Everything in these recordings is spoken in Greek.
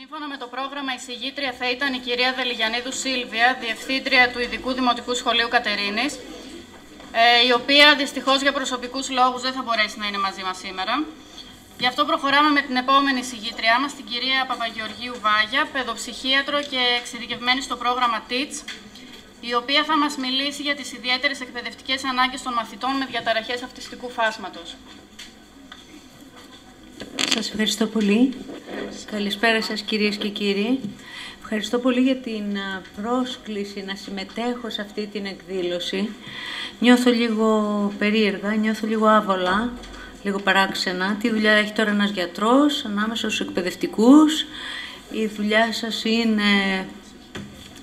Σύμφωνα με το πρόγραμμα, η συγγήτρια θα ήταν η κυρία Δελιγιαννίδου Σίλβια, Διευθύντρια του Ειδικού Δημοτικού Σχολείου Κατερίνης, η οποία δυστυχώς για προσωπικούς λόγους δεν θα μπορέσει να είναι μαζί μας σήμερα. Γι' αυτό προχωράμε με την επόμενη συγγήτριά μας, την κυρία Παπαγεωργίου Βάγια, παιδοψυχίατρο και εξειδικευμένη στο πρόγραμμα TEACH, η οποία θα μας μιλήσει για τις ιδιαίτερες εκπαιδευτικές ανάγκες των μαθητών με διαταραχές αυτιστικού φάσματος. Σας ευχαριστώ πολύ. Καλησπέρα σας κυρίες και κύριοι. Ευχαριστώ πολύ για την πρόσκληση να συμμετέχω σε αυτή την εκδήλωση. Νιώθω λίγο περίεργα, νιώθω λίγο άβολα, λίγο παράξενα. Τι δουλειά έχει τώρα ένας γιατρός ανάμεσα στους εκπαιδευτικούς. Η δουλειά σας είναι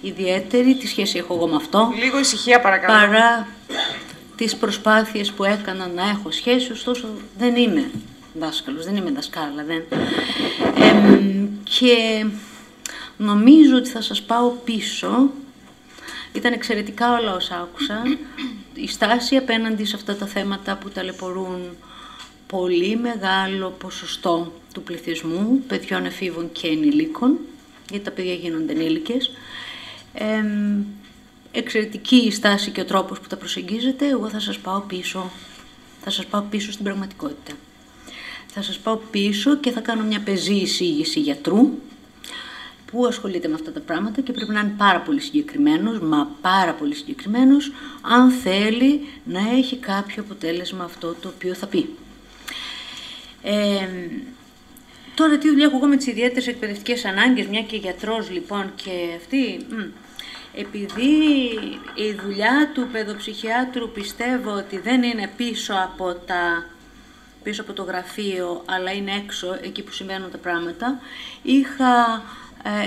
ιδιαίτερη. Τι σχέση έχω εγώ με αυτό? Λίγο ησυχία παρακαλώ. Παρά τις προσπάθειες που έκανα να έχω σχέση, ωστόσο δεν είμαι δάσκαλος, δεν είμαι δασκάλα, δεν. Και νομίζω ότι θα σας πάω πίσω. Ήταν εξαιρετικά όλα όσα άκουσα. Η στάση απέναντι σε αυτά τα θέματα που ταλαιπωρούν πολύ μεγάλο ποσοστό του πληθυσμού, παιδιών, εφήβων και ενηλίκων, γιατί τα παιδιά γίνονται ενήλικες. Εξαιρετική η στάση και ο τρόπος που τα προσεγγίζετε. Εγώ θα σας πάω πίσω. Θα σας πάω πίσω στην πραγματικότητα. Θα σας πάω πίσω και θα κάνω μια πεζή εισήγηση γιατρού που ασχολείται με αυτά τα πράγματα και πρέπει να είναι πάρα πολύ συγκεκριμένος, μα πάρα πολύ συγκεκριμένος, αν θέλει να έχει κάποιο αποτέλεσμα αυτό το οποίο θα πει. Τώρα τι δουλειά έχω εγώ με τις ιδιαίτερες εκπαιδευτικές ανάγκες, μια και γιατρός λοιπόν και αυτή. Επειδή η δουλειά του παιδοψυχιάτρου πιστεύω ότι δεν είναι πίσω από το γραφείο, αλλά είναι έξω, εκεί που συμβαίνουν τα πράγματα, είχα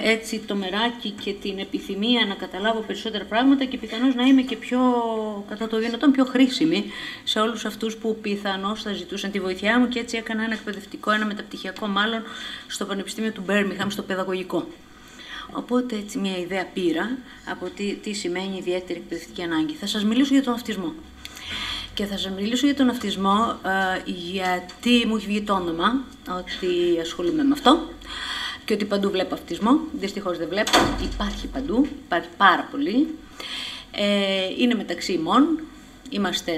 έτσι το μεράκι και την επιθυμία να καταλάβω περισσότερα πράγματα και πιθανώς να είμαι και πιο, κατά το δυνατόν, πιο χρήσιμη σε όλους αυτούς που πιθανώς θα ζητούσαν τη βοήθειά μου, και έτσι έκανα ένα εκπαιδευτικό, ένα μεταπτυχιακό μάλλον, στο Πανεπιστήμιο του Μπέρμιγχαμ, στο παιδαγωγικό. Οπότε έτσι μια ιδέα πήρα από τι σημαίνει ιδιαίτερη εκπαιδευτική ανάγκη. Θα σας μιλήσω για τον αυτισμό. Και θα σας μιλήσω για τον αυτισμό γιατί μου έχει βγει το όνομα ότι ασχολούμαι με αυτό και ότι παντού βλέπω αυτισμό. Δυστυχώς δεν βλέπω, υπάρχει παντού, υπάρχει πάρα πολύ. Είναι μεταξύ ημών,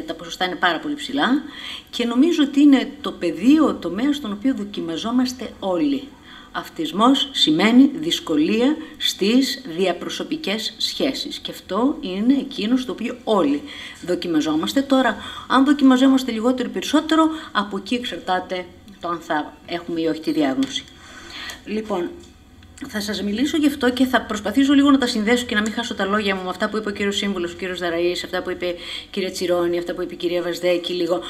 τα ποσοστά είναι πάρα πολύ ψηλά και νομίζω ότι είναι το πεδίο, ο τομέας στον οποίο δοκιμαζόμαστε όλοι. Αυτισμός σημαίνει δυσκολία στις διαπροσωπικές σχέσεις και αυτό είναι εκείνο στο οποίο όλοι δοκιμαζόμαστε. Τώρα, αν δοκιμαζόμαστε λιγότερο ή περισσότερο, από εκεί εξαρτάται το αν θα έχουμε ή όχι τη διάγνωση. Λοιπόν, θα σας μιλήσω γι' αυτό και θα προσπαθήσω λίγο να τα συνδέσω και να μην χάσω τα λόγια μου με αυτά που είπε ο κύριος Σύμβουλος, ο κύριος Δαραής, αυτά που είπε η κυρία Τσιρόνη, αυτά που είπε η κυρία Βασδέκη λίγο.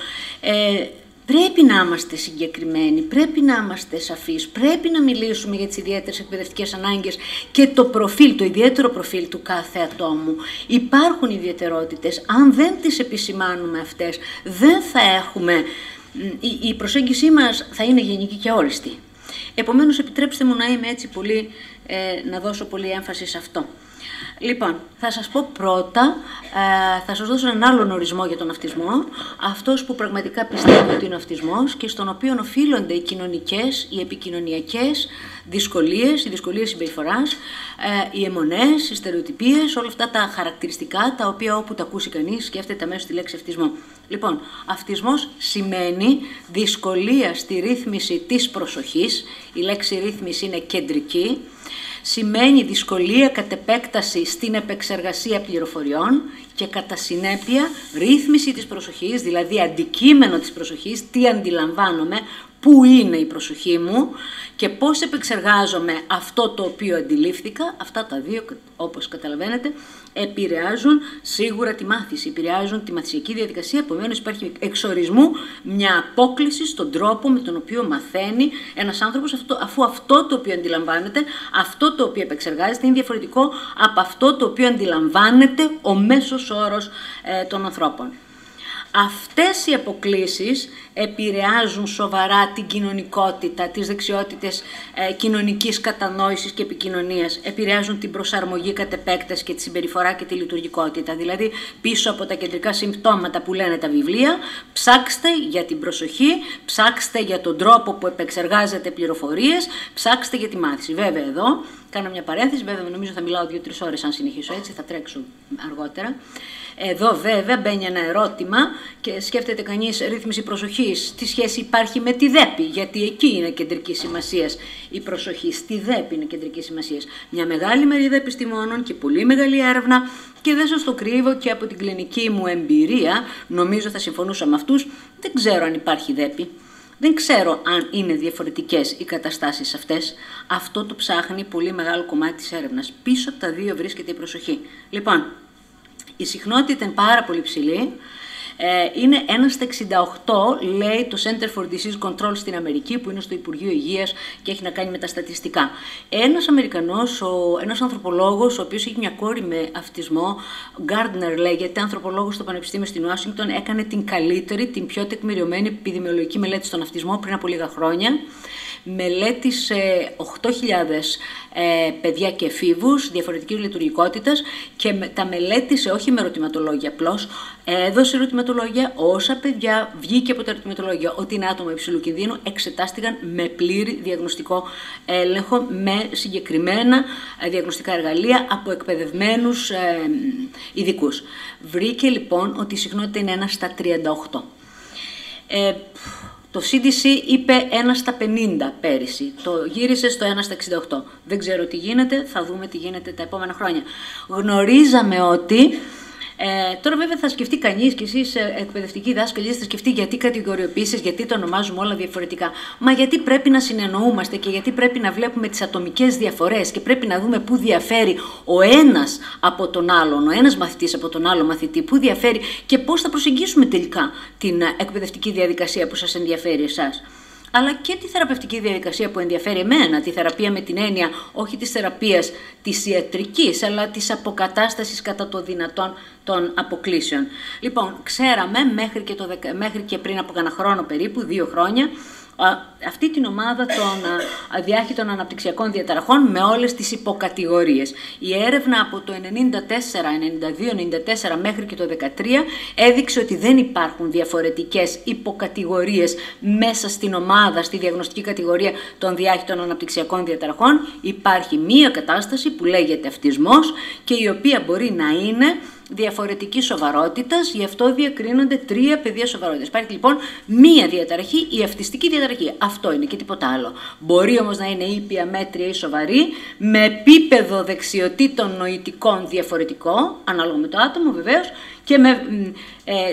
Πρέπει να είμαστε συγκεκριμένοι, πρέπει να είμαστε σαφείς, πρέπει να μιλήσουμε για τις ιδιαίτερες εκπαιδευτικές ανάγκες και το προφίλ, το ιδιαίτερο προφίλ του κάθε ατόμου. Υπάρχουν ιδιαιτερότητες, αν δεν τις επισημάνουμε αυτές, δεν θα έχουμε, η προσέγγιση μας θα είναι γενική και όριστη. Επομένως, επιτρέψτε μου να είμαι έτσι πολύ, να δώσω πολύ έμφαση σε αυτό. Λοιπόν, θα σας πω πρώτα, θα σας δώσω έναν άλλον ορισμό για τον αυτισμό, αυτός που πραγματικά πιστεύω ότι είναι ο αυτισμός και στον οποίο οφείλονται οι κοινωνικές, οι επικοινωνιακές δυσκολίες, οι δυσκολίες συμπεριφοράς, οι αιμονές, οι στερεοτυπίες, όλα αυτά τα χαρακτηριστικά τα οποία όπου τα ακούσει κανείς σκέφτεται αμέσως τη λέξη αυτισμό. Λοιπόν, αυτισμός σημαίνει δυσκολία στη ρύθμιση της προσοχής, η λέξη ρύθμιση είναι κεντρική, σημαίνει δυσκολία κατ' επέκταση στην επεξεργασία πληροφοριών και κατά συνέπεια ρύθμιση της προσοχής, δηλαδή αντικείμενο της προσοχής, τι αντιλαμβάνομαι, πού είναι η προσοχή μου και πώς επεξεργάζομαι αυτό το οποίο αντιλήφθηκα. Αυτά τα δύο, όπως καταλαβαίνετε, επηρεάζουν σίγουρα τη μάθηση, επηρεάζουν τη μαθησιακή διαδικασία, επομένως υπάρχει εξορισμού μια απόκληση στον τρόπο με τον οποίο μαθαίνει ένας άνθρωπος, αφού αυτό το οποίο αντιλαμβάνεται, αυτό το οποίο επεξεργάζεται είναι διαφορετικό από αυτό το οποίο αντιλαμβάνεται ο μέσος όρος των ανθρώπων. Αυτές οι αποκλίσεις επηρεάζουν σοβαρά την κοινωνικότητα, τις δεξιότητες κοινωνικής κατανόησης και επικοινωνίας, επηρεάζουν την προσαρμογή κατ' επέκταση και τη συμπεριφορά και τη λειτουργικότητα. Δηλαδή, πίσω από τα κεντρικά συμπτώματα που λένε τα βιβλία, ψάξτε για την προσοχή, ψάξτε για τον τρόπο που επεξεργάζεται πληροφορίες, ψάξτε για τη μάθηση. Βέβαια, εδώ κάνω μια παρένθεση, βέβαια νομίζω θα μιλάω 2-3 ώρες αν συνεχίσω έτσι, θα τρέξω αργότερα. Εδώ βέβαια μπαίνει ένα ερώτημα και σκέφτεται κανείς ρύθμιση προσοχής. Τι σχέση υπάρχει με τη ΔΕΠΗ, γιατί εκεί είναι κεντρική σημασία η προσοχή. Στη ΔΕΠΗ είναι κεντρική σημασία. Μια μεγάλη μερίδα επιστημόνων και πολύ μεγάλη έρευνα, και δεν σας το κρύβω και από την κλινική μου εμπειρία, νομίζω θα συμφωνούσα με αυτούς, δεν ξέρω αν υπάρχει ΔΕΠΗ. Δεν ξέρω αν είναι διαφορετικές οι καταστάσεις αυτές. Αυτό το ψάχνει πολύ μεγάλο κομμάτι της έρευνας. Πίσω από τα δύο βρίσκεται η προσοχή. Λοιπόν, η συχνότητα είναι πάρα πολύ ψηλή. Είναι 1 στα 68, λέει το Center for Disease Control στην Αμερική, που είναι στο Υπουργείο Υγείας και έχει να κάνει με τα στατιστικά. Ένας Αμερικανός, ένας ανθρωπολόγος, ο οποίος έχει μια κόρη με αυτισμό, Gardner λέγεται, ανθρωπολόγος στο Πανεπιστήμιο στην Ουάσιγκτον, έκανε την καλύτερη, την πιο τεκμηριωμένη επιδημιολογική μελέτη στον αυτισμό πριν από λίγα χρόνια. Μελέτησε 8.000 παιδιά και εφήβους διαφορετικής λειτουργικότητας και τα μελέτησε όχι με ερωτηματολόγια απλώς, έδωσε ερωτηματολόγια, όσα παιδιά βγήκε από τα ερωτηματολόγια ότι είναι άτομα υψηλού κινδύνου, εξετάστηκαν με πλήρη διαγνωστικό έλεγχο, με συγκεκριμένα διαγνωστικά εργαλεία από εκπαιδευμένους ειδικούς. Βρήκε λοιπόν ότι η συχνότητα είναι 1 στα 38. Το CDC είπε 1 στα 50 πέρυσι, το γύρισε στο 1 στα 68. Δεν ξέρω τι γίνεται, θα δούμε τι γίνεται τα επόμενα χρόνια. Γνωρίζαμε ότι, τώρα βέβαια θα σκεφτεί κανείς, και εσείς εκπαιδευτικοί δάσκαλοι θα σκεφτεί γιατί κατηγοριοποίησεις, γιατί το ονομάζουμε όλα διαφορετικά. Μα γιατί πρέπει να συνεννοούμαστε και γιατί πρέπει να βλέπουμε τις ατομικές διαφορές και πρέπει να δούμε πού διαφέρει ο ένας από τον άλλον, ο ένας μαθητής από τον άλλο μαθητή, πού διαφέρει και πώς θα προσεγγίσουμε τελικά την εκπαιδευτική διαδικασία που σας ενδιαφέρει εσάς. Αλλά και τη θεραπευτική διαδικασία που ενδιαφέρει εμένα, τη θεραπεία με την έννοια όχι της θεραπείας της ιατρικής, αλλά της αποκατάστασης κατά το δυνατόν των αποκλήσεων. Λοιπόν, ξέραμε μέχρι και πριν από κανένα χρόνο περίπου, 2 χρόνια, αυτή την ομάδα των αδιάχυτων αναπτυξιακών διαταραχών με όλες τις υποκατηγορίες. Η έρευνα από το 92-94 μέχρι και το 2013 έδειξε ότι δεν υπάρχουν διαφορετικές υποκατηγορίες μέσα στην ομάδα, στη διαγνωστική κατηγορία των διάχυτων αναπτυξιακών διαταραχών. Υπάρχει μία κατάσταση που λέγεται αυτισμός και η οποία μπορεί να είναι διαφορετική σοβαρότητας, γι' αυτό διακρίνονται 3 πεδία σοβαρότητας. Υπάρχει λοιπόν μία διαταραχή, η αυτιστική διαταραχή. Αυτό είναι και τίποτα άλλο. Μπορεί όμως να είναι ήπια, μέτρια ή σοβαρή, με επίπεδο δεξιοτήτων νοητικών διαφορετικό, ανάλογα με το άτομο βεβαίως, και με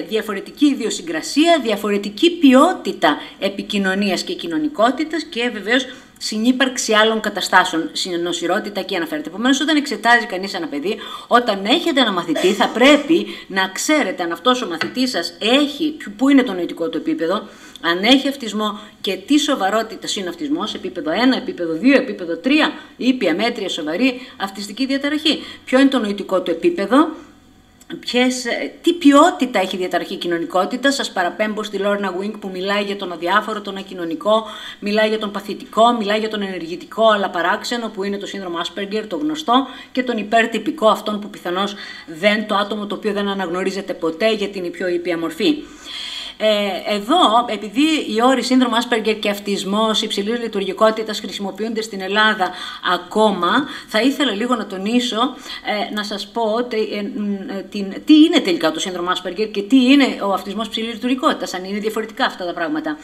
διαφορετική ιδιοσυγκρασία, διαφορετική ποιότητα επικοινωνίας και κοινωνικότητας και βεβαίως συνύπαρξη άλλων καταστάσεων, νοσηρότητα και αναφέρεται. Επομένως, όταν εξετάζει κανείς ένα παιδί, όταν έχετε ένα μαθητή, θα πρέπει να ξέρετε αν αυτός ο μαθητής σας έχει, πού είναι το νοητικό του επίπεδο, αν έχει αυτισμό και τι σοβαρότητα είναι ο αυτισμός, επίπεδο 1, επίπεδο 2, επίπεδο 3, ήπια, μέτρια, σοβαρή, αυτιστική διαταραχή. Ποιο είναι το νοητικό του επίπεδο, τι ποιότητα έχει η διαταραχή κοινωνικότητα. Σας παραπέμπω στη Λόρνα Wing που μιλάει για τον αδιάφορο, τον ακοινωνικό, μιλάει για τον παθητικό, μιλάει για τον ενεργητικό αλλά παράξενο που είναι το σύνδρομο Asperger, το γνωστό, και τον υπερτυπικό, αυτόν που πιθανώς το άτομο το οποίο δεν αναγνωρίζεται ποτέ γιατί είναι η πιο ήπια μορφή. Εδώ, επειδή οι όροι σύνδρομο Asperger και αυτισμός υψηλής λειτουργικότητας χρησιμοποιούνται στην Ελλάδα ακόμα, θα ήθελα λίγο να τονίσω, να σας πω τι είναι τελικά το σύνδρομο Asperger και τι είναι ο αυτισμός υψηλής λειτουργικότητας, αν είναι διαφορετικά αυτά τα πράγματα.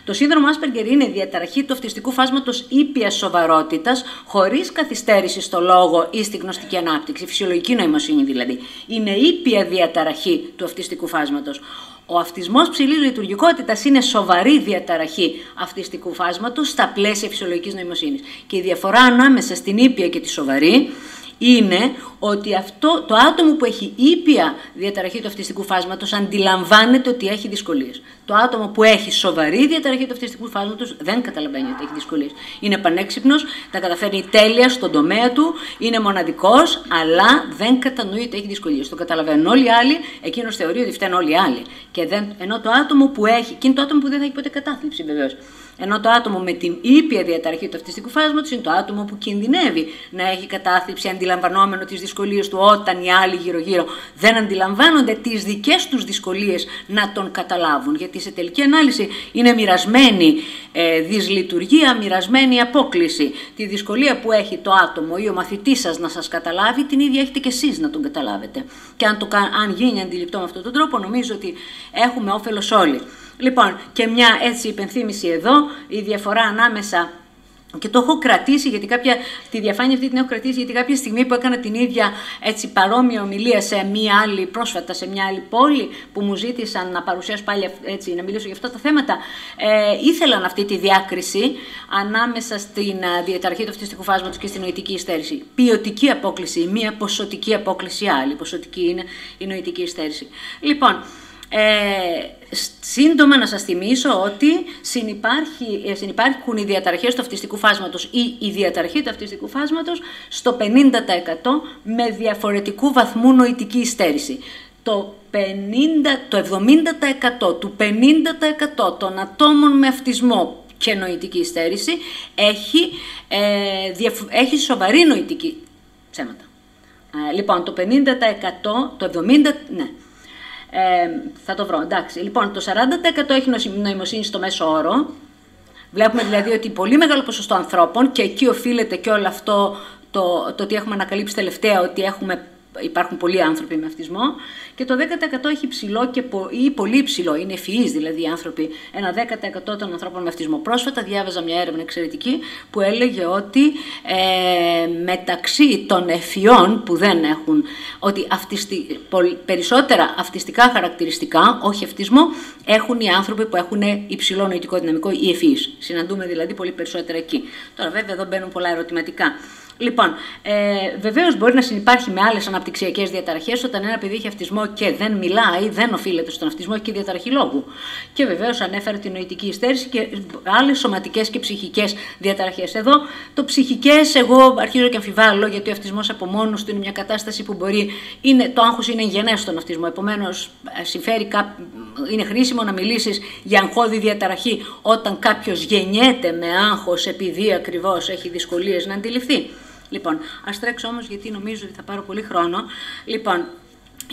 Το σύνδρομο Asperger είναι διαταραχή του αυτιστικού φάσματος ήπιας σοβαρότητας, χωρίς καθυστέρηση στο λόγο ή στη γνωστική ανάπτυξη, φυσιολογική νοημοσύνη δηλαδή. Είναι ήπια διαταραχή του αυτιστικού φάσματος. Ο αυτισμός ψηλής λειτουργικότητας είναι σοβαρή διαταραχή αυτιστικού φάσματος στα πλαίσια φυσιολογικής νοημοσύνης. Και η διαφορά ανάμεσα στην ήπια και τη σοβαρή είναι ότι το άτομο που έχει ήπια διαταραχή του αυτιστικού φάσματος αντιλαμβάνεται ότι έχει δυσκολίες. Το άτομο που έχει σοβαρή διαταραχή του αυτιστικού φάσματος δεν καταλαβαίνει ότι έχει δυσκολίες. Είναι πανέξυπνος, τα καταφέρνει τέλεια στον τομέα του, είναι μοναδικός, αλλά δεν κατανοεί ότι έχει δυσκολίες. Το καταλαβαίνουν όλοι οι άλλοι, εκείνος θεωρεί ότι φταίνουν όλοι οι άλλοι. Ενώ το άτομο που έχει, και είναι το άτομο που δεν θα έχει ποτέ κατάθλιψη βεβαίως. Ενώ το άτομο με την ήπια διαταραχή του αυτιστικού φάσματος είναι το άτομο που κινδυνεύει να έχει κατάθλιψη, αντιλαμβανόμενο τις δυσκολίες του, όταν οι άλλοι γύρω-γύρω δεν αντιλαμβάνονται τις δικές τους δυσκολίες να τον καταλάβουν. Γιατί σε τελική ανάλυση είναι μοιρασμένη δυσλειτουργία, μοιρασμένη απόκληση. Τη δυσκολία που έχει το άτομο ή ο μαθητής σας να σας καταλάβει, την ίδια έχετε και εσείς να τον καταλάβετε. Και αν γίνει αντιληπτό με αυτόν τον τρόπο, νομίζω ότι έχουμε όφελος όλοι. Λοιπόν, και μια έτσι υπενθύμηση εδώ, η διαφορά ανάμεσα, και το έχω κρατήσει, γιατί τη διαφάνεια αυτή την έχω κρατήσει, γιατί κάποια στιγμή που έκανα την ίδια έτσι παρόμοια ομιλία πρόσφατα σε μια άλλη πόλη, που μου ζήτησαν να παρουσιάσω πάλι έτσι, να μιλήσω για αυτά τα θέματα, ήθελαν αυτή τη διάκριση ανάμεσα στην διαταραχή του αυτιστικού φάσματος και στην νοητική υστέρηση. Ποιοτική απόκληση, μία ποσοτική απόκληση άλλη. Ποσοτική είναι η νοητική υστέρηση. Λοιπόν, σύντομα να σας θυμίσω ότι συνυπάρχουν οι διαταραχές του αυτιστικού φάσματος ή η διαταραχή του αυτιστικού φάσματος στο 50% με διαφορετικού βαθμού νοητική υστέρηση. Το 70% του 50% των ατόμων με αυτισμό και νοητική υστέρηση έχει σοβαρή νοητική ψέματα. Λοιπόν, το 50%, το 70%, ναι. Θα το βρω, εντάξει. Λοιπόν, το 40% έχει νοημοσύνη στο μέσο όρο. Βλέπουμε δηλαδή ότι πολύ μεγάλο ποσοστό ανθρώπων, και εκεί οφείλεται και όλο αυτό το ότι έχουμε ανακαλύψει τελευταία ότι υπάρχουν πολλοί άνθρωποι με αυτισμό, και το 10% έχει ψηλό ή πολύ ψηλό, είναι ευφυείς δηλαδή οι άνθρωποι, ένα 10% των ανθρώπων με αυτισμό. Πρόσφατα διάβαζα μια έρευνα εξαιρετική που έλεγε ότι μεταξύ των ευφυών που δεν έχουν, ότι περισσότερα αυτιστικά χαρακτηριστικά, όχι αυτισμό, έχουν οι άνθρωποι που έχουν υψηλό νοητικό δυναμικό ή ευφυείς. Συναντούμε δηλαδή πολύ περισσότερα εκεί. Τώρα βέβαια εδώ μπαίνουν πολλά ερωτηματικά. Λοιπόν, βεβαίως μπορεί να συνυπάρχει με άλλες αναπτυξιακές διαταραχές όταν ένα παιδί έχει αυτισμό και δεν μιλάει, δεν οφείλεται στον αυτισμό και διαταραχή λόγου. Και βεβαίως ανέφερε την νοητική υστέρηση και άλλες σωματικές και ψυχικές διαταραχές. Εδώ το ψυχικές, εγώ αρχίζω και αμφιβάλλω, γιατί ο αυτισμός από μόνος του είναι μια κατάσταση που το άγχος είναι εγγενές στον αυτισμό. Επομένως, είναι χρήσιμο να μιλήσεις για αγχώδη διαταραχή όταν κάποιος γεννιέται με άγχος επειδή ακριβώς έχει δυσκολίες να αντιληφθεί. Λοιπόν, ας τρέξω όμως, γιατί νομίζω ότι θα πάρω πολύ χρόνο. Λοιπόν,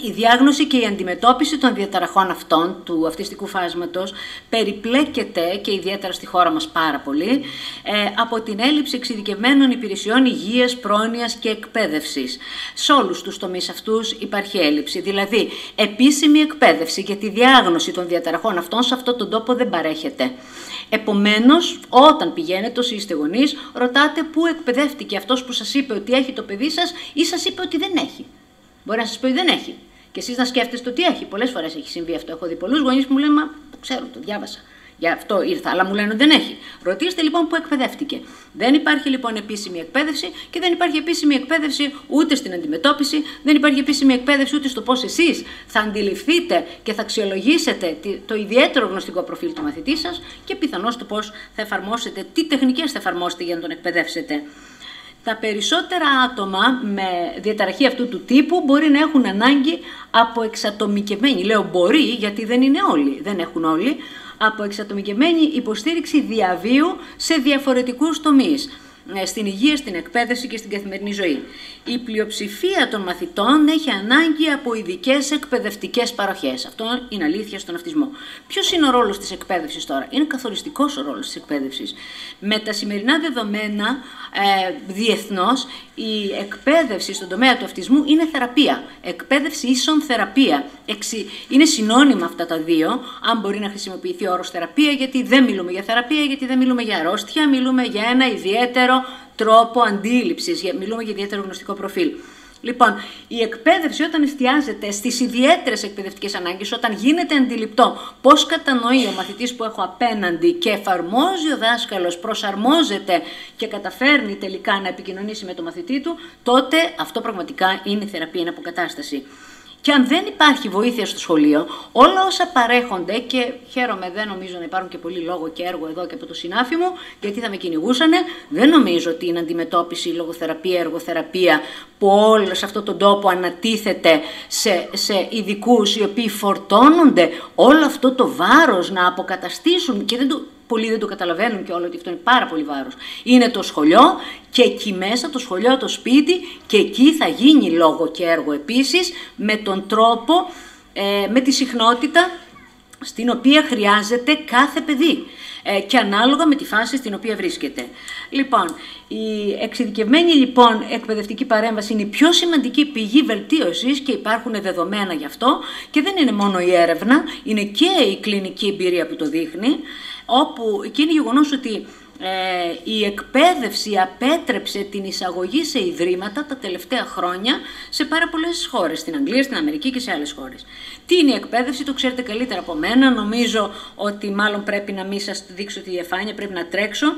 η διάγνωση και η αντιμετώπιση των διαταραχών αυτών του αυτιστικού φάσματος περιπλέκεται, και ιδιαίτερα στη χώρα μας πάρα πολύ, από την έλλειψη εξειδικευμένων υπηρεσιών υγείας, πρόνοιας και εκπαίδευσης. Σε όλους τους τομείς αυτούς υπάρχει έλλειψη. Δηλαδή, επίσημη εκπαίδευση για τη διάγνωση των διαταραχών αυτών σε αυτόν τον τόπο δεν παρέχεται. Επομένως, όταν πηγαίνετε ως είστε γονείς, ρωτάτε πού εκπαιδεύτηκε αυτός που σας είπε ότι έχει το παιδί σας ή σας είπε ότι δεν έχει. Μπορεί να σας πει ότι δεν έχει. Και εσείς να σκέφτεστε ότι έχει. Πολλές φορές έχει συμβεί αυτό. Έχω δει πολλούς γονείς που μου λένε, μα το ξέρω, το διάβασα. Γι' αυτό ήρθα, αλλά μου λένε ότι δεν έχει. Ρωτήστε λοιπόν πού εκπαιδεύτηκε. Δεν υπάρχει λοιπόν επίσημη εκπαίδευση, και δεν υπάρχει επίσημη εκπαίδευση ούτε στην αντιμετώπιση, δεν υπάρχει επίσημη εκπαίδευση ούτε στο πώς εσείς θα αντιληφθείτε και θα αξιολογήσετε το ιδιαίτερο γνωστικό προφίλ του μαθητή σας, και πιθανώς το πώς θα εφαρμόσετε, τι τεχνικές θα εφαρμόσετε για να τον εκπαιδεύσετε. Τα περισσότερα άτομα με διαταραχή αυτού του τύπου μπορεί να έχουν ανάγκη από εξατομικευμένη, λέω μπορεί γιατί δεν είναι όλοι, δεν έχουν όλοι, από εξατομικευμένη υποστήριξη διαβίου σε διαφορετικούς τομείς, στην υγεία, στην εκπαίδευση και στην καθημερινή ζωή. Η πλειοψηφία των μαθητών έχει ανάγκη από ειδικές εκπαιδευτικές παροχές. Αυτό είναι αλήθεια στον αυτισμό. Ποιος είναι ο ρόλος της εκπαίδευσης τώρα? Είναι καθοριστικός ο ρόλος της εκπαίδευσης. Με τα σημερινά δεδομένα διεθνώς, η εκπαίδευση στον τομέα του αυτισμού είναι θεραπεία. Εκπαίδευση ίσον θεραπεία. Είναι συνώνυμα αυτά τα δύο, αν μπορεί να χρησιμοποιηθεί ο όρος θεραπεία, γιατί δεν μιλούμε για θεραπεία, γιατί δεν μιλούμε για αρρώστια, μιλούμε για ένα ιδιαίτερο τρόπο αντίληψης, μιλούμε για ιδιαίτερο γνωστικό προφίλ. Λοιπόν, η εκπαίδευση όταν εστιάζεται στις ιδιαίτερες εκπαιδευτικές ανάγκες, όταν γίνεται αντιληπτό πώς κατανοεί ο μαθητής που έχω απέναντι και εφαρμόζει ο δάσκαλος, προσαρμόζεται και καταφέρνει τελικά να επικοινωνήσει με τον μαθητή του, τότε αυτό πραγματικά είναι θεραπεία, είναι αποκατάσταση. Και αν δεν υπάρχει βοήθεια στο σχολείο, όλα όσα παρέχονται, και χαίρομαι, δεν νομίζω να υπάρχουν και πολύ λόγο και έργο εδώ και από το συνάφι μου, γιατί θα με κυνηγούσανε, δεν νομίζω ότι είναι αντιμετώπιση, λογοθεραπεία, εργοθεραπεία, που όλο σε αυτόν τον τόπο ανατίθεται σε ειδικούς οι οποίοι φορτώνονται όλο αυτό το βάρος να αποκαταστήσουν, και πολλοί δεν το καταλαβαίνουν και όλο ότι αυτό είναι πάρα πολύ βάρος. Είναι το σχολείο και εκεί μέσα, το σχολείο, το σπίτι, και εκεί θα γίνει λόγο και έργο επίσης, με τον τρόπο, με τη συχνότητα στην οποία χρειάζεται κάθε παιδί και ανάλογα με τη φάση στην οποία βρίσκεται. Λοιπόν, η εξειδικευμένη λοιπόν εκπαιδευτική παρέμβαση είναι η πιο σημαντική πηγή βελτίωσης και υπάρχουν δεδομένα γι' αυτό, και δεν είναι μόνο η έρευνα, είναι και η κλινική εμπειρία που το δείχνει, όπου και είναι γεγονός ότι η εκπαίδευση απέτρεψε την εισαγωγή σε ιδρύματα τα τελευταία χρόνια σε πάρα πολλές χώρες, στην Αγγλία, στην Αμερική και σε άλλες χώρες. Τι είναι η εκπαίδευση, το ξέρετε καλύτερα από μένα, νομίζω ότι μάλλον πρέπει να μην σας δείξω τη διαφάνεια, πρέπει να τρέξω.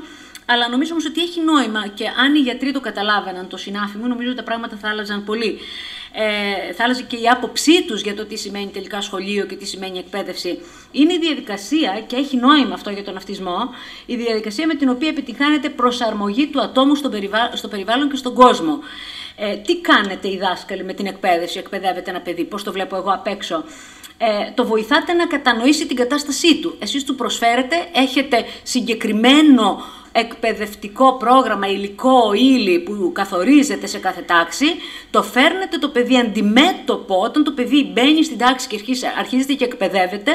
Αλλά νομίζω όμως ότι έχει νόημα, και αν οι γιατροί το καταλάβαιναν, το συνάφι μου, νομίζω ότι τα πράγματα θα άλλαζαν πολύ. Θα άλλαζε και η άποψή τους για το τι σημαίνει τελικά σχολείο και τι σημαίνει εκπαίδευση. Είναι η διαδικασία, και έχει νόημα αυτό για τον αυτισμό, η διαδικασία με την οποία επιτυγχάνεται προσαρμογή του ατόμου στο περιβάλλον και στον κόσμο. Τι κάνετε οι δάσκαλοι με την εκπαίδευση, εκπαιδεύετε ένα παιδί, πώς το βλέπω εγώ απ' έξω. Το βοηθάτε να κατανοήσει την κατάστασή του. Εσείς του προσφέρετε, έχετε συγκεκριμένο εκπαιδευτικό πρόγραμμα, υλικό, ύλη που καθορίζεται σε κάθε τάξη, το φέρνετε το παιδί αντιμέτωπο, όταν το παιδί μπαίνει στην τάξη και αρχίζετε και εκπαιδεύετε,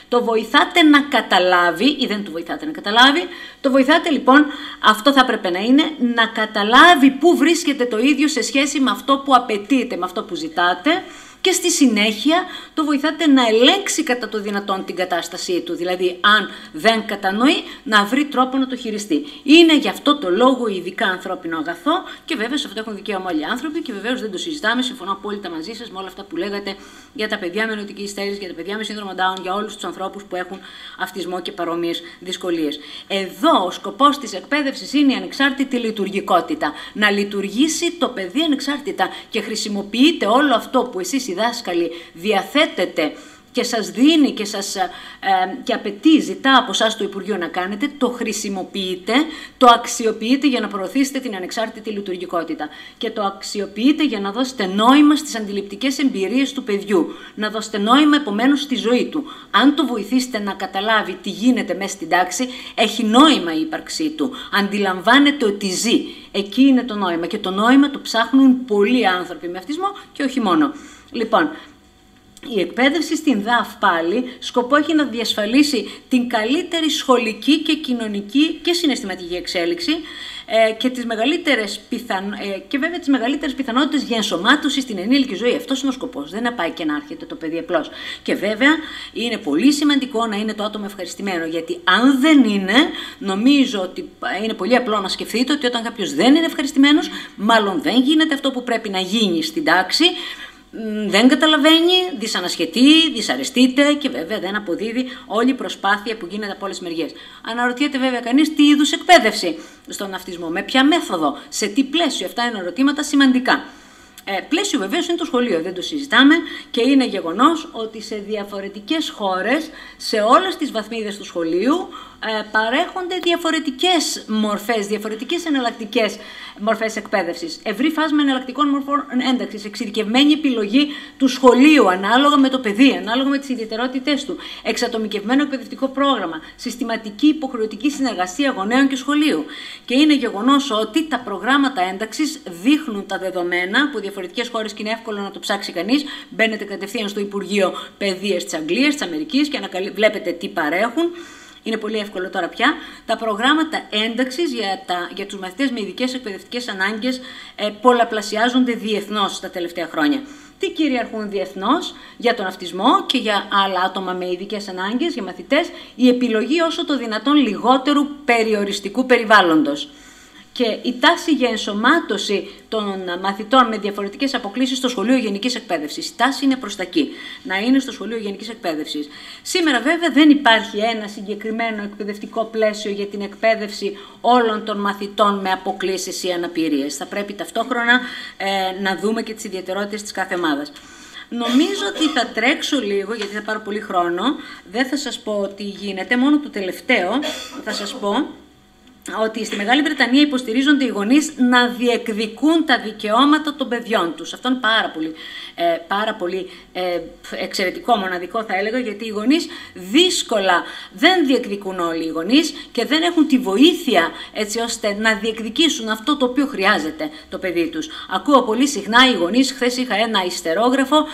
το βοηθάτε να καταλάβει, ή δεν το βοηθάτε να καταλάβει, το βοηθάτε λοιπόν, αυτό θα έπρεπε να είναι, να καταλάβει πού βρίσκεται το ίδιο σε σχέση με αυτό που απαιτείτε, με αυτό που ζητάτε, και στη συνέχεια το βοηθάτε να ελέγξει κατά το δυνατόν την κατάστασή του. Δηλαδή, αν δεν κατανοεί, να βρει τρόπο να το χειριστεί. Είναι γι' αυτό το λόγο ειδικά ανθρώπινο αγαθό, και βέβαια σε αυτό έχουν δικαίωμα όλοι οι άνθρωποι, και βεβαίως δεν το συζητάμε. Συμφωνώ απόλυτα μαζί σας με όλα αυτά που λέγατε για τα παιδιά με νοητική υστέρηση, για τα παιδιά με σύνδρομο Down, για όλους τους ανθρώπους που έχουν αυτισμό και παρόμοιες δυσκολίες. Εδώ ο σκοπός της εκπαίδευσης είναι η ανεξάρτητη λειτουργικότητα. Να λειτουργήσει το παιδί ανεξάρτητα, και χρησιμοποιείτε όλο αυτό που εσείς οι δάσκαλοι διαθέτετε και σας δίνει και απαιτεί, ζητά από εσάς το Υπουργείο να κάνετε, το χρησιμοποιείτε, το αξιοποιείτε για να προωθήσετε την ανεξάρτητη λειτουργικότητα, και το αξιοποιείτε για να δώσετε νόημα στις αντιληπτικές εμπειρίες του παιδιού, να δώσετε νόημα επομένως στη ζωή του. Αν το βοηθήσετε να καταλάβει τι γίνεται μέσα στην τάξη, έχει νόημα η ύπαρξή του, αντιλαμβάνεται ότι ζει. Εκεί είναι το νόημα, και το νόημα το ψάχνουν πολλοί άνθρωποι με αυτισμό και όχι μόνο. Λοιπόν, η εκπαίδευση στην ΔΑΦ πάλι σκοπό έχει να διασφαλίσει την καλύτερη σχολική και κοινωνική και συναισθηματική εξέλιξη και βέβαια τις μεγαλύτερες πιθανότητες για ενσωμάτωση στην ενήλικη ζωή. Αυτός είναι ο σκοπός. Δεν είναι να πάει και να έρχεται το παιδί απλώς. Και βέβαια είναι πολύ σημαντικό να είναι το άτομο ευχαριστημένο, γιατί αν δεν είναι, νομίζω ότι είναι πολύ απλό να σκεφτείτε ότι όταν κάποιος δεν είναι ευχαριστημένος, μάλλον δεν γίνεται αυτό που πρέπει να γίνει στην τάξη. Δεν καταλαβαίνει, δυσανασχετεί, δυσαρεστείται, και βέβαια δεν αποδίδει όλη η προσπάθεια που γίνεται από όλες τις μεριές. Αναρωτιέται βέβαια κανείς τι είδους εκπαίδευση στον αυτισμό, με ποια μέθοδο, σε τι πλαίσιο. Αυτά είναι ερωτήματα σημαντικά. Πλαίσιο βεβαίως είναι το σχολείο, δεν το συζητάμε, και είναι γεγονός ότι σε διαφορετικές χώρες, σε όλες τις βαθμίδες του σχολείου, παρέχονται διαφορετικές μορφές, διαφορετικές εναλλακτικές μορφές εκπαίδευσης. Ευρύ φάσμα εναλλακτικών μορφών ένταξης, εξειδικευμένη επιλογή του σχολείου, ανάλογα με το παιδί, ανάλογα με τις ιδιαιτερότητές του, εξατομικευμένο εκπαιδευτικό πρόγραμμα, συστηματική υποχρεωτική συνεργασία γονέων και σχολείου. Και είναι γεγονός ότι τα προγράμματα ένταξης δείχνουν τα δεδομένα από διαφορετικές χώρες, και είναι εύκολο να το ψάξει κανείς. Μπαίνετε κατευθείαν στο Υπουργείο Παιδείας της Αγγλίας, της Αμερικής, και βλέπετε τι παρέχουν. Είναι πολύ εύκολο τώρα πια. Τα προγράμματα ένταξης για τους μαθητές με ειδικές εκπαιδευτικές ανάγκες πολλαπλασιάζονται διεθνώς τα τελευταία χρόνια. Τι κυριαρχούν διεθνώς για τον αυτισμό και για άλλα άτομα με ειδικές ανάγκες, για μαθητές? Η επιλογή όσο το δυνατόν λιγότερου περιοριστικού περιβάλλοντος. Και η τάση για ενσωμάτωση των μαθητών με διαφορετικές αποκλίσεις στο σχολείο γενικής εκπαίδευσης. Η τάση είναι προς τα εκεί, να είναι στο σχολείο γενικής εκπαίδευσης. Σήμερα βέβαια δεν υπάρχει ένα συγκεκριμένο εκπαιδευτικό πλαίσιο για την εκπαίδευση όλων των μαθητών με αποκλίσεις ή αναπηρίες. Θα πρέπει ταυτόχρονα να δούμε και τις ιδιαιτερότητες της κάθε ομάδας. Νομίζω ότι θα τρέξω λίγο, γιατί θα πάρω πολύ χρόνο. Δεν θα σας πω τι γίνεται, μόνο το τελευταίο θα σας πω. Ότι στη Μεγάλη Βρετανία υποστηρίζονται οι γονείς να διεκδικούν τα δικαιώματα των παιδιών τους. Αυτό είναι πάρα πολύ εξαιρετικό, μοναδικό θα έλεγα, γιατί οι γονείς δύσκολα δεν διεκδικούν όλοι οι γονείς και δεν έχουν τη βοήθεια έτσι ώστε να διεκδικήσουν αυτό το οποίο χρειάζεται το παιδί τους. Ακούω πολύ συχνά οι γονείς, χθες είχα ένα ιστερόγραφο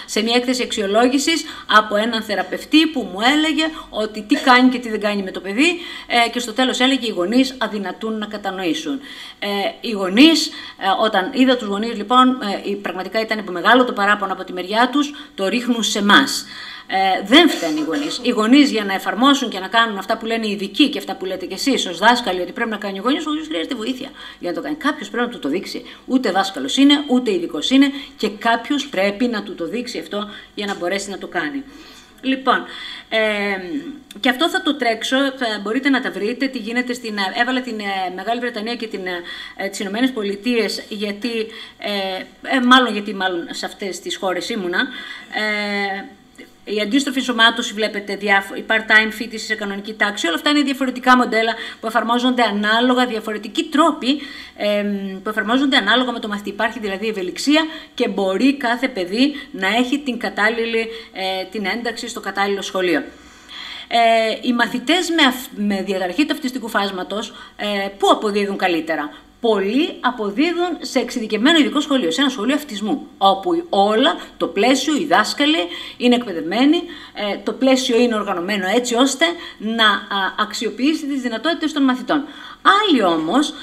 σε μια έκθεση αξιολόγησης από έναν θεραπευτή που μου έλεγε ότι τι κάνει και τι δεν κάνει με το παιδί και στο τέλος έλεγε οι γονείς αδυνατούν να κατανοήσουν. Οι γονείς, όταν είδα τους γονείς λοιπόν, πραγματικά ήταν μεγάλο το παράπονο από τη μεριά τους, το ρίχνουν σε εμάς. Δεν φταίνουν οι γονείς. Οι γονείς για να εφαρμόσουν και να κάνουν αυτά που λένε οι ειδικοί και αυτά που λέτε κι εσείς ως δάσκαλοι ότι πρέπει να κάνει ο γονείς χρειάζεται βοήθεια για να το κάνει. Κάποιος πρέπει να του το δείξει. Ούτε δάσκαλος είναι, ούτε ειδικός είναι και κάποιος πρέπει να του το δείξει αυτό για να μπορέσει να το κάνει. Λοιπόν, και αυτό θα το τρέξω, μπορείτε να τα βρείτε, τι γίνεται έβαλα την Μεγάλη Βρετανία και τις Ηνωμένες Πολιτείες, γιατί μάλλον σε αυτές τις χώρες ήμουνα. Η αντίστροφη ενσωμάτωση, βλέπετε, η part-time φοιτηση σε κανονική τάξη, όλα αυτά είναι διαφορετικά μοντέλα που εφαρμόζονται ανάλογα, διαφορετικοί τρόποι που εφαρμόζονται ανάλογα με το μαθητή. Υπάρχει δηλαδή ευελιξία και μπορεί κάθε παιδί να έχει την ένταξη στο κατάλληλο σχολείο. Οι μαθητές με διαταραχή του αυτιστικού φάσματος, πού αποδίδουν καλύτερα? Πολλοί αποδίδουν σε εξειδικευμένο ειδικό σχολείο, σε ένα σχολείο αυτισμού, όπου όλα, το πλαίσιο, οι δάσκαλοι είναι εκπαιδευμένοι, το πλαίσιο είναι οργανωμένο έτσι ώστε να αξιοποιήσει τις δυνατότητες των μαθητών. Άλλοι όμως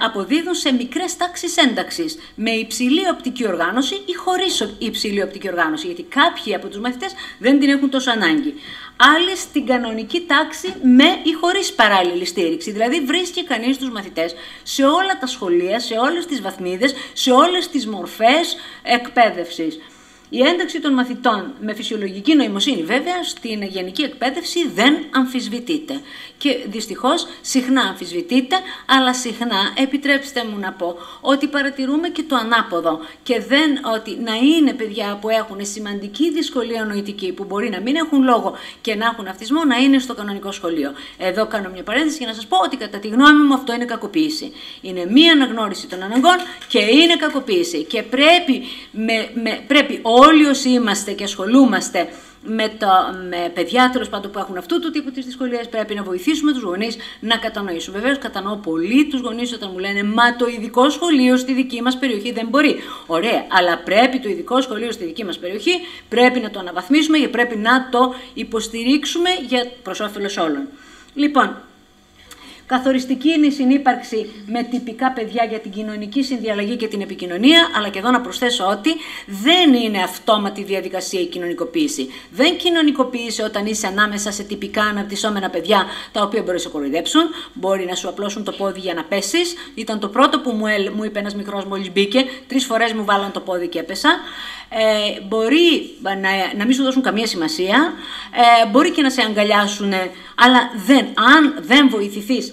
αποδίδουν σε μικρές τάξεις ένταξης, με υψηλή οπτική οργάνωση ή χωρίς υψηλή οπτική οργάνωση, γιατί κάποιοι από τους μαθητές δεν την έχουν τόσο ανάγκη. Άλλοι στην κανονική τάξη με ή χωρίς παράλληλη στήριξη. Δηλαδή βρίσκει κανείς τους μαθητές σε όλα τα σχολεία, σε όλες τις βαθμίδες, σε όλες τις μορφές εκπαίδευσης. Η ένταξη των μαθητών με φυσιολογική νοημοσύνη βέβαια στην γενική εκπαίδευση δεν αμφισβητείται. Και δυστυχώς συχνά αμφισβητείται, αλλά συχνά, επιτρέψτε μου να πω, ότι παρατηρούμε και το ανάποδο. Και ότι να είναι παιδιά που έχουν σημαντική δυσκολία νοητική, που μπορεί να μην έχουν λόγο και να έχουν αυτισμό, να είναι στο κανονικό σχολείο. Εδώ κάνω μια παρένθεση για να σας πω ότι κατά τη γνώμη μου αυτό είναι κακοποίηση. Είναι μία αναγνώριση των αναγκών και είναι κακοποίηση. Και πρέπει όλοι όσοι είμαστε και ασχολούμαστε με παιδιά τέλος πάντων που έχουν αυτού του τύπου τις δυσκολίες, πρέπει να βοηθήσουμε τους γονείς να κατανοήσουν. Βεβαίως, κατανοώ πολύ τους γονείς όταν μου λένε «Μα το ειδικό σχολείο στη δική μας περιοχή δεν μπορεί». Ωραία, αλλά πρέπει το ειδικό σχολείο στη δική μας περιοχή, πρέπει να το αναβαθμίσουμε και πρέπει να το υποστηρίξουμε προς όφελος όλων. Λοιπόν, καθοριστική είναι η συνύπαρξη με τυπικά παιδιά για την κοινωνική συνδιαλλαγή και την επικοινωνία, αλλά και εδώ να προσθέσω ότι δεν είναι αυτόματη διαδικασία η κοινωνικοποίηση. Δεν κοινωνικοποίησε όταν είσαι ανάμεσα σε τυπικά αναπτυσσόμενα παιδιά, τα οποία μπορεί να σε κοροϊδέψουν, μπορεί να σου απλώσουν το πόδι για να πέσεις. Ήταν το πρώτο που μου είπε ένας μικρός μόλις μπήκε, 3 φορές μου βάλαν το πόδι και έπεσα. Μπορεί να μην σου δώσουν καμία σημασία, μπορεί και να σε αγκαλιάσουν, αλλά αν δεν βοηθηθείς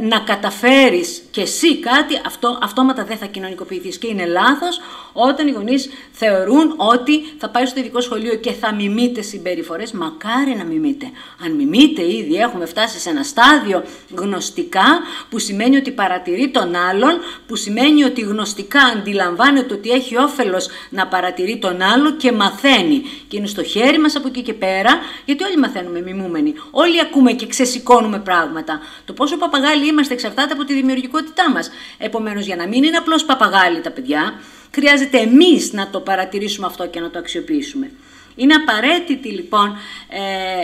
να καταφέρεις και εσύ κάτι, αυτόματα δεν θα κοινωνικοποιηθείς. Και είναι λάθος όταν οι γονείς θεωρούν ότι θα πάει στο ειδικό σχολείο και θα μιμείται συμπεριφορές. Μακάρι να μιμείται. Αν μιμείται, ήδη έχουμε φτάσει σε ένα στάδιο γνωστικά, που σημαίνει ότι παρατηρεί τον άλλον, που σημαίνει ότι γνωστικά αντιλαμβάνεται ότι έχει όφελος να παρατηρεί τον άλλο και μαθαίνει. Και είναι στο χέρι μας από εκεί και πέρα, γιατί όλοι μαθαίνουμε μιμούμενοι. Όλοι ακούμε και ξεσηκώνουμε πράγματα. Το πόσο παπαγάλοι είμαστε εξαρτάται από τη δημιουργικότητά μας. Επομένως, για να μην είναι απλώς παπαγάλοι τα παιδιά, χρειάζεται εμείς να το παρατηρήσουμε αυτό και να το αξιοποιήσουμε. Είναι απαραίτητη λοιπόν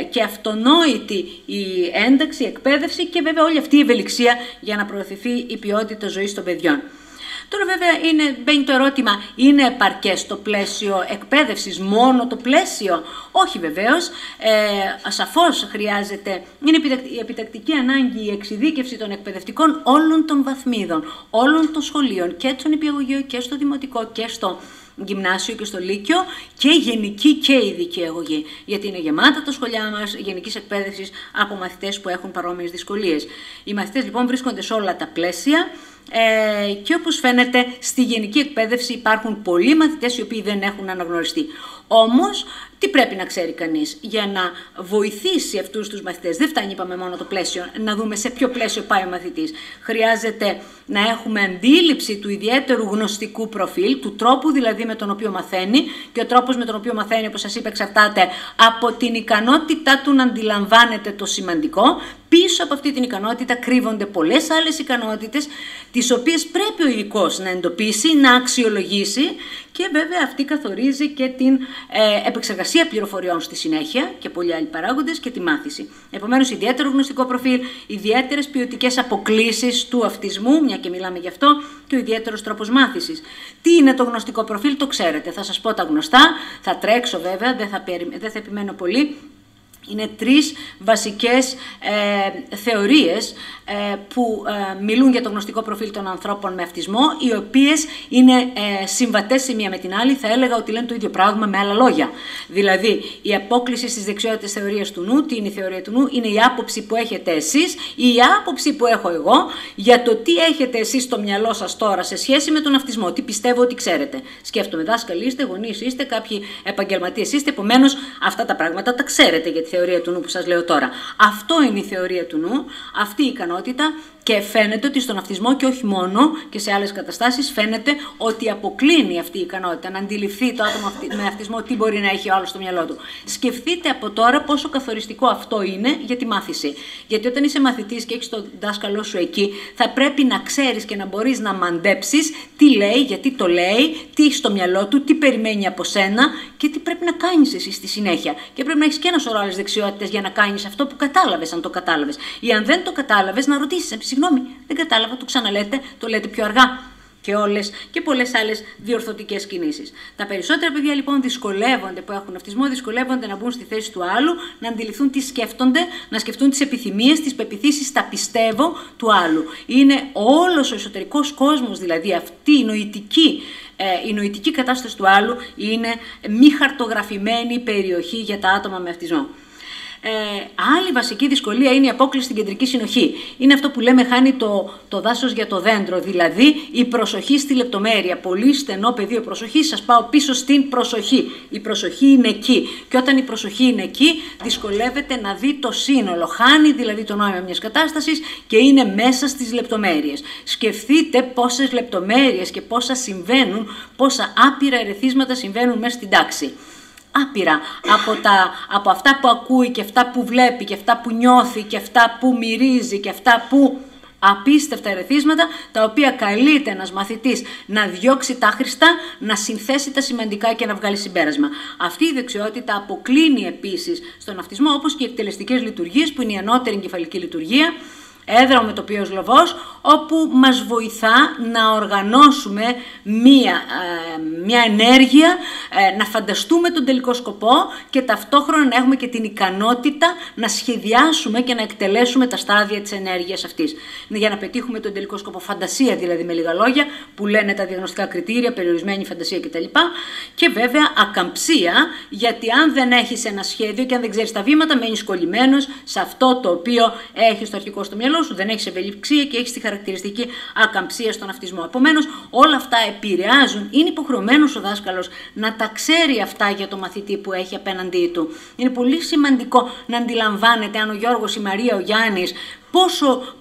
και αυτονόητη η ένταξη, η εκπαίδευση και βέβαια όλη αυτή η ευελιξία για να προωθηθεί η ποιότητα ζωής των παιδιών. Τώρα βέβαια μπαίνει το ερώτημα, είναι επαρκές το πλαίσιο εκπαίδευσης, μόνο το πλαίσιο? Όχι βεβαίως, σαφώς χρειάζεται, είναι η επιτακτική ανάγκη η εξειδίκευση των εκπαιδευτικών όλων των βαθμίδων, όλων των σχολείων, και στο νηπιαγωγείο και στο δημοτικό και στο γυμνάσιο και στο λύκειο, και γενική και ειδική αγωγή. Γιατί είναι γεμάτα τα σχολιά μας γενικής εκπαίδευσης από μαθητές που έχουν παρόμοιες δυσκολίες. Οι μαθητές λοιπόν βρίσκονται σε όλα τα πλαίσια. Και όπως φαίνεται στη γενική εκπαίδευση υπάρχουν πολλοί μαθητές οι οποίοι δεν έχουν αναγνωριστεί. Όμως, τι πρέπει να ξέρει κανείς για να βοηθήσει αυτούς τους μαθητές? Δεν φτάνει, είπαμε, μόνο το πλαίσιο, να δούμε σε ποιο πλαίσιο πάει ο μαθητής. Χρειάζεται να έχουμε αντίληψη του ιδιαίτερου γνωστικού προφίλ, του τρόπου δηλαδή με τον οποίο μαθαίνει, και ο τρόπος με τον οποίο μαθαίνει, όπως σας είπα, εξαρτάται από την ικανότητά του να αντιλαμβάνεται το σημαντικό. Πίσω από αυτή την ικανότητα κρύβονται πολλές άλλες ικανότητες, τις οποίες πρέπει ο ειδικός να εντοπίσει, να αξιολογήσει, και βέβαια αυτή καθορίζει και την επεξεργασία πληροφοριών στη συνέχεια και πολλοί άλλοι παράγοντες και τη μάθηση. Επομένως, ιδιαίτερο γνωστικό προφίλ, ιδιαίτερες ποιοτικές αποκλίσεις του αυτισμού, μια και μιλάμε γι' αυτό, και ο ιδιαίτερος τρόπος μάθησης. Τι είναι το γνωστικό προφίλ, το ξέρετε. Θα σας πω τα γνωστά, θα τρέξω βέβαια, δεν θα επιμένω πολύ. Είναι τρεις βασικές θεωρίες που μιλούν για το γνωστικό προφίλ των ανθρώπων με αυτισμό, οι οποίες είναι συμβατές η μία με την άλλη. Θα έλεγα ότι λένε το ίδιο πράγμα με άλλα λόγια. Δηλαδή, η απόκλιση στις δεξιότητες θεωρίας του νου, τι είναι η θεωρία του νου? Είναι η άποψη που έχετε εσείς ή η άποψη που έχω εγώ για το τι έχετε εσείς στο μυαλό σας τώρα σε σχέση με τον αυτισμό. Τι πιστεύω ότι ξέρετε. Σκέφτομαι, δάσκαλοι είστε, γονείς είστε, κάποιοι επαγγελματίες είστε, επομένως αυτά τα πράγματα τα ξέρετε για τη θεωρία του νου που σας λέω τώρα. Αυτό είναι η θεωρία του νου, αυτή η ικανότητα, και φαίνεται ότι στον αυτισμό, και όχι μόνο, και σε άλλες καταστάσεις, φαίνεται ότι αποκλίνει αυτή η ικανότητα να αντιληφθεί το άτομο με αυτισμό τι μπορεί να έχει ο άλλος στο μυαλό του. Σκεφτείτε από τώρα πόσο καθοριστικό αυτό είναι για τη μάθηση. Γιατί όταν είσαι μαθητής και έχεις τον δάσκαλό σου εκεί, θα πρέπει να ξέρεις και να μπορείς να μαντέψεις τι λέει, γιατί το λέει, τι έχει στο μυαλό του, τι περιμένει από σένα και τι πρέπει να κάνεις εσύ στη συνέχεια. Και πρέπει να έχεις και ένα σωρό άλλες δεξιότητες για να κάνεις αυτό που κατάλαβες, αν το κατάλαβες. Ή αν δεν το κατάλαβες, να ρωτήσεις. Συγγνώμη, δεν κατάλαβα, το ξαναλέτε, το λέτε πιο αργά. Και πολλές άλλες διορθωτικές κινήσεις. Τα περισσότερα παιδιά λοιπόν δυσκολεύονται, που έχουν αυτισμό, δυσκολεύονται να μπουν στη θέση του άλλου, να αντιληφθούν τι σκέφτονται, να σκεφτούν τις επιθυμίες, τις πεποιθήσεις, τα πιστεύω του άλλου. Είναι όλος ο εσωτερικός κόσμος, δηλαδή αυτή η νοητική κατάσταση του άλλου, είναι μη χαρτογραφημένη περιοχή για τα άτομα με αυτισμό. Άλλη βασική δυσκολία είναι η απόκλιση στην κεντρική συνοχή. Είναι αυτό που λέμε χάνει το δάσος για το δέντρο, δηλαδή η προσοχή στη λεπτομέρεια. Πολύ στενό πεδίο προσοχής, σας πάω πίσω στην προσοχή. Η προσοχή είναι εκεί. Και όταν η προσοχή είναι εκεί, δυσκολεύεται να δει το σύνολο. Χάνει δηλαδή το νόημα μιας κατάστασης και είναι μέσα στις λεπτομέρειες. Σκεφτείτε πόσες λεπτομέρειες και πόσα άπειρα ερεθίσματα συμβαίνουν μέσα στην τάξη. Άπειρα από αυτά που ακούει και αυτά που βλέπει και αυτά που νιώθει και αυτά που μυρίζει και αυτά που... Απίστευτα ερεθίσματα, τα οποία καλείται ένας μαθητής να διώξει τα άχρηστα, να συνθέσει τα σημαντικά και να βγάλει συμπέρασμα. Αυτή η δεξιότητα αποκλίνει επίσης στον αυτισμό, όπως και οι εκτελεστικές λειτουργίες, που είναι η ανώτερη εγκεφαλική λειτουργία, έδρα ο μετωπίος λοβός, όπου μας βοηθά να οργανώσουμε μία ενέργεια, να φανταστούμε τον τελικό σκοπό και ταυτόχρονα να έχουμε και την ικανότητα να σχεδιάσουμε και να εκτελέσουμε τα στάδια της ενέργειας αυτής. Για να πετύχουμε τον τελικό σκοπό, φαντασία δηλαδή με λίγα λόγια, που λένε τα διαγνωστικά κριτήρια, περιορισμένη φαντασία κτλ. Και βέβαια ακαμψία, γιατί αν δεν έχεις ένα σχέδιο και αν δεν ξέρεις τα βήματα, μένεις κολλημένος σε αυτό το οποίο έχεις στο αρχικό στο μυαλό σου, δεν έχεις ευελιξία και έχεις τη χαρακτηριστική ακαμψία στον αυτισμό. Επομένως, όλα αυτά επηρεάζουν, είναι υποχρεωμένος ο δάσκαλος να τα ξέρει αυτά για το μαθητή που έχει απέναντί του. Είναι πολύ σημαντικό να αντιλαμβάνεται αν ο Γιώργος, η Μαρία, ο Γιάννης,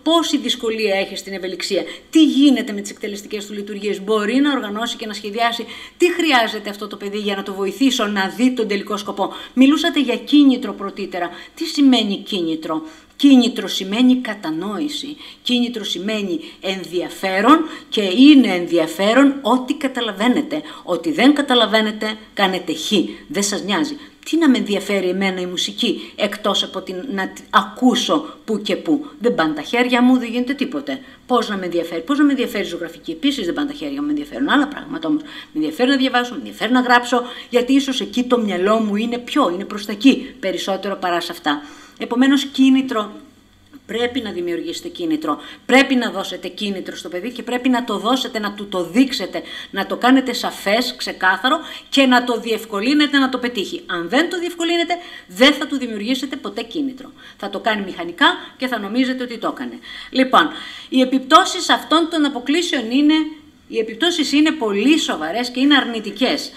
πόση δυσκολία έχει στην ευελιξία, τι γίνεται με τις εκτελεστικές του λειτουργίες, μπορεί να οργανώσει και να σχεδιάσει τι χρειάζεται αυτό το παιδί για να το βοηθήσω να δει τον τελικό σκοπό. Μιλούσατε για κίνητρο πρωτήτερα. Τι σημαίνει κίνητρο? Κίνητρο σημαίνει κατανόηση. Κίνητρο σημαίνει ενδιαφέρον και είναι ενδιαφέρον ό,τι καταλαβαίνετε. Ό,τι δεν καταλαβαίνετε, κάνετε χ. Δεν σας νοιάζει. Τι να με ενδιαφέρει εμένα η μουσική, εκτός από να ακούσω που και που? Δεν πάνε τα χέρια μου, δεν γίνεται τίποτε. Πώς να με ενδιαφέρει? Πώς να με ενδιαφέρει η ζωγραφική? Επίσης δεν πάνε τα χέρια μου, με ενδιαφέρουν άλλα πράγματα όμως. Με ενδιαφέρει να διαβάσω, με ενδιαφέρει να γράψω, γιατί ίσως εκεί το μυαλό μου είναι προς τα εκεί περισσότερο παρά σε αυτά. Επομένως, κίνητρο Πρέπει να δημιουργήσετε κίνητρο, πρέπει να δώσετε κίνητρο στο παιδί και πρέπει να το δώσετε, να του το δείξετε, να το κάνετε σαφές, ξεκάθαρο και να το διευκολύνετε να το πετύχει. Αν δεν το διευκολύνετε, δεν θα του δημιουργήσετε ποτέ κίνητρο. Θα το κάνει μηχανικά και θα νομίζετε ότι το έκανε. Λοιπόν, οι επιπτώσεις αυτών των αποκλήσεων είναι πολύ σοβαρές και είναι αρνητικές.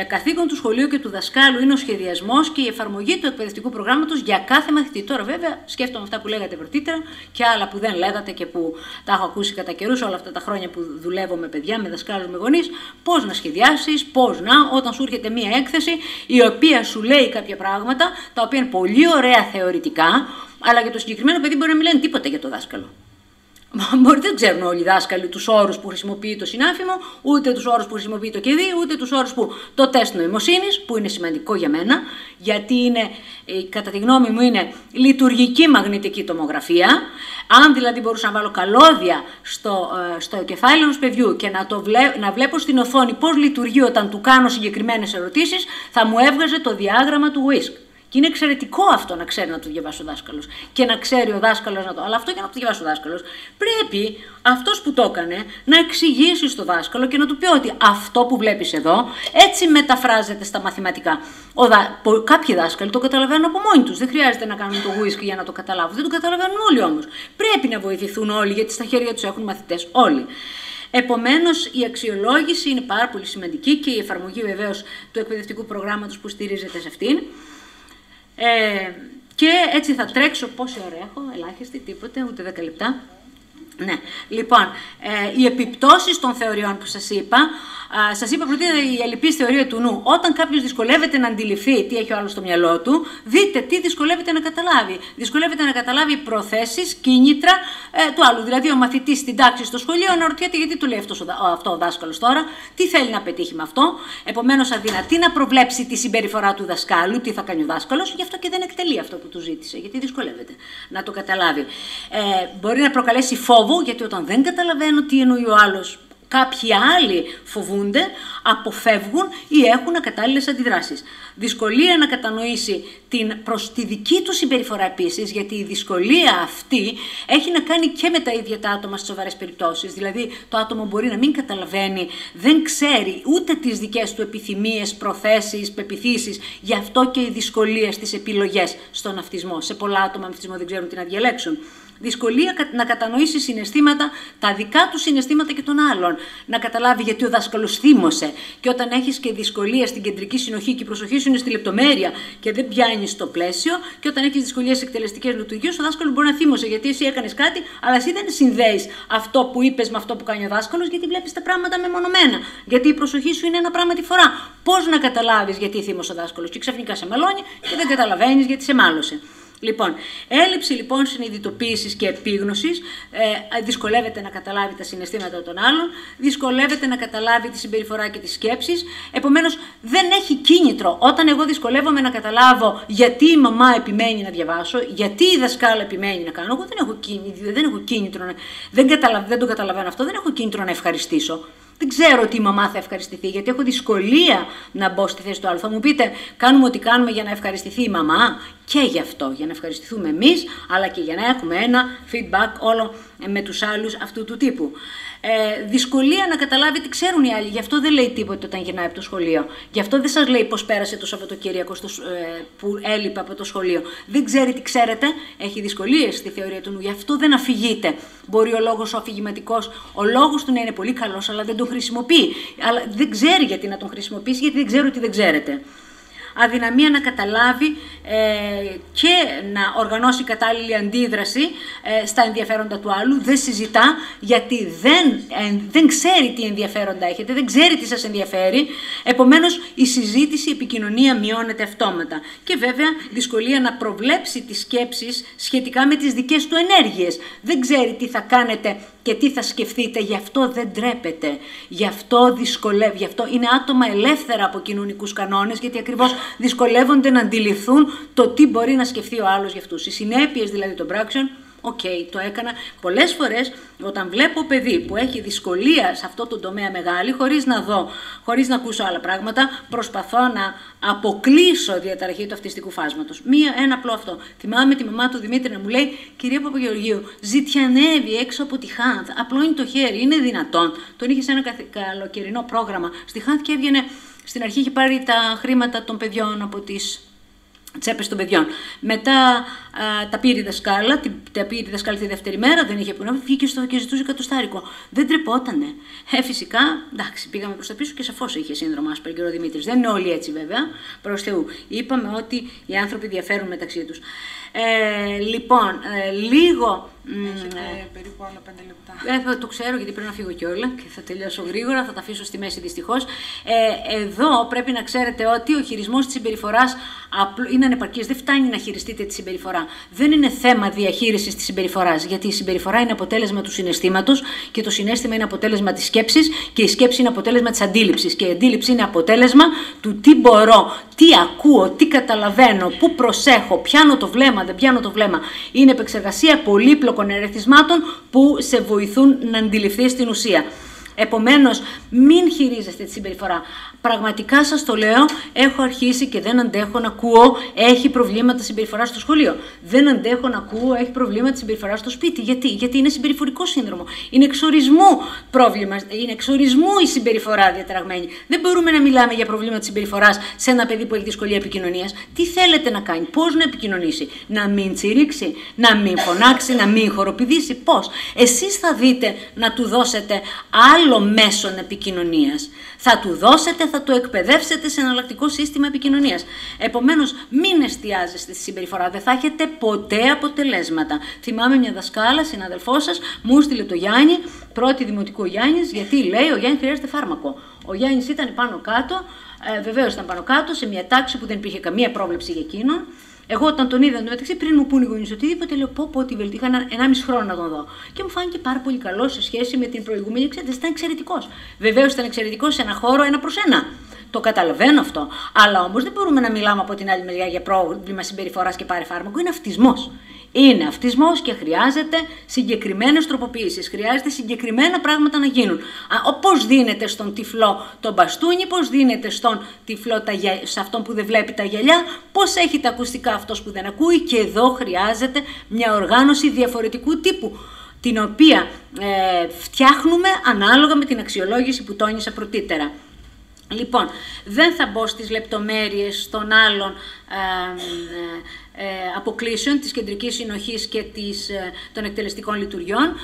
Καθήκον του σχολείου και του δασκάλου είναι ο σχεδιασμός και η εφαρμογή του εκπαιδευτικού προγράμματος για κάθε μαθητή. Τώρα, βέβαια, σκέφτομαι αυτά που λέγατε πρωτήτερα και άλλα που δεν λέγατε και που τα έχω ακούσει κατά καιρούς όλα αυτά τα χρόνια που δουλεύω με παιδιά, με δασκάλους, με γονείς. Πώς να σχεδιάσεις, όταν σου έρχεται μία έκθεση η οποία σου λέει κάποια πράγματα, τα οποία είναι πολύ ωραία θεωρητικά, αλλά για το συγκεκριμένο παιδί μπορεί να μην λένε τίποτα για το δάσκαλο. Δεν ξέρουν όλοι οι δάσκαλοι τους όρους που χρησιμοποιεί το συνάφημο, ούτε τους όρους που χρησιμοποιεί το ΚΕΔΙ, ούτε τους όρους που το τεστ νοημοσύνης, που είναι σημαντικό για μένα, γιατί είναι, κατά τη γνώμη μου, είναι λειτουργική μαγνητική τομογραφία. Αν δηλαδή μπορούσα να βάλω καλώδια στο κεφάλι ενός παιδιού και να βλέπω στην οθόνη πώς λειτουργεί όταν του κάνω συγκεκριμένες ερωτήσεις, θα μου έβγαζε το διάγραμμα του WISC. Και είναι εξαιρετικό αυτό να ξέρει να το διαβάσει ο δάσκαλος και να ξέρει ο δάσκαλος να το. Αλλά αυτό για να το διαβάσει ο δάσκαλος, πρέπει αυτός που το έκανε να εξηγήσει στο δάσκαλο και να του πει ότι αυτό που βλέπεις εδώ έτσι μεταφράζεται στα μαθηματικά. Κάποιοι δάσκαλοι το καταλαβαίνουν από μόνοι τους. Δεν χρειάζεται να κάνουν το WISC για να το καταλάβουν. Δεν το καταλαβαίνουν όλοι όμως. Πρέπει να βοηθηθούν όλοι, γιατί στα χέρια τους έχουν μαθητές όλοι. Επομένως, η αξιολόγηση είναι πάρα πολύ σημαντική και η εφαρμογή βεβαίως του εκπαιδευτικού προγράμματος που στηρίζεται σε αυτήν. Και έτσι θα τρέξω, πόση ώρα έχω, ελάχιστη, τίποτε, ούτε 10 λεπτά. Ναι, λοιπόν, οι επιπτώσεις των θεωριών που σας είπα πρωτήτερα η ελλειπής θεωρία του νου. Όταν κάποιος δυσκολεύεται να αντιληφθεί τι έχει ο άλλος στο μυαλό του, δείτε τι δυσκολεύεται να καταλάβει. Δυσκολεύεται να καταλάβει προθέσεις, κίνητρα του άλλου. Δηλαδή, ο μαθητής στην τάξη στο σχολείο αναρωτιέται γιατί του λέει αυτό ο δάσκαλος τώρα, τι θέλει να πετύχει με αυτό. Επομένως, αδυνατεί να προβλέψει τη συμπεριφορά του δασκάλου, τι θα κάνει ο δάσκαλος, γι' αυτό και δεν εκτελεί αυτό που του ζήτησε, γιατί δυσκολεύεται να το καταλάβει. Μπορεί να προκαλέσει φόβο, γιατί όταν δεν καταλαβαίνω τι εννοεί ο άλλος, κάποιοι άλλοι φοβούνται, αποφεύγουν ή έχουν ακατάλληλες αντιδράσεις. Δυσκολία να κατανοήσει προς τη δική του συμπεριφορά επίσης, γιατί η δυσκολία αυτή έχει να κάνει και με τα ίδια τα άτομα στις σοβαρές περιπτώσεις. Δηλαδή, το άτομο μπορεί να μην καταλαβαίνει, δεν ξέρει ούτε τις δικές του επιθυμίες, προθέσεις, πεποιθήσεις. Γι' αυτό και η δυσκολία στις επιλογές στον αυτισμό. Σε πολλά άτομα με αυτισμό δεν ξέρουν τι να διαλέξουν. Δυσκολία να κατανοήσει συναισθήματα, τα δικά του συναισθήματα και των άλλων. Να καταλάβει γιατί ο δάσκαλος θύμωσε. Και όταν έχεις και δυσκολία στην κεντρική συνοχή και η προσοχή σου είναι στη λεπτομέρεια και δεν πιάνει στο πλαίσιο, και όταν έχεις δυσκολίες σε εκτελεστικές λειτουργίες, ο δάσκαλος μπορεί να θύμωσε γιατί εσύ έκανες κάτι, αλλά εσύ δεν συνδέεις αυτό που είπες με αυτό που κάνει ο δάσκαλος, γιατί βλέπεις τα πράγματα μεμονωμένα. Γιατί η προσοχή σου είναι ένα πράγμα τη φορά. Πώς να καταλάβεις γιατί θύμωσε ο δάσκαλος, και ξαφνικά σε μαλώνει και δεν καταλαβαίνεις γιατί σε μάλωσε. Λοιπόν, έλλειψη λοιπόν συνειδητοποίησης και επίγνωσης, δυσκολεύεται να καταλάβει τα συναισθήματα των άλλων, δυσκολεύεται να καταλάβει τη συμπεριφορά και τις σκέψεις, επομένως δεν έχει κίνητρο. Όταν εγώ δυσκολεύομαι να καταλάβω γιατί η μαμά επιμένει να διαβάσω, γιατί η δασκάλα επιμένει να κάνω, εγώ δεν έχω κίνητρο, δεν το καταλαβαίνω αυτό, δεν έχω κίνητρο να ευχαριστήσω. Δεν ξέρω τι η μαμά θα ευχαριστηθεί, γιατί έχω δυσκολία να μπω στη θέση του άλλου. Θα μου πείτε, κάνουμε ό,τι κάνουμε για να ευχαριστηθεί η μαμά, και γι' αυτό, για να ευχαριστηθούμε εμείς, αλλά και για να έχουμε ένα feedback όλο με τους άλλους αυτού του τύπου. Δυσκολία να καταλάβει τι ξέρουν οι άλλοι, γι' αυτό δεν λέει τίποτα όταν γυρνάει από το σχολείο. Γι' αυτό δεν σας λέει πώς πέρασε το Σαββατοκύριακο που έλειπε από το σχολείο. Δεν ξέρει τι ξέρετε, έχει δυσκολίες στη θεωρία του νου, γι' αυτό δεν αφηγείται. Μπορεί ο λόγος ο αφηγηματικός, ο λόγος του να είναι πολύ καλός, αλλά δεν τον χρησιμοποιεί. Αλλά δεν ξέρει γιατί να τον χρησιμοποιήσει, γιατί δεν ξέρει ότι δεν ξέρετε. Αδυναμία να καταλάβει και να οργανώσει κατάλληλη αντίδραση στα ενδιαφέροντα του άλλου. Δεν συζητά, γιατί δεν ξέρει τι ενδιαφέροντα έχετε, δεν ξέρει τι σας ενδιαφέρει. Επομένως, η συζήτηση, η επικοινωνία μειώνεται αυτόματα. Και βέβαια, δυσκολία να προβλέψει τις σκέψεις σχετικά με τις δικές του ενέργειες. Δεν ξέρει τι θα κάνετε και τι θα σκεφτείτε, γι' αυτό δεν τρέπεται, γι' αυτό δυσκολεύει, γι' αυτό είναι άτομα ελεύθερα από κοινωνικούς κανόνες, γιατί ακριβώς δυσκολεύονται να αντιληφθούν το τι μπορεί να σκεφτεί ο άλλος για αυτούς. Οι συνέπειες δηλαδή των πράξεων Οκ, το έκανα πολλές φορές. Όταν βλέπω παιδί που έχει δυσκολία σε αυτό το τομέα μεγάλη, χωρίς να δω, χωρίς να ακούσω άλλα πράγματα, προσπαθώ να αποκλείσω διαταραχή του αυτιστικού φάσματος. Ένα απλό αυτό. Θυμάμαι τη μαμά του Δημήτρη να μου λέει: κυρία Παπαγεωργίου, ζητιανεύει έξω από τη Χάνθ. Απλώνει το χέρι, είναι δυνατόν? Τον είχε σε ένα καλοκαιρινό πρόγραμμα στη Χάνθ και έβγαινε. Στην αρχή είχε πάρει τα χρήματα των παιδιών από τις τσέπες των παιδιών. Μετά τα πήρε η δασκάλα, τη δεύτερη μέρα, δεν είχε που να βγήκε και ζητούσε εκατοστάρικο. Δεν τρεπότανε. Φυσικά, εντάξει, πήγαμε προς τα πίσω και σαφώς είχε σύνδρομο Asperger ο Δημήτρης. Δεν είναι όλοι έτσι βέβαια, προς Θεού. Είπαμε ότι οι άνθρωποι διαφέρουν μεταξύ τους. Λοιπόν, λίγο. Έχετε περίπου άλλα 5 λεπτά. Το ξέρω γιατί πρέπει να φύγω κιόλα και θα τελειώσω γρήγορα, θα τα αφήσω στη μέση δυστυχώς. Εδώ πρέπει να ξέρετε ότι ο χειρισμός της συμπεριφοράς είναι ανεπαρκής. Δεν φτάνει να χειριστείτε τη συμπεριφορά. Δεν είναι θέμα διαχείρισης της συμπεριφοράς. Γιατί η συμπεριφορά είναι αποτέλεσμα του συναισθήματος και το συναίσθημα είναι αποτέλεσμα της σκέψης και η σκέψη είναι αποτέλεσμα της αντίληψης. Και η αντίληψη είναι αποτέλεσμα του τι μπορώ, τι ακούω, τι καταλαβαίνω, πού προσέχω, πιάνω το βλέμμα, δεν πιάνω το βλέμμα. Είναι επεξεργασία πολύπλοκων ερεθισμάτων που σε βοηθούν να αντιληφθείς την ουσία. Επομένως, μην χειρίζεστε τη συμπεριφορά. Πραγματικά σας το λέω, έχω αρχίσει και δεν αντέχω να ακούω έχει προβλήματα συμπεριφορά στο σχολείο. Δεν αντέχω να ακούω έχει προβλήματα συμπεριφορά στο σπίτι. Γιατί είναι συμπεριφορικό σύνδρομο. Είναι εξορισμού πρόβλημα. Είναι εξορισμού η συμπεριφορά διαταραγμένη. Δεν μπορούμε να μιλάμε για προβλήματα συμπεριφοράς σε ένα παιδί που έχει δυσκολία επικοινωνίας. Τι θέλετε να κάνει, πώς να επικοινωνήσει, να μην τσιρίξει, να μην φωνάξει, να μην χοροπηδήσει, πώς? Εσείς θα δείτε να του δώσετε άλλο μέσον επικοινωνίας. Θα του δώσετε, θα το εκπαιδεύσετε σε εναλλακτικό σύστημα επικοινωνίας. Επομένως, μην εστιάζεστε στη συμπεριφορά, δεν θα έχετε ποτέ αποτελέσματα. Θυμάμαι μια δασκάλα, συναδελφός σας, μου στείλε το Γιάννη, πρώτη δημοτικού Γιάννης, γιατί λέει ο Γιάννης χρειάζεται φάρμακο. Ο Γιάννης ήταν πάνω κάτω, βεβαίως ήταν πάνω κάτω, σε μια τάξη που δεν υπήρχε καμία πρόβλεψη για εκείνον. Εγώ όταν τον είδα μεταξύ, πριν μου πούνε οι γονείς οτιδήποτε, λέω πω ότι βελτίωσα. Είχα 1,5 χρόνο να τον δω. Και μου φάνηκε πάρα πολύ καλό σε σχέση με την προηγούμενη. Ξέρετε, ήταν εξαιρετικός. Βεβαίως ήταν εξαιρετικός σε ένα χώρο 1-προς-1. Το καταλαβαίνω αυτό. Αλλά όμως δεν μπορούμε να μιλάμε από την άλλη μεριά για πρόβλημα συμπεριφοράς και πάρε φάρμακο. Είναι αυτισμός. Είναι αυτισμός και χρειάζεται συγκεκριμένες τροποποιήσεις. Χρειάζεται συγκεκριμένα πράγματα να γίνουν. Πώς δίνεται στον τυφλό το μπαστούνι, πώς δίνεται στον τυφλό σε αυτόν που δεν βλέπει τα γυαλιά, πώς έχει τα ακουστικά αυτός που δεν ακούει. Και εδώ χρειάζεται μια οργάνωση διαφορετικού τύπου, την οποία φτιάχνουμε ανάλογα με την αξιολόγηση που τόνισα πρωτήτερα. Λοιπόν, δεν θα μπω στις λεπτομέρειες των άλλων αποκλήσεων της κεντρικής συνοχής και των εκτελεστικών λειτουργιών,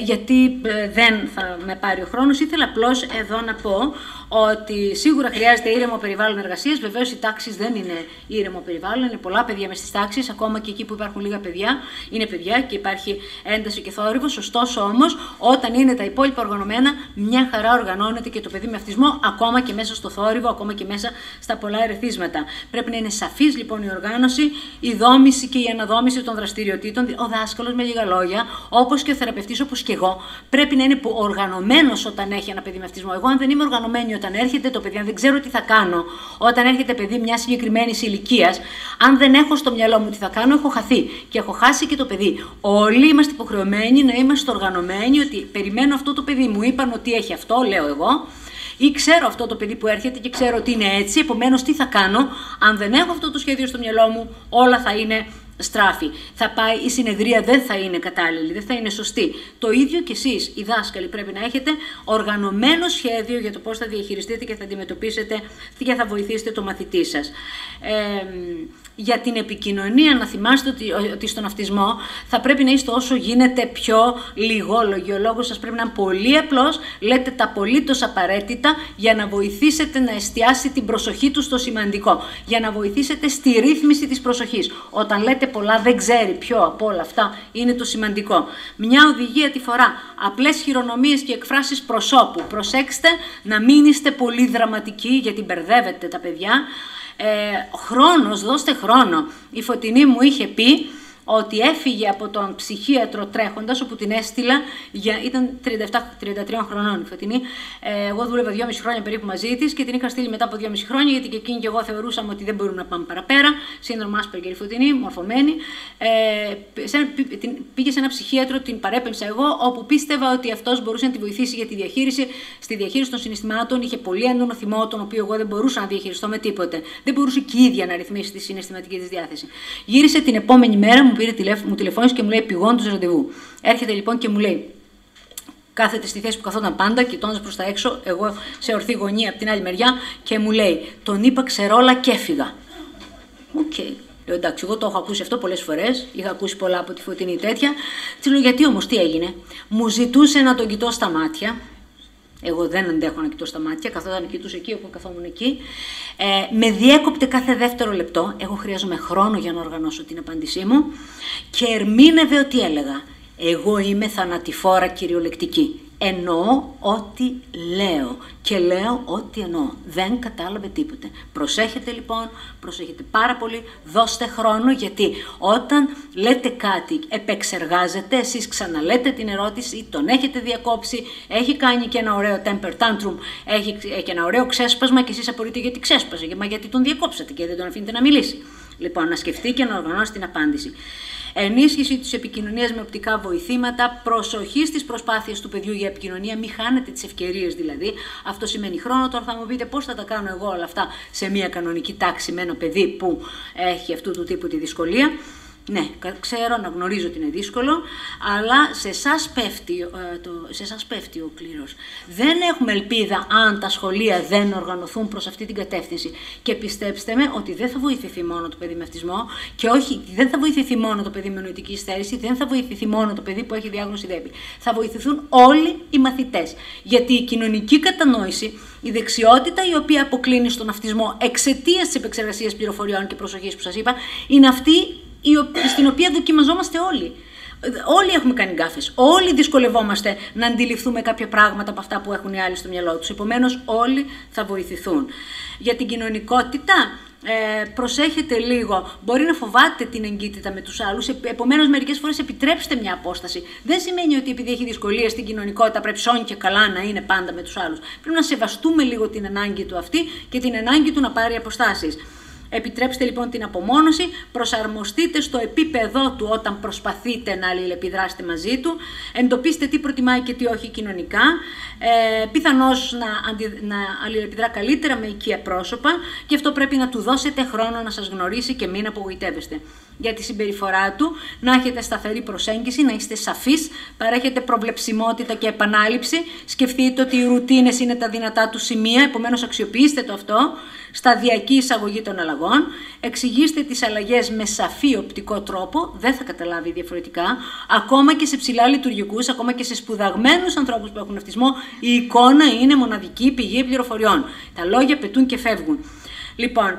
γιατί δεν θα με πάρει ο χρόνος. Ήθελα απλώς εδώ να πω ότι σίγουρα χρειάζεται ήρεμο περιβάλλον εργασίας. Βεβαίως οι τάξεις δεν είναι ήρεμο περιβάλλον, είναι πολλά παιδιά μες στις τάξεις, ακόμα και εκεί που υπάρχουν λίγα παιδιά, είναι παιδιά και υπάρχει ένταση και θόρυβος. Ωστόσο όμως, όταν είναι τα υπόλοιπα οργανωμένα, μια χαρά οργανώνεται και το παιδί με αυτισμό, ακόμα και μέσα στο θόρυβο, ακόμα και μέσα στα πολλά ερεθίσματα. Πρέπει να είναι σαφής λοιπόν η οργάνωση, η δόμηση και η αναδόμηση των δραστηριοτήτων. Ο δάσκαλος, με λίγα λόγια, όπως και ο θεραπευτής, όπως και εγώ, πρέπει να είναι οργανωμένος όταν έχει ένα παιδί με αυτισμό. Εγώ, αν δεν είμαι οργανωμένη όταν έρχεται το παιδί, αν δεν ξέρω τι θα κάνω, όταν έρχεται παιδί μια συγκεκριμένη ηλικία, αν δεν έχω στο μυαλό μου τι θα κάνω, έχω χαθεί και έχω χάσει και το παιδί. Όλοι είμαστε υποχρεωμένοι να είμαστε οργανωμένοι, ότι περιμένω αυτό το παιδί, μου είπαν ότι έχει αυτό, λέω εγώ. Ή ξέρω αυτό το παιδί που έρχεται και ξέρω ότι είναι έτσι, επομένως τι θα κάνω? Αν δεν έχω αυτό το σχέδιο στο μυαλό μου, όλα θα είναι στράφη. Θα πάει, η συνεδρία δεν θα είναι κατάλληλη, δεν θα είναι σωστή. Το ίδιο και εσείς, οι δάσκαλοι, πρέπει να έχετε οργανωμένο σχέδιο για το πώς θα διαχειριστείτε και θα αντιμετωπίσετε και θα βοηθήσετε το μαθητή σας. Για την επικοινωνία, να θυμάστε ότι στον αυτισμό θα πρέπει να είστε όσο γίνεται πιο λιγόλογοι. Ο λόγος σας πρέπει να είναι πολύ απλός, λέτε τα απολύτως απαραίτητα για να βοηθήσετε να εστιάσει την προσοχή του στο σημαντικό, για να βοηθήσετε στη ρύθμιση της προσοχής. Όταν λέτε πολλά, δεν ξέρει ποιο από όλα αυτά είναι το σημαντικό. Μια οδηγία τη φορά, απλές χειρονομίες και εκφράσεις προσώπου. Προσέξτε να μην είστε πολύ δραματικοί, γιατί μπερδεύετε τα παιδιά. Χρόνος, δώστε χρόνο. Η Φωτεινή μου είχε πει ότι έφυγε από τον ψυχίατρο τρέχοντας, όπου την έστειλα, ήταν 33 χρονών η Φωτεινή. Εγώ δούλευα 2,5 χρόνια περίπου μαζί της και την είχα στείλει μετά από 2,5 χρόνια, γιατί και εκείνη και εγώ θεωρούσαμε ότι δεν μπορούμε να πάμε παραπέρα. Σύνδρομο Άσπεργκερ η Φωτεινή, μορφωμένη. Πήγε σε ένα ψυχίατρο, την παρέπεμψα εγώ, όπου πίστευα ότι αυτός μπορούσε να τη βοηθήσει για στη διαχείριση των συναισθημάτων. Είχε πολύ έντονο θυμό, τον οποίο εγώ δεν μπορούσα να διαχειριστώ με τίποτε. Δεν μπορούσε και η ίδια να ρυθμίσει τη συναισθηματική της διάθεση. Γύρισε την επόμενη μέρα, μου τηλεφώνησε και μου λέει πηγόντως ραντεβού. Έρχεται λοιπόν και μου λέει, κάθεται στη θέση που καθόταν πάντα, κοιτώντας προς τα έξω, εγώ σε ορθή γωνία από την άλλη μεριά, και μου λέει, τον είπα ξερόλα και έφυγα. Οκ. Λέω, εντάξει, εγώ το έχω ακούσει αυτό πολλές φορές, είχα ακούσει πολλά από τη Φωτεινή τέτοια. Τη λέω, γιατί όμως, τι έγινε? Μου ζητούσε να τον κοιτώ στα μάτια. Εγώ δεν αντέχω να κοιτώ στα μάτια, καθόταν κοιτούσε εκεί όπου καθόμουν εκεί. Με διέκοπτε κάθε δεύτερο λεπτό. Εγώ χρειάζομαι χρόνο για να οργανώσω την απάντησή μου. Και ερμήνευε ότι έλεγα. Εγώ είμαι θανατηφόρα κυριολεκτική. Εννοώ ό,τι λέω και λέω ό,τι εννοώ. Δεν κατάλαβε τίποτε. Προσέχετε λοιπόν, προσέχετε πάρα πολύ, δώστε χρόνο, γιατί όταν λέτε κάτι, επεξεργάζετε, εσείς ξαναλέτε την ερώτηση, τον έχετε διακόψει, έχει κάνει και ένα ωραίο temper tantrum, έχει και ένα ωραίο ξέσπασμα και εσείς απορείτε γιατί ξέσπασε, μα γιατί τον διακόψατε και δεν τον αφήνετε να μιλήσει. Λοιπόν, να σκεφτεί και να οργανώσει την απάντηση. Ενίσχυση της επικοινωνίας με οπτικά βοηθήματα, προσοχή στις προσπάθειες του παιδιού για επικοινωνία, μην χάνετε τις ευκαιρίες δηλαδή. Αυτό σημαίνει χρόνο. Τώρα θα μου πείτε πώς θα τα κάνω εγώ όλα αυτά σε μια κανονική τάξη με ένα παιδί που έχει αυτού του τύπου τη δυσκολία. Ναι, ξέρω, να γνωρίζω ότι είναι δύσκολο, αλλά σε εσάς πέφτει ο κλήρος. Δεν έχουμε ελπίδα αν τα σχολεία δεν οργανωθούν προς αυτή την κατεύθυνση. Και πιστέψτε με ότι δεν θα βοηθηθεί μόνο το παιδί με αυτισμό, και όχι, δεν θα βοηθηθεί μόνο το παιδί με νοητική υστέρηση, δεν θα βοηθηθεί μόνο το παιδί που έχει διάγνωση ΔΕΠΗ. Θα βοηθηθούν όλοι οι μαθητές. Γιατί η κοινωνική κατανόηση, η δεξιότητα η οποία αποκλίνει στον αυτισμό εξαιτίας της επεξεργασίας πληροφοριών και προσοχής που σας είπα, είναι αυτή στην οποία δοκιμαζόμαστε όλοι. Όλοι έχουμε κάνει γκάφες. Όλοι δυσκολευόμαστε να αντιληφθούμε κάποια πράγματα από αυτά που έχουν οι άλλοι στο μυαλό τους. Επομένως, όλοι θα βοηθηθούν. Για την κοινωνικότητα, προσέχετε λίγο. Μπορεί να φοβάται την εγκύτητα με τους άλλους. Επομένως, μερικές φορές επιτρέψτε μια απόσταση. Δεν σημαίνει ότι επειδή έχει δυσκολίες στην κοινωνικότητα πρέπει σώνει και καλά να είναι πάντα με τους άλλους. Πρέπει να σεβαστούμε λίγο την ανάγκη του αυτή και την ανάγκη του να πάρει αποστάσεις. Επιτρέψτε λοιπόν την απομόνωση, προσαρμοστείτε στο επίπεδο του όταν προσπαθείτε να αλληλεπιδράσετε μαζί του, εντοπίστε τι προτιμάει και τι όχι κοινωνικά, πιθανώς να αλληλεπιδρά καλύτερα με οικεία πρόσωπα, και αυτό πρέπει να του δώσετε χρόνο να σας γνωρίσει και μην απογοητεύεστε. Για τη συμπεριφορά του, να έχετε σταθερή προσέγγιση, να είστε σαφείς, παρέχετε προβλεψιμότητα και επανάληψη, σκεφτείτε ότι οι ρουτίνες είναι τα δυνατά του σημεία, επομένως αξιοποιήστε το αυτό, σταδιακή εισαγωγή των αλλαγών, εξηγήστε τις αλλαγές με σαφή οπτικό τρόπο, δεν θα καταλάβει διαφορετικά, ακόμα και σε ψηλά λειτουργικούς, ακόμα και σε σπουδαγμένους ανθρώπους που έχουν αυτισμό, η εικόνα είναι μοναδική πηγή πληροφοριών. Τα λόγια πετούν και φεύγουν. Λοιπόν,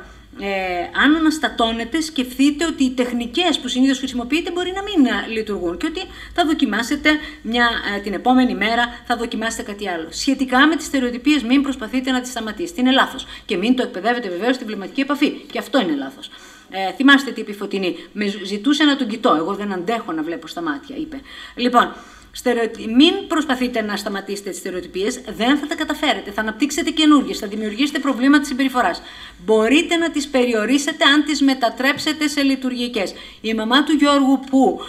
αν αναστατώνετε, σκεφτείτε ότι οι τεχνικές που συνήθως χρησιμοποιείτε μπορεί να μην λειτουργούν και ότι θα δοκιμάσετε την επόμενη μέρα θα δοκιμάσετε κάτι άλλο. Σχετικά με τις στερεοτυπίες, μην προσπαθείτε να τις σταματήσετε. Είναι λάθος. Και μην το εκπαιδεύετε βεβαίως στην πνευματική επαφή. Και αυτό είναι λάθος. Θυμάστε τι είπε η Φωτεινή. Με ζητούσε να τον κοιτώ. Εγώ δεν αντέχω να βλέπω στα μάτια, είπε. Λοιπόν, μην προσπαθείτε να σταματήσετε τις στερεοτυπίες, δεν θα τα καταφέρετε. Θα αναπτύξετε καινούργιες, θα δημιουργήσετε προβλήματα συμπεριφοράς. Μπορείτε να τις περιορίσετε αν τις μετατρέψετε σε λειτουργικές. Η μαμά του Γιώργου που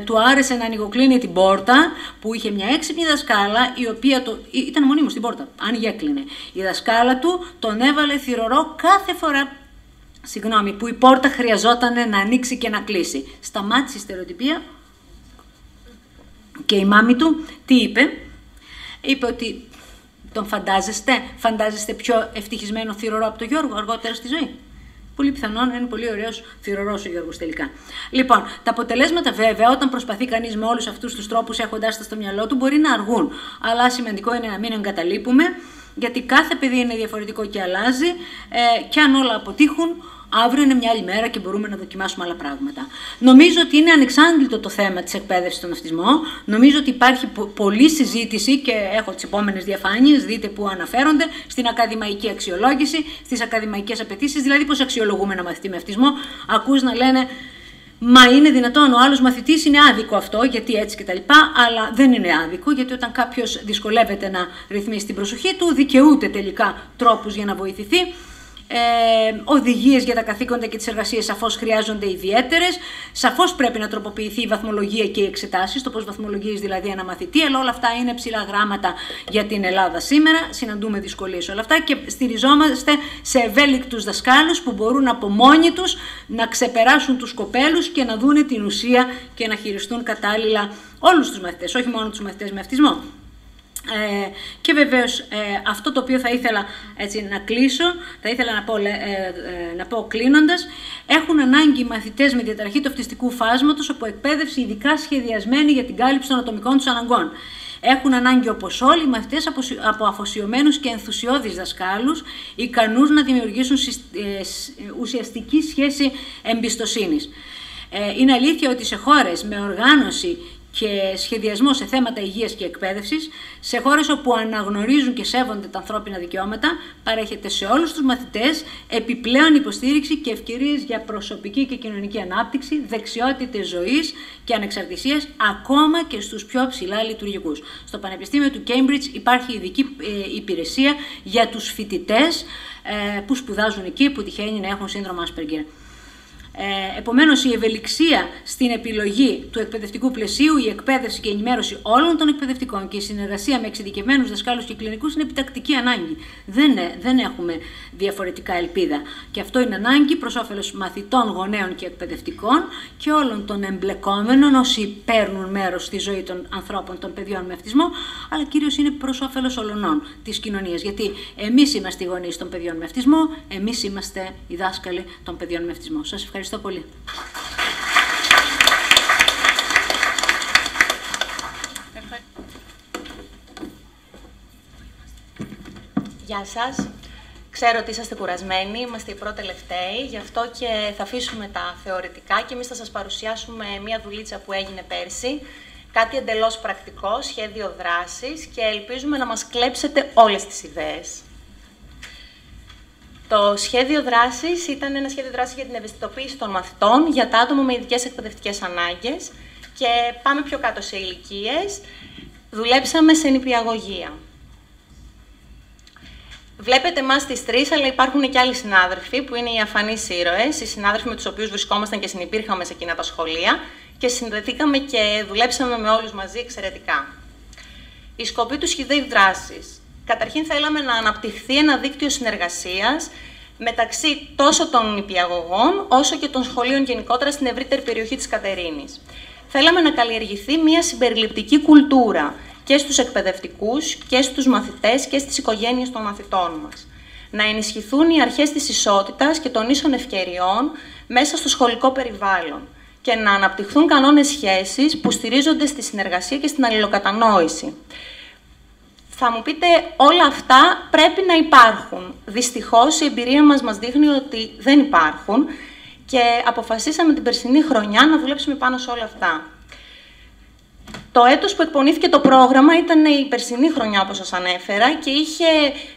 του άρεσε να ανοιγοκλίνει την πόρτα, που είχε μια έξυπνη δασκάλα, η οποία ήταν μονίμως στην πόρτα, άνοιγε έκλεινε. Η δασκάλα του τον έβαλε θυρωρό κάθε φορά. Που η πόρτα χρειαζόταν να ανοίξει και να κλείσει. Σταμάτησε η στερεοτυπία. Και η μάμη του τι είπε? Είπε ότι τον φαντάζεστε πιο ευτυχισμένο θυρωρό από τον Γιώργο αργότερα στη ζωή. Πολύ πιθανόν, είναι πολύ ωραίος θυρωρός ο Γιώργος τελικά. Λοιπόν, τα αποτελέσματα βέβαια, όταν προσπαθεί κανείς με όλους αυτούς τους τρόπους έχοντάς τα στο μυαλό του, μπορεί να αργούν. Αλλά σημαντικό είναι να μην εγκαταλείπουμε, γιατί κάθε παιδί είναι διαφορετικό και αλλάζει, και αν όλα αποτύχουν, αύριο είναι μια άλλη μέρα και μπορούμε να δοκιμάσουμε άλλα πράγματα. Νομίζω ότι είναι ανεξάντλητο το θέμα της εκπαίδευσης στον αυτισμό. Νομίζω ότι υπάρχει πολλή συζήτηση και έχω τις επόμενες διαφάνειες, δείτε που αναφέρονται, στην ακαδημαϊκή αξιολόγηση, στις ακαδημαϊκές απαιτήσεις, δηλαδή πώς αξιολογούμε ένα μαθητή με αυτισμό. Ακούς να λένε Μα είναι δυνατόν, ο άλλος μαθητής είναι άδικο αυτό, γιατί έτσι και τα λοιπά, αλλά δεν είναι άδικο, γιατί όταν κάποιος δυσκολεύεται να ρυθμίσει την προσοχή του, δικαιούται τελικά τρόπους για να βοηθηθεί. Οδηγίες για τα καθήκοντα και τις εργασίες σαφώς χρειάζονται ιδιαίτερες. Σαφώς πρέπει να τροποποιηθεί η βαθμολογία και οι εξετάσεις, το πώς βαθμολογείς δηλαδή ένα μαθητή, αλλά όλα αυτά είναι ψηλά γράμματα για την Ελλάδα σήμερα. Συναντούμε δυσκολίες όλα αυτά και στηριζόμαστε σε ευέλικτους δασκάλους που μπορούν από μόνοι τους να ξεπεράσουν τους κοπέλους και να δούνε την ουσία και να χειριστούν κατάλληλα όλους τους μαθητές, όχι μόνο τους μαθητές με αυτισμό. Και βεβαίως αυτό το οποίο θα ήθελα έτσι, να κλείσω, θα ήθελα να πω κλείνοντας, έχουν ανάγκη οι μαθητές με διαταραχή του αυτιστικού φάσματος από εκπαίδευση ειδικά σχεδιασμένη για την κάλυψη των ατομικών τους αναγκών. Έχουν ανάγκη όπως όλοι οι μαθητές από αφοσιωμένους και ενθουσιώδεις δασκάλους, ικανούς να δημιουργήσουν ουσιαστική σχέση εμπιστοσύνης. Είναι αλήθεια ότι σε χώρες με οργάνωση και σχεδιασμό σε θέματα υγείας και εκπαίδευσης, σε χώρες όπου αναγνωρίζουν και σέβονται τα ανθρώπινα δικαιώματα, παρέχεται σε όλους τους μαθητές επιπλέον υποστήριξη και ευκαιρίες για προσωπική και κοινωνική ανάπτυξη, δεξιότητες ζωής και ανεξαρτησίας, ακόμα και στους πιο ψηλά λειτουργικούς. Στο Πανεπιστήμιο του Cambridge υπάρχει ειδική υπηρεσία για τους φοιτητές που σπουδάζουν εκεί, που τυχαίνει να έχουν σύνδρομο Asperger. Επομένως, η ευελιξία στην επιλογή του εκπαιδευτικού πλαισίου, η εκπαίδευση και η ενημέρωση όλων των εκπαιδευτικών και η συνεργασία με εξειδικευμένους δασκάλους και κλινικούς είναι επιτακτική ανάγκη. Δεν έχουμε διαφορετικά ελπίδα. Και αυτό είναι ανάγκη προς όφελος μαθητών, γονέων και εκπαιδευτικών και όλων των εμπλεκόμενων όσοι παίρνουν μέρος στη ζωή των ανθρώπων, των παιδιών με αυτισμό, αλλά κυρίως είναι προς όφελος όλων της κοινωνίας. Γιατί εμείς είμαστε οι γονείς των παιδιών με αυτισμό, εμείς είμαστε οι δάσκαλοι των παιδιών με αυτισμό. Σας ευχαριστώ πολύ. Γεια σας. Ξέρω ότι είσαστε κουρασμένοι, είμαστε οι πρώτοι-τελευταίοι, γι' αυτό και θα αφήσουμε τα θεωρητικά και εμείς θα σας παρουσιάσουμε μία δουλίτσα που έγινε πέρσι, κάτι εντελώς πρακτικό, σχέδιο δράσης και ελπίζουμε να μας κλέψετε όλες τις ιδέες. Το σχέδιο δράσης ήταν ένα σχέδιο δράσης για την ευαισθητοποίηση των μαθητών για τα άτομα με ειδικές εκπαιδευτικές ανάγκες και πάμε πιο κάτω σε ηλικίες. Δουλέψαμε σε νηπιαγωγεία. Βλέπετε εμάς τις τρεις, αλλά υπάρχουν και άλλοι συνάδελφοι που είναι οι αφανείς ήρωες, οι συνάδελφοι με τους οποίους βρισκόμασταν και συνυπήρχαμε σε εκείνα τα σχολεία και συνδεθήκαμε και δουλέψαμε με όλους μαζί εξαιρετικά. Η σκοπή του σχεδίου δράσης. Καταρχήν θέλαμε να αναπτυχθεί ένα δίκτυο συνεργασίας μεταξύ τόσο των νηπιαγωγών όσο και των σχολείων γενικότερα στην ευρύτερη περιοχή της Κατερίνης. Θέλαμε να καλλιεργηθεί μια συμπεριληπτική κουλτούρα και στους εκπαιδευτικούς και στους μαθητές και στις οικογένειες των μαθητών μας. Να ενισχυθούν οι αρχές της ισότητας και των ίσων ευκαιριών μέσα στο σχολικό περιβάλλον και να αναπτυχθούν κανόνες σχέσης που στηρίζονται στη συνεργασία και στην αλληλοκατανόηση. Θα μου πείτε, όλα αυτά πρέπει να υπάρχουν. Δυστυχώς, η εμπειρία μας δείχνει ότι δεν υπάρχουν και αποφασίσαμε την περσινή χρονιά να δουλέψουμε πάνω σε όλα αυτά. Το έτος που εκπονήθηκε το πρόγραμμα ήταν η περσινή χρονιά, όπως σας ανέφερα, και είχε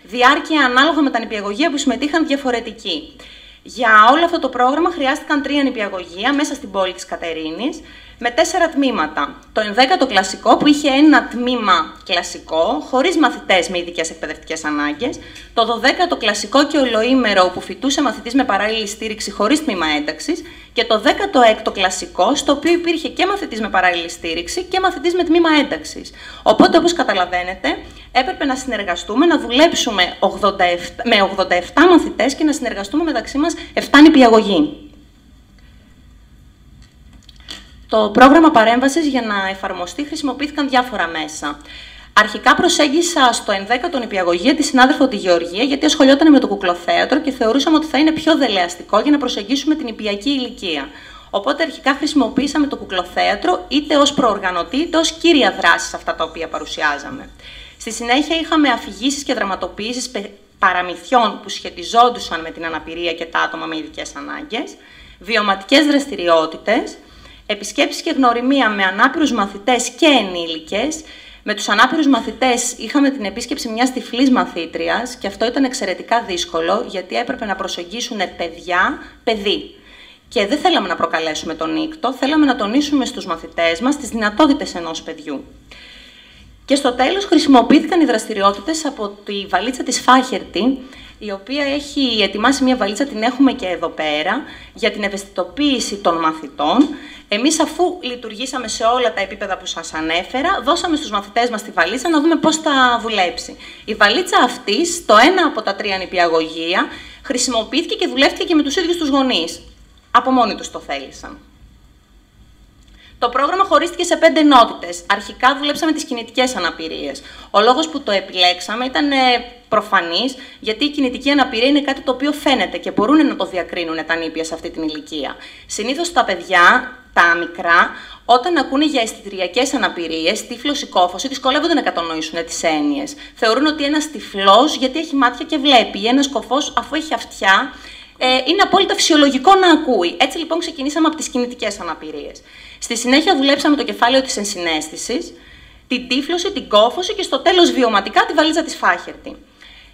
διάρκεια ανάλογα με τα νηπιαγωγεία που συμμετείχαν διαφορετική. Για όλο αυτό το πρόγραμμα χρειάστηκαν 3 νηπιαγωγεία μέσα στην πόλη της Κατερίνης, με 4 τμήματα. Το 11ο κλασικό, που είχε ένα τμήμα κλασικό, χωρίς μαθητές με ειδικές εκπαιδευτικές ανάγκες. Το 12ο κλασικό και ολοήμερο, που φοιτούσε μαθητής με παράλληλη στήριξη χωρίς τμήμα ένταξης. Και το 16ο κλασικό, στο οποίο υπήρχε και μαθητής με παράλληλη στήριξη και μαθητής με τμήμα ένταξης. Οπότε, όπως καταλαβαίνετε, έπρεπε να συνεργαστούμε, να δουλέψουμε με 87 μαθητές και να συνεργαστούμε μεταξύ μας 7 νηπιαγωγοί. Το πρόγραμμα παρέμβασης για να εφαρμοστεί χρησιμοποιήθηκαν διάφορα μέσα. Αρχικά προσέγγισα στο 11ο νηπιαγωγείο τη συνάδελφο τη Γεωργία, γιατί ασχολιόταν με το κουκλοθέατρο και θεωρούσαμε ότι θα είναι πιο δελεαστικό για να προσεγγίσουμε την νηπιακή ηλικία. Οπότε αρχικά χρησιμοποίησαμε το κουκλοθέατρο είτε ως προοργανωτή είτε ως κύρια δράση σε αυτά τα οποία παρουσιάζαμε. Στη συνέχεια είχαμε αφηγήσεις και δραματοποιήσεις παραμυθιών που σχετιζόντουσαν με την αναπηρία και τα άτομα με ειδικές ανάγκες, βιωματικές δραστηριότητες, επισκέψεις και γνωριμία με ανάπηρους μαθητές και ενήλικες. Με τους ανάπηρους μαθητές είχαμε την επίσκεψη μιας τυφλής μαθήτριας και αυτό ήταν εξαιρετικά δύσκολο, γιατί έπρεπε να προσεγγίσουν παιδί. Και δεν θέλαμε να προκαλέσουμε τον ήκτο, θέλαμε να τονίσουμε στους μαθητές μας τις δυνατότητες ενός παιδιού. Και στο τέλος χρησιμοποιήθηκαν οι δραστηριότητες από τη βαλίτσα της Φάχερτη, η οποία έχει ετοιμάσει μια βαλίτσα, την έχουμε και εδώ πέρα, για την ευαισθητοποίηση των μαθητών. Εμείς, αφού λειτουργήσαμε σε όλα τα επίπεδα που σας ανέφερα, δώσαμε στους μαθητές μας τη βαλίτσα να δούμε πώς θα δουλέψει. Η βαλίτσα αυτή, στο ένα από τα 3 νηπιαγωγεία, χρησιμοποιήθηκε και δουλεύτηκε και με τους ίδιους τους γονείς. Από μόνοι τους το θέλησαν. Το πρόγραμμα χωρίστηκε σε 5 ενότητες. Αρχικά δουλέψαμε τις κινητικές αναπηρίες. Ο λόγος που το επιλέξαμε ήταν προφανής, γιατί η κινητική αναπηρία είναι κάτι το οποίο φαίνεται και μπορούν να το διακρίνουν τα νήπια σε αυτή την ηλικία. Συνήθως τα παιδιά, τα μικρά, όταν ακούνε για αισθητηριακές αναπηρίες, τύφλος ή κόφωση, δυσκολεύονται να κατανοήσουν τις έννοιες. Θεωρούν ότι ένας τυφλός, γιατί έχει μάτια και βλέπει, ή ένας κοφός, αφού έχει αυτιά, είναι απόλυτα φυσιολογικό να ακούει. Έτσι λοιπόν ξεκινήσαμε από τις κινητικές αναπηρίες. Στη συνέχεια δουλέψαμε το κεφάλαιο της ενσυναίσθησης, την τύφλωση, την κόφωση και στο τέλος βιωματικά τη βαλίτσα της Φάχερτη.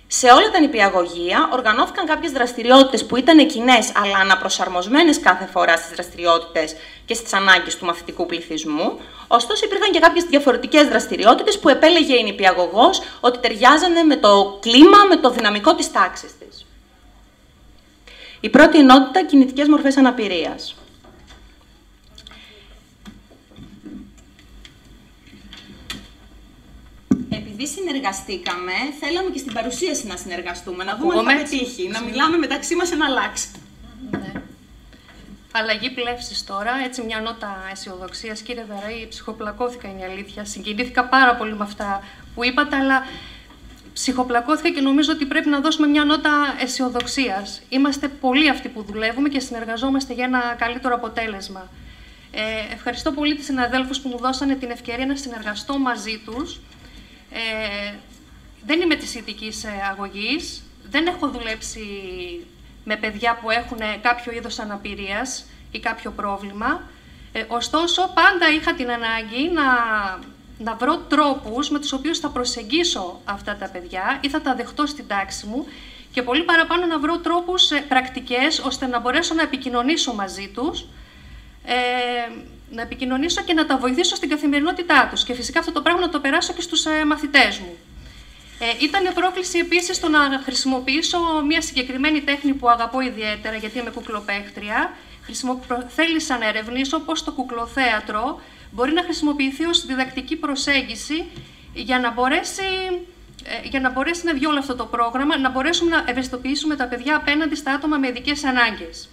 Σε όλα τα νηπιαγωγεία οργανώθηκαν κάποιες δραστηριότητες που ήταν κοινές, αλλά αναπροσαρμοσμένες κάθε φορά στις δραστηριότητες και στις ανάγκες του μαθητικού πληθυσμού. Ωστόσο, υπήρχαν και κάποιες διαφορετικές δραστηριότητες που επέλεγε η νηπιαγωγός ότι ταιριάζανε με το κλίμα, με το δυναμικό της τάξης της. Η πρώτη ενότητα, κινητικές μορφές αναπηρίας. Επειδή συνεργαστήκαμε, θέλαμε και στην παρουσίαση να συνεργαστούμε, να δούμε αν θα πετύχει, να μιλάμε μεταξύ μας να αλλάξει. Ναι. Αλλαγή πλεύσης τώρα, έτσι μια νότα αισιοδοξίας. Κύριε Δαραή, ψυχοπλακώθηκα, είναι η αλήθεια. Συγκινήθηκα πάρα πολύ με αυτά που είπατε, αλλά ψυχοπλακώθηκα και νομίζω ότι πρέπει να δώσουμε μια νότα αισιοδοξίας. Είμαστε πολλοί αυτοί που δουλεύουμε και συνεργαζόμαστε για ένα καλύτερο αποτέλεσμα. Ευχαριστώ πολύ τις συναδέλφους που μου δώσανε την ευκαιρία να συνεργαστώ μαζί τους. Δεν είμαι της ηθικής αγωγής, δεν έχω δουλέψει με παιδιά που έχουν κάποιο είδος αναπηρίας ή κάποιο πρόβλημα. Ωστόσο, πάντα είχα την ανάγκη να βρω τρόπους με τους οποίους θα προσεγγίσω αυτά τα παιδιά ή θα τα δεχτώ στην τάξη μου και πολύ παραπάνω να βρω τρόπους πρακτικές ώστε να μπορέσω να επικοινωνήσω μαζί τους, να επικοινωνήσω και να τα βοηθήσω στην καθημερινότητά τους. Και φυσικά αυτό το πράγμα να το περάσω και στους μαθητές μου. Ήταν πρόκληση επίσης το να χρησιμοποιήσω μια συγκεκριμένη τέχνη που αγαπώ ιδιαίτερα, γιατί είμαι κουκλοπαίχτρια. Θέλησα να ερευνήσω πώς το κουκλοθέατρο μπορεί να χρησιμοποιηθεί ως διδακτική προσέγγιση για να μπορέσει να βγει όλο αυτό το πρόγραμμα, να μπορέσουμε να ευαισθητοποιήσουμε τα παιδιά απέναντι στα άτομα με ειδικές ανάγκες.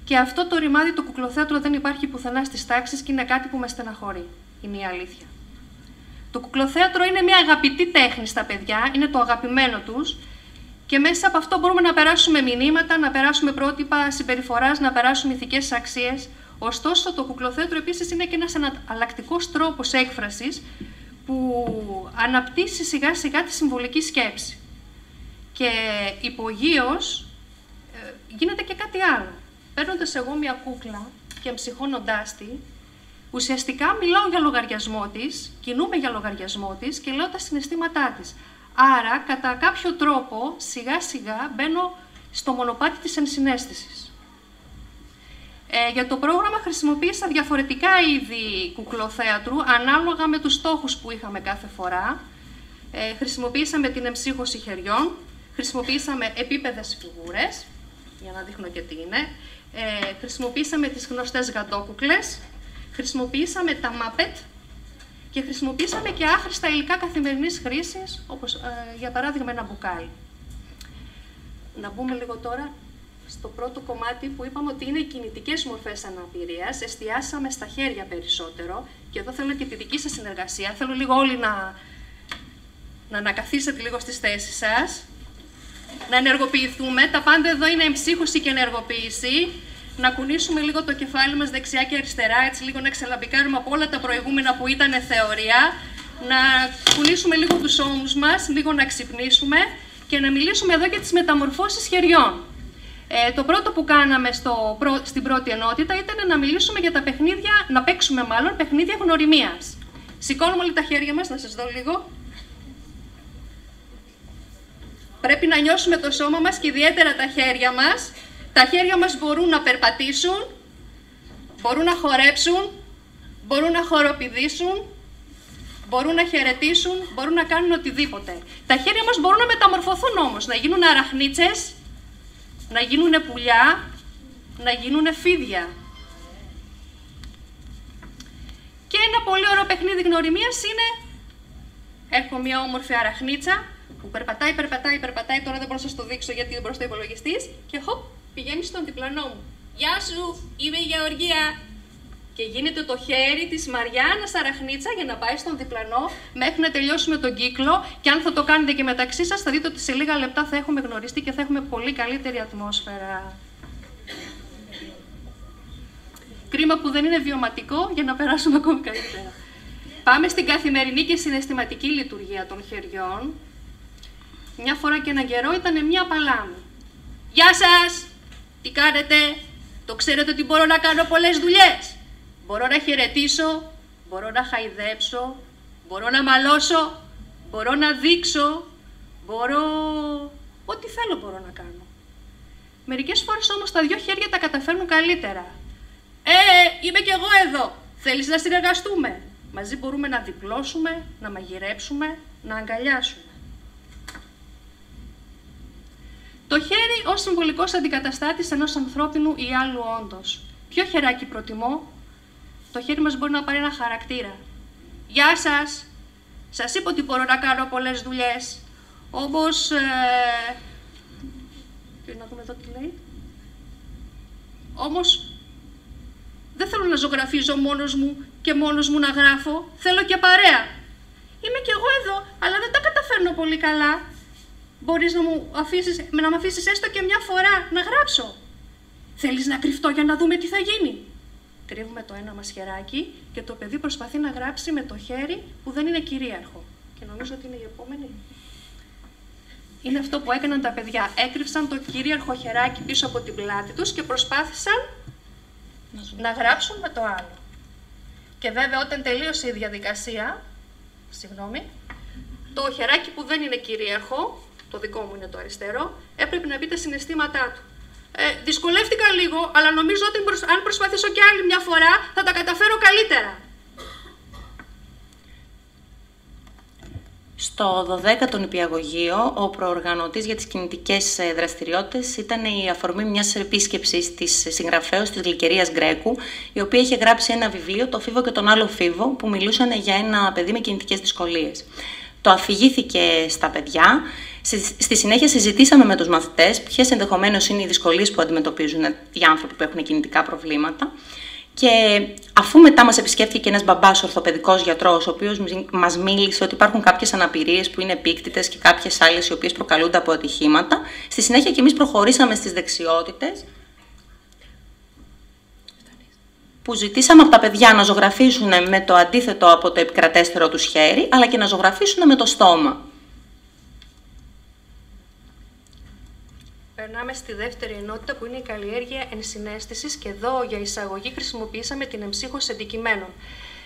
Και αυτό το ρημάδι του κουκλοθέατρου δεν υπάρχει πουθενά στις τάξεις και είναι κάτι που με στεναχωρεί. Είναι η αλήθεια. Το κουκλοθέατρο είναι μια αγαπητή τέχνη στα παιδιά, είναι το αγαπημένο τους και μέσα από αυτό μπορούμε να περάσουμε μηνύματα, να περάσουμε πρότυπα συμπεριφοράς, να περάσουμε ηθικές αξίες. Ωστόσο, το κουκλοθέατρο επίσης είναι και ένας εναλλακτικός τρόπος έκφρασης που αναπτύσσει σιγά σιγά τη συμβολική σκέψη. Και υπογείως γίνεται και κάτι άλλο. Παίρνοντας εγώ μια κούκλα και ψυχώνοντάς τη, ουσιαστικά μιλάω για λογαριασμό της, κινούμαι για λογαριασμό της και λέω τα συναισθήματά της. Άρα, κατά κάποιο τρόπο, σιγά σιγά μπαίνω στο μονοπάτι της ενσυναίσθησης. Για το πρόγραμμα χρησιμοποίησα διαφορετικά είδη κουκλοθέατρου, ανάλογα με τους στόχους που είχαμε κάθε φορά. Χρησιμοποίησαμε την εμψύχωση χεριών, χρησιμοποίησαμε επίπεδες φιγούρες, για να δείχνω και τι είναι. Χρησιμοποίησαμε τις γνωστές γαντόκουκλες, χρησιμοποίησαμε τα Muppet και χρησιμοποίησαμε και άχρηστα υλικά καθημερινής χρήσης, όπως για παράδειγμα ένα μπουκάλι. Να μπούμε λίγο τώρα στο πρώτο κομμάτι που είπαμε ότι είναι οι κινητικές μορφές αναπηρίας. Εστιάσαμε στα χέρια περισσότερο και εδώ θέλω και τη δική σας συνεργασία. Θέλω λίγο όλοι να ανακαθίσετε λίγο στις θέσεις σας, να ενεργοποιηθούμε. Τα πάντα εδώ είναι εμψύχωση και ενεργοποίηση. Να κουνήσουμε λίγο το κεφάλι μας δεξιά και αριστερά, έτσι λίγο να ξελαμπικάρουμε από όλα τα προηγούμενα που ήταν θεωρία. Να κουνήσουμε λίγο τους ώμους μας, λίγο να ξυπνήσουμε και να μιλήσουμε εδώ για τις μεταμορφώσεις χεριών. Το πρώτο που κάναμε στην πρώτη ενότητα ήταν να μιλήσουμε για τα παιχνίδια, να παίξουμε μάλλον παιχνίδια γνωριμίας. Σηκώνουμε όλοι τα χέρια μας, να σας δω λίγο. Πρέπει να νιώσουμε το σώμα μας και ιδιαίτερα τα χέρια μας, Τα χέρια μας μπορούν να περπατήσουν, μπορούν να χορέψουν, μπορούν να χοροπηδήσουν, μπορούν να χαιρετήσουν, μπορούν να κάνουν οτιδήποτε. Τα χέρια μας μπορούν να μεταμορφωθούν όμως, να γίνουν αραχνίτσες, να γίνουν πουλιά, να γίνουν φίδια. Και ένα πολύ ωραίο παιχνίδι γνωριμίας είναι, έχω μια όμορφη αραχνίτσα που περπατάει, τώρα δεν μπορώ να σας το δείξω γιατί δεν μπροστά υπολογιστής και χοπ, πηγαίνει στον διπλανό μου. Γεια σου, είμαι η Γεωργία. Και γίνεται το χέρι της Μαριάννας αραχνίτσα για να πάει στον διπλανό μέχρι να τελειώσουμε τον κύκλο. Και αν θα το κάνετε και μεταξύ σας, θα δείτε ότι σε λίγα λεπτά θα έχουμε γνωριστεί και θα έχουμε πολύ καλύτερη ατμόσφαιρα. Κρίμα που δεν είναι βιωματικό για να περάσουμε ακόμη καλύτερα. Πάμε στην καθημερινή και συναισθηματική λειτουργία των χεριών. Μια φορά και έναν καιρό ήταν μια παλάμη. Γεια σας! Τι κάνετε? Το ξέρετε ότι μπορώ να κάνω πολλές δουλειές. Μπορώ να χαιρετήσω, μπορώ να χαϊδέψω, μπορώ να μαλώσω, μπορώ να δείξω, μπορώ... Ό,τι θέλω μπορώ να κάνω. Μερικές φορές όμως τα δυο χέρια τα καταφέρνουν καλύτερα. Είμαι κι εγώ εδώ. Θέλεις να συνεργαστούμε? Μαζί μπορούμε να διπλώσουμε, να μαγειρέψουμε, να αγκαλιάσουμε. Το χέρι ως συμβολικός αντικαταστάτης ενός ανθρώπινου ή άλλου όντος. Ποιο χεράκι προτιμώ? Το χέρι μας μπορεί να πάρει ένα χαρακτήρα. Γεια σας! Σας είπα ότι μπορώ να κάνω πολλές δουλειές. Όμως... να δούμε εδώ τι λέει. Όμως... δεν θέλω να ζωγραφίζω μόνος μου και μόνος μου να γράφω. Θέλω και παρέα. Είμαι κι εγώ εδώ, αλλά δεν τα καταφέρνω πολύ καλά. Μπορείς να μ' αφήσεις έστω και μια φορά να γράψω? Θέλεις να κρυφτώ για να δούμε τι θα γίνει? Κρύβουμε το ένα μας χεράκι και το παιδί προσπαθεί να γράψει με το χέρι που δεν είναι κυρίαρχο. Και νομίζω ότι είναι η επόμενη. Είναι αυτό που έκαναν τα παιδιά. Έκρυψαν το κυρίαρχο χεράκι πίσω από την πλάτη τους και προσπάθησαν να γράψουν με το άλλο. Και βέβαια όταν τελείωσε η διαδικασία, το χεράκι που δεν είναι κυρίαρχο, το δικό μου είναι το αριστερό, έπρεπε να μπει τα συναισθήματά του. Δυσκολεύτηκα λίγο, αλλά νομίζω ότι αν προσπαθήσω κι άλλη μια φορά θα τα καταφέρω καλύτερα. Στο 12ο νηπιαγωγείο, ο προοργανωτής για τις κινητικές δραστηριότητες ήταν η αφορμή μιας επίσκεψης της συγγραφέως της Γλυκερίας Γκρέκου, η οποία είχε γράψει ένα βιβλίο, «Το Φίβο και τον άλλο Φίβο», που μιλούσαν για ένα παιδί με κινητικές δυσκολίες. Το αφηγήθηκε στα παιδιά. Στη συνέχεια συζητήσαμε με τους μαθητές ποιες ενδεχομένως είναι οι δυσκολίες που αντιμετωπίζουν οι άνθρωποι που έχουν κινητικά προβλήματα. Και αφού μετά μας επισκέφθηκε και ένας μπαμπάς ορθοπαιδικός γιατρός, ο οποίος μας μίλησε ότι υπάρχουν κάποιες αναπηρίες που είναι επίκτητες και κάποιες άλλες οι οποίες προκαλούνται από ατυχήματα, στη συνέχεια και εμείς προχωρήσαμε στις δεξιότητες που ζητήσαμε από τα παιδιά να ζωγραφίσουν με το αντίθετο από το επικρατέστερο τους χέρι, αλλά και να ζωγραφίσουν με το στόμα. Περνάμε στη δεύτερη ενότητα που είναι η καλλιέργεια ενσυναίσθησης και εδώ για εισαγωγή χρησιμοποιήσαμε την εμψύχωση αντικειμένων.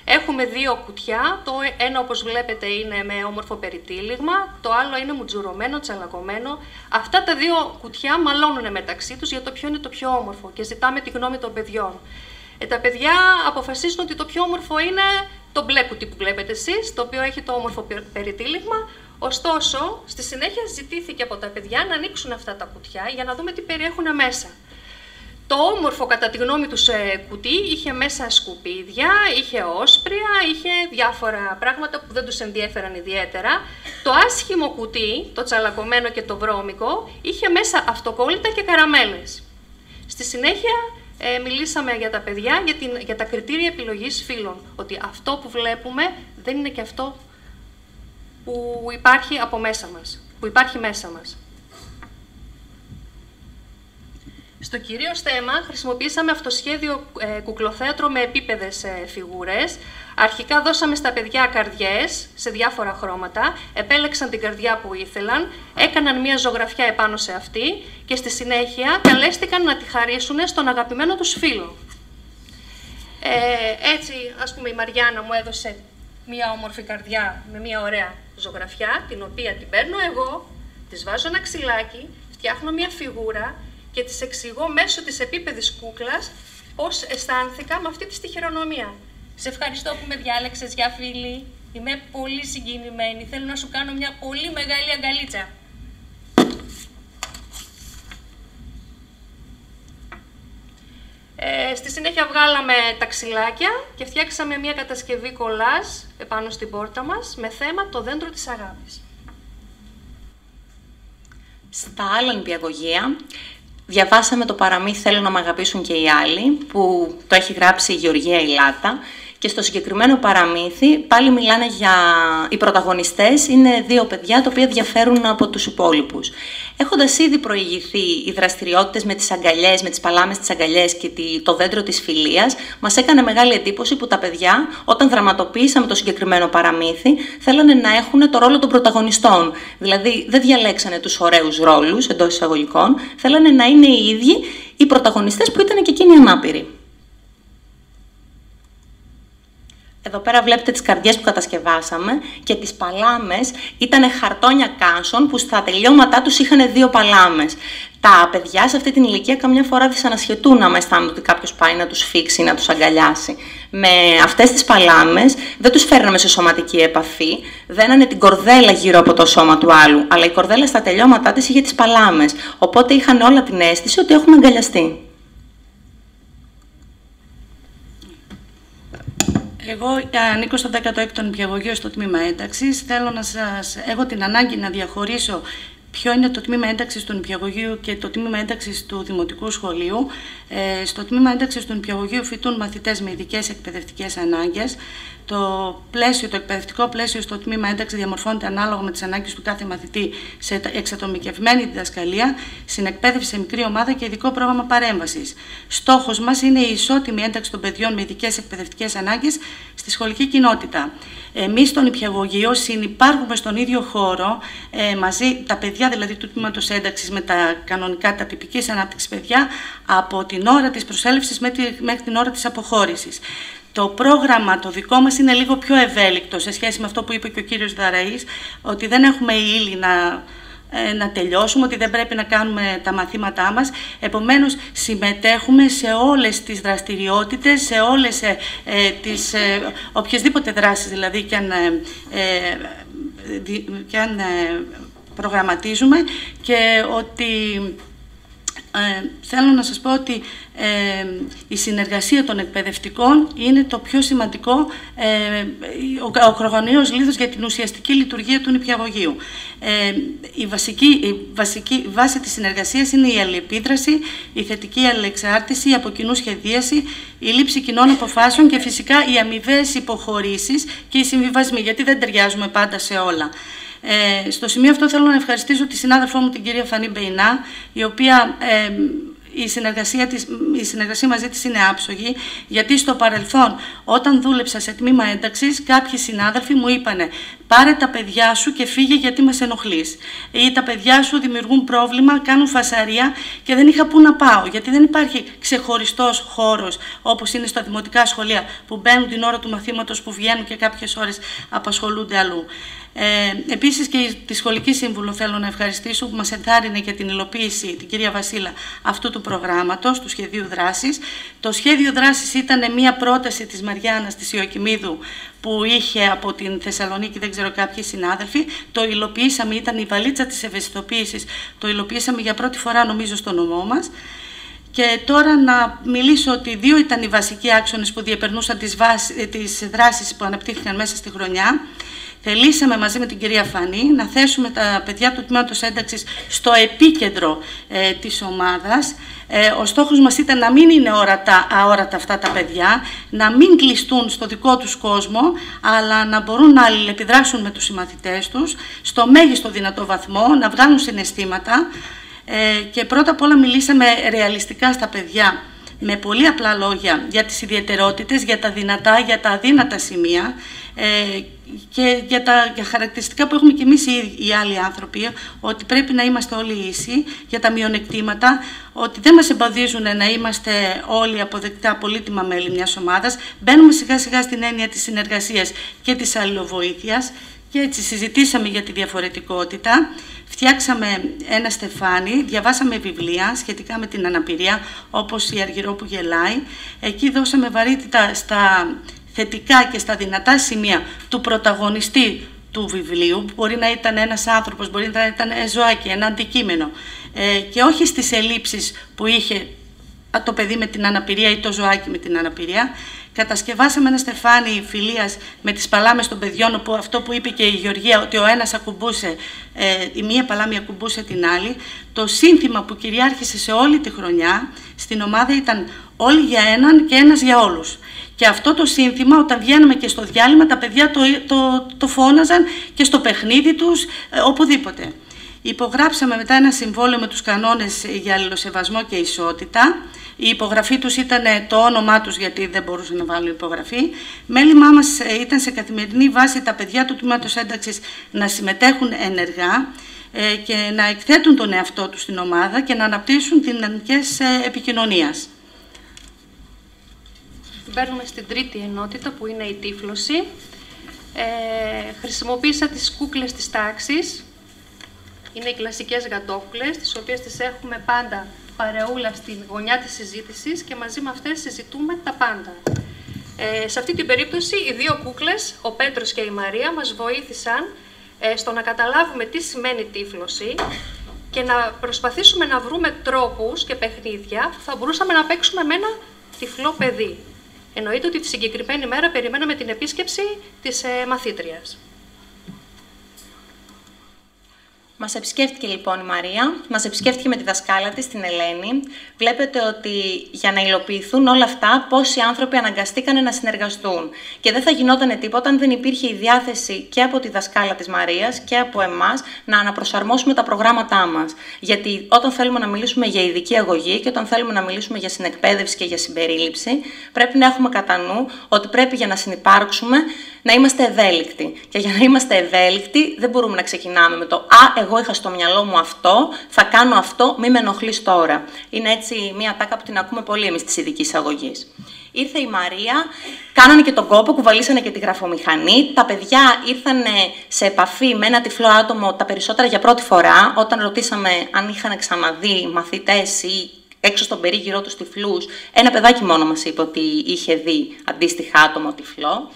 Έχουμε δύο κουτιά, το ένα όπως βλέπετε είναι με όμορφο περιτύλιγμα, το άλλο είναι μουτζουρωμένο, τσαλακωμένο. Αυτά τα δύο κουτιά μαλώνουν μεταξύ τους για το ποιο είναι το πιο όμορφο και ζητάμε τη γνώμη των παιδιών. Τα παιδιά αποφασίζουν ότι το πιο όμορφο είναι το μπλε κουτί που βλέπετε εσείς, το οποίο έχει το όμορφο περιτύλιγμα. Ωστόσο, στη συνέχεια ζητήθηκε από τα παιδιά να ανοίξουν αυτά τα κουτιά για να δούμε τι περιέχουν μέσα. Το όμορφο, κατά τη γνώμη τους, κουτί είχε μέσα σκουπίδια, είχε όσπρια, είχε διάφορα πράγματα που δεν τους ενδιέφεραν ιδιαίτερα. Το άσχημο κουτί, το τσαλακωμένο και το βρώμικο, είχε μέσα αυτοκόλλητα και καραμέλες. Στη συνέχεια μιλήσαμε για τα παιδιά για τα κριτήρια επιλογής φύλων, ότι αυτό που βλέπουμε δεν είναι και αυτό που υπάρχει από μέσα μας, που υπάρχει μέσα μας. Στο κυρίως θέμα χρησιμοποίησαμε αυτοσχέδιο κουκλοθέατρο με επίπεδες φιγούρες. Αρχικά δώσαμε στα παιδιά καρδιές σε διάφορα χρώματα, επέλεξαν την καρδιά που ήθελαν, έκαναν μία ζωγραφιά επάνω σε αυτή και στη συνέχεια καλέστηκαν να τη χαρίσουν στον αγαπημένο τους φίλο. Έτσι, ας πούμε, η Μαριάννα μου έδωσε μία όμορφη καρδιά με μία ωραία ζωγραφιά, την οποία την παίρνω εγώ, της βάζω ένα ξυλάκι, φτιάχνω μία φιγούρα και της εξηγώ μέσω της επίπεδης κούκλας πώς αισθάνθηκα με αυτή τη στιχηρονομία. Σε ευχαριστώ που με διάλεξες για φίλη. Είμαι πολύ συγκινημένη. Θέλω να σου κάνω μια πολύ μεγάλη αγκαλίτσα. Στη συνέχεια βγάλαμε τα ξυλάκια και φτιάξαμε μια κατασκευή κολάζ επάνω στην πόρτα μας με θέμα το δέντρο της αγάπης. Στα άλλα νηπιαγωγεία διαβάσαμε το παραμύθι «Θέλω να μ' αγαπήσουν και οι άλλοι», που το έχει γράψει η Γεωργία Ηλάτα. Και στο συγκεκριμένο παραμύθι πάλι μιλάνε για... Οι πρωταγωνιστές είναι δύο παιδιά τα οποία διαφέρουν από τους υπόλοιπους. Έχοντας ήδη προηγηθεί οι δραστηριότητες με τις αγκαλιές, με τις παλάμες της αγκαλιές και το δέντρο της φιλίας, μας έκανε μεγάλη εντύπωση που τα παιδιά, όταν δραματοποιήσαμε το συγκεκριμένο παραμύθι, θέλανε να έχουν το ρόλο των πρωταγωνιστών. Δηλαδή δεν διαλέξανε τους ωραίους ρόλους, εντός εισαγωγικών, θέλανε να είναι οι ίδιοι οι πρωταγωνιστές που ήταν και εκείνοι ανάπηροι. Εδώ πέρα βλέπετε τις καρδιές που κατασκευάσαμε και τις παλάμες ήταν χαρτόνια κάνσον που στα τελειώματά τους είχαν δύο παλάμες. Τα παιδιά σε αυτή την ηλικία καμιά φορά δυσανασχετούν άμα αισθάνονται ότι κάποιος πάει να τους φίξει, να τους αγκαλιάσει. Με αυτές τις παλάμες δεν τους φέρναμε σε σωματική επαφή, δένανε την κορδέλα γύρω από το σώμα του άλλου, αλλά η κορδέλα στα τελειώματά της είχε τις παλάμες, οπότε είχαν όλα την αίσθηση ότι έχουμε αγκαλιαστεί. Εγώ ανήκω στο 16ο νηπιαγωγείο στο τμήμα ένταξης. Έχω την ανάγκη να διαχωρίσω ποιο είναι το τμήμα ένταξης του νηπιαγωγείου και το τμήμα ένταξης του δημοτικού σχολείου. Στο τμήμα ένταξης του νηπιαγωγείου φοιτούν μαθητές με ειδικές εκπαιδευτικές ανάγκες. Το εκπαιδευτικό πλαίσιο στο τμήμα ένταξη διαμορφώνεται ανάλογα με τις ανάγκες του κάθε μαθητή σε εξατομικευμένη διδασκαλία, συνεκπαίδευση σε μικρή ομάδα και ειδικό πρόγραμμα παρέμβασης. Στόχος μας είναι η ισότιμη ένταξη των παιδιών με ειδικές εκπαιδευτικές ανάγκες στη σχολική κοινότητα. Εμείς στο νηπιαγωγείο συνυπάρχουμε στον ίδιο χώρο μαζί, τα παιδιά δηλαδή του τμήματος ένταξης με τα κανονικά, τα τυπικής ανάπτυξης παιδιά, από την ώρα της προσέλευσης μέχρι την ώρα της αποχώρησης. Το πρόγραμμα το δικό μας είναι λίγο πιο ευέλικτο σε σχέση με αυτό που είπε και ο κύριος Δαραής, ότι δεν έχουμε ύλη να τελειώσουμε, ότι δεν πρέπει να κάνουμε τα μαθήματά μας. Επομένως, συμμετέχουμε σε όλες τις δραστηριότητες, σε όλες τις οποιασδήποτε δράσεις δηλαδή και αν προγραμματίζουμε, και ότι θέλω να σας πω ότι η συνεργασία των εκπαιδευτικών είναι το πιο σημαντικό, ο ακρογωνιαίος λίθος για την ουσιαστική λειτουργία του νηπιαγωγείου. Η βάση της συνεργασίας είναι η αλληλεπίδραση, η θετική αλληλεξάρτηση, η από κοινού σχεδίαση, η λήψη κοινών αποφάσεων και φυσικά οι αμοιβαίες υποχωρήσεις και οι συμβιβασμοί, γιατί δεν ταιριάζουμε πάντα σε όλα. Στο σημείο αυτό θέλω να ευχαριστήσω τη συνάδελφό μου την κυρία Φανή Μπεϊνά, η οποία η συνεργασία μαζί της είναι άψογη, γιατί στο παρελθόν όταν δούλεψα σε τμήμα ένταξης κάποιοι συνάδελφοι μου είπανε «Πάρε τα παιδιά σου και φύγε γιατί μας ενοχλείς» ή «Τα παιδιά σου δημιουργούν πρόβλημα, κάνουν φασαρία» και δεν είχα πού να πάω, γιατί δεν υπάρχει ξεχωριστός χώρος όπως είναι στα δημοτικά σχολεία που μπαίνουν την ώρα του μαθήματος, που βγαίνουν και κάποιες ώρες απασχολούνται αλλού. Επίσης και τη σχολική σύμβουλο θέλω να ευχαριστήσω που μας ενθάρρυνε για την υλοποίηση, την κυρία Βασίλα, αυτού του προγράμματος, του σχεδίου δράσης. Το σχέδιο δράσης ήταν μια πρόταση της Μαριάννας της Ιωκημίδου που είχε από την Θεσσαλονίκη, δεν ξέρω, κάποιοι συνάδελφοι. Το υλοποιήσαμε, ήταν η βαλίτσα της ευαισθητοποίησης, το υλοποιήσαμε για πρώτη φορά νομίζω στο νομό μας. Και τώρα να μιλήσω ότι δύο ήταν οι βασικοί άξονες που διεπερνούσαν τις δράσεις που αναπτύχθηκαν μέσα στη χρονιά. Θελήσαμε μαζί με την κυρία Φανή να θέσουμε τα παιδιά του τμήματος ένταξης στο επίκεντρο της ομάδας. Ο στόχος μας ήταν να μην είναι αόρατα αυτά τα παιδιά, να μην κλειστούν στο δικό τους κόσμο, αλλά να μπορούν να αλληλεπιδράσουν με τους συμμαθητές τους στο μέγιστο δυνατό βαθμό, να βγάλουν συναισθήματα. Και πρώτα απ' όλα μιλήσαμε ρεαλιστικά στα παιδιά, με πολύ απλά λόγια, για τις ιδιαιτερότητες, για τα δυνατά, για τα αδύνατα σημεία και για χαρακτηριστικά που έχουμε κι εμείς οι άλλοι άνθρωποι, ότι πρέπει να είμαστε όλοι ίσοι, για τα μειονεκτήματα, ότι δεν μας εμποδίζουν να είμαστε όλοι αποδεκτά πολύτιμα μέλη μιας ομάδας. Μπαίνουμε σιγά σιγά στην έννοια της συνεργασίας και της αλληλοβοήθειας. Και έτσι συζητήσαμε για τη διαφορετικότητα, φτιάξαμε ένα στεφάνι, διαβάσαμε βιβλία σχετικά με την αναπηρία, όπως η Αργυρό που γελάει. Εκεί δώσαμε βαρύτητα στα θετικά και στα δυνατά σημεία του πρωταγωνιστή του βιβλίου, που μπορεί να ήταν ένας άνθρωπος, μπορεί να ήταν ένα ζωάκι, ένα αντικείμενο, και όχι στις ελλείψεις που είχε το παιδί με την αναπηρία ή το ζωάκι με την αναπηρία. Κατασκευάσαμε ένα στεφάνι φιλίας με τις παλάμες των παιδιών, όπου αυτό που είπε και η Γεωργία, ότι ο ένας ακουμπούσε, η μία παλάμη ακουμπούσε την άλλη. Το σύνθημα που κυριάρχησε σε όλη τη χρονιά στην ομάδα ήταν «Όλοι για έναν και ένας για όλους». Και αυτό το σύνθημα, όταν βγαίναμε και στο διάλειμμα, τα παιδιά το φώναζαν και στο παιχνίδι τους, οπουδήποτε. Υπογράψαμε μετά ένα συμβόλαιο με τους κανόνες για αλληλοσεβασμό και ισότητα. Η υπογραφή τους ήταν το όνομά τους, γιατί δεν μπορούσαν να βάλουν υπογραφή. Μέλημά μας ήταν σε καθημερινή βάση τα παιδιά του Τμήματος Ένταξης να συμμετέχουν ενεργά και να εκθέτουν τον εαυτό τους στην ομάδα και να αναπτύσσουν δυναμικές επικοινωνίας. Μπαίνουμε στην τρίτη ενότητα, που είναι η τύφλωση. Χρησιμοποίησα τις κούκλες της τάξης. Είναι οι κλασικές γαντόκουλες, τις οποίες τις έχουμε πάντα παρεούλα στην γωνιά της συζήτησης και μαζί με αυτές συζητούμε τα πάντα. Σε αυτή την περίπτωση, οι δύο κούκλες, ο Πέτρος και η Μαρία, μας βοήθησαν στο να καταλάβουμε τι σημαίνει τύφλωση και να προσπαθήσουμε να βρούμε τρόπους και παιχνίδια που θα μπορούσαμε να παίξουμε με ένα τυφλό παιδί. Εννοείται ότι τη συγκεκριμένη μέρα περιμέναμε την επίσκεψη της μαθήτριας. Μας επισκέφτηκε λοιπόν η Μαρία, μας επισκέφτηκε με τη δασκάλα της, την Ελένη. Βλέπετε ότι για να υλοποιηθούν όλα αυτά, πόσοι άνθρωποι αναγκαστήκανε να συνεργαστούν. Και δεν θα γινόταν τίποτα αν δεν υπήρχε η διάθεση και από τη δασκάλα της Μαρίας και από εμάς να αναπροσαρμόσουμε τα προγράμματά μας. Γιατί όταν θέλουμε να μιλήσουμε για ειδική αγωγή και όταν θέλουμε να μιλήσουμε για συνεκπαίδευση και για συμπερίληψη, πρέπει να έχουμε κατά νου ότι πρέπει για να συνυπάρξουμε να είμαστε ευέλικτοι. Και για να είμαστε ευέλικτοι, δεν μπορούμε να ξεκινάμε με το «Α, εγώ είχα στο μυαλό μου αυτό, θα κάνω αυτό, μη με ενοχλείς τώρα». Είναι έτσι μια τάκα που την ακούμε πολύ εμείς της ειδικής αγωγής. Ήρθε η Μαρία, κάνανε και τον κόπο, κουβαλήσανε και τη γραφομηχανή. Τα παιδιά ήρθαν σε επαφή με ένα τυφλό άτομο, τα περισσότερα για πρώτη φορά. Όταν ρωτήσαμε αν είχαν ξαναδεί μαθητές ή έξω στον περίγυρό τους τυφλούς, ένα παιδάκι μόνο μας είπε ότι είχε δει αντίστοιχα άτομο τυφλό.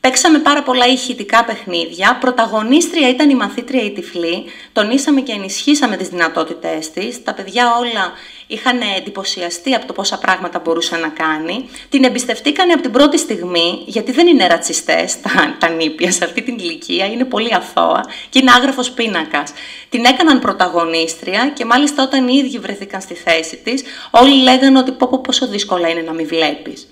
Παίξαμε πάρα πολλά ηχητικά παιχνίδια. Πρωταγωνίστρια ήταν η μαθήτρια η τυφλή. Τονίσαμε και ενισχύσαμε τις δυνατότητές της. Τα παιδιά όλα είχαν εντυπωσιαστεί από το πόσα πράγματα μπορούσε να κάνει. Την εμπιστευτήκανε από την πρώτη στιγμή, γιατί δεν είναι ρατσιστές τα νήπια σε αυτή την ηλικία, είναι πολύ αθώα και είναι άγραφος πίνακας. Την έκαναν πρωταγωνίστρια και μάλιστα όταν οι ίδιοι βρεθήκαν στη θέση της, όλοι λέγανε ότι πόσο δύσκολα είναι να μην βλέπεις.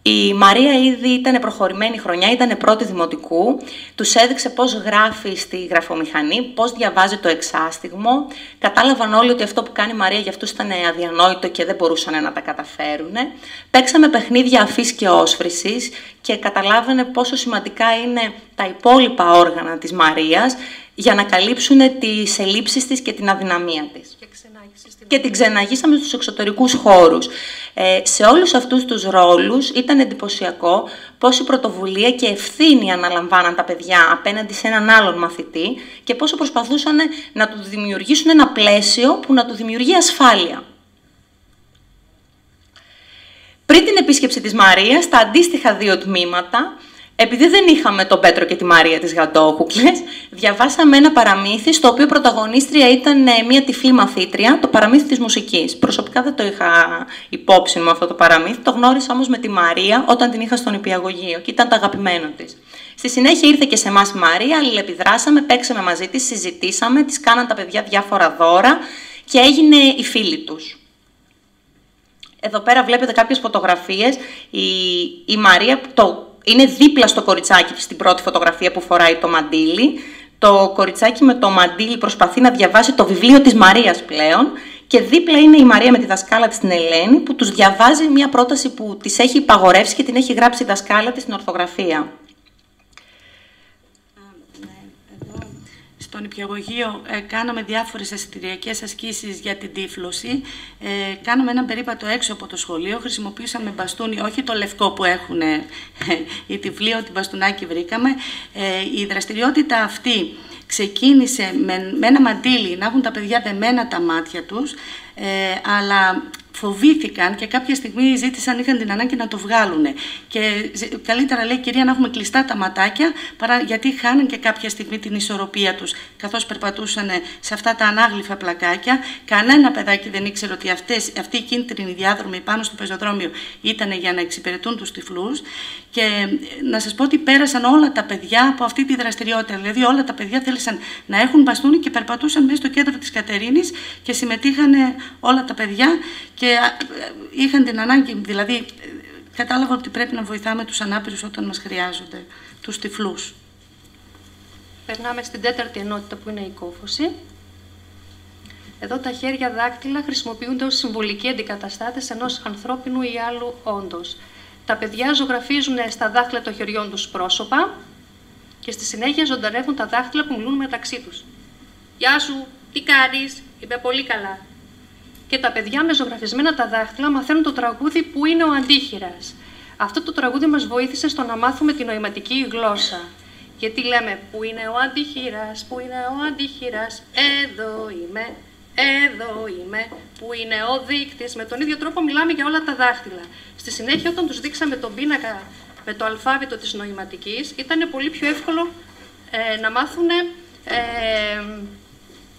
Η Μαρία ήδη ήταν προχωρημένη χρονιά, ήταν πρώτη δημοτικού, τους έδειξε πώς γράφει στη γραφομηχανή, πώς διαβάζει το εξάστιγμο. Κατάλαβαν όλοι ότι αυτό που κάνει η Μαρία για αυτούς ήταν αδιανόητο και δεν μπορούσαν να τα καταφέρουν. Παίξαμε παιχνίδια αφής και όσφρησης και καταλάβανε πόσο σημαντικά είναι τα υπόλοιπα όργανα της Μαρίας για να καλύψουν τις ελλείψεις της και την αδυναμία της. Και την ξεναγήσαμε στους εξωτερικούς χώρους. Σε όλους αυτούς τους ρόλους ήταν εντυπωσιακό πόση πρωτοβουλία και ευθύνη αναλαμβάναν τα παιδιά απέναντι σε έναν άλλον μαθητή και πόσο προσπαθούσαν να του δημιουργήσουν ένα πλαίσιο που να του δημιουργεί ασφάλεια. Πριν την επίσκεψη της Μαρίας, τα αντίστοιχα δύο τμήματα, επειδή δεν είχαμε τον Πέτρο και τη Μαρία τις γαντόκουκλες, διαβάσαμε ένα παραμύθι στο οποίο πρωταγωνίστρια ήταν μια τυφλή μαθήτρια, το παραμύθι της μουσικής. Προσωπικά δεν το είχα υπόψη μου αυτό το παραμύθι, το γνώρισα όμως με τη Μαρία όταν την είχα στον νηπιαγωγείο και ήταν το αγαπημένο της. Στη συνέχεια ήρθε και σε εμάς η Μαρία, αλληλεπιδράσαμε, παίξαμε μαζί της, συζητήσαμε, της κάναν τα παιδιά διάφορα δώρα και έγινε η φίλη τους. Εδώ πέρα βλέπετε κάποιες φωτογραφίες. Η Μαρία είναι δίπλα στο κοριτσάκι στην πρώτη φωτογραφία που φοράει το μαντίλι. Το κοριτσάκι με το μαντίλι προσπαθεί να διαβάσει το βιβλίο της Μαρίας πλέον και δίπλα είναι η Μαρία με τη δασκάλα της την Ελένη που τους διαβάζει μια πρόταση που της έχει υπαγορεύσει και την έχει γράψει η δασκάλα της στην ορθογραφία. Στο νηπιαγωγείο κάναμε διάφορες αισθητηριακές ασκήσεις για την τύφλωση. Κάναμε έναν περίπατο έξω από το σχολείο, χρησιμοποιήσαμε μπαστούνι, όχι το λευκό που έχουν οι τυφλοί, ότι μπαστούνάκι βρήκαμε. Η δραστηριότητα αυτή ξεκίνησε με ένα μαντίλι, να έχουν τα παιδιά δεμένα τα μάτια τους, αλλά φοβήθηκαν και κάποια στιγμή ζήτησαν, είχαν την ανάγκη να το βγάλουν. Και καλύτερα, λέει η κυρία, να έχουμε κλειστά τα ματάκια, γιατί χάνουν και κάποια στιγμή την ισορροπία τους, καθώς περπατούσαν σε αυτά τα ανάγλυφα πλακάκια. Κανένα παιδάκι δεν ήξερε ότι αυτοί οι κίνητρινοι διάδρομοι πάνω στο πεζοδρόμιο ήταν για να εξυπηρετούν τους τυφλούς. Και να σας πω ότι πέρασαν όλα τα παιδιά από αυτή τη δραστηριότητα. Δηλαδή, όλα τα παιδιά θέλησαν να έχουν μπαστούνι και περπατούσαν μέσα στο κέντρο της Κατερίνης και συμμετείχαν όλα τα παιδιά. Και είχαν την ανάγκη, δηλαδή κατάλαβα ότι πρέπει να βοηθάμε τους ανάπηρους όταν μας χρειάζονται, τους τυφλούς. Περνάμε στην τέταρτη ενότητα που είναι η κόφωση. Εδώ τα χέρια δάκτυλα χρησιμοποιούνται ως συμβολικοί αντικαταστάτες ενός ανθρώπινου ή άλλου όντος. Τα παιδιά ζωγραφίζουν στα δάχτυλα των χεριών τους πρόσωπα και στη συνέχεια ζωντανεύουν τα δάχτυλα που μιλούν μεταξύ τους. «Γεια σου, τι κάνεις?» «Είμαι πολύ καλά». Και τα παιδιά με ζωγραφισμένα τα δάχτυλα μαθαίνουν το τραγούδι «Πού είναι ο αντίχειρας». Αυτό το τραγούδι μας βοήθησε στο να μάθουμε τη νοηματική γλώσσα. Γιατί λέμε «Πού είναι ο αντίχειρας, πού είναι ο αντίχειρας, εδώ είμαι, εδώ είμαι, πού είναι ο δείκτης». Με τον ίδιο τρόπο μιλάμε για όλα τα δάχτυλα. Στη συνέχεια, όταν τους δείξαμε τον πίνακα με το αλφάβητο της νοηματικής, ήταν πολύ πιο εύκολο να μάθουν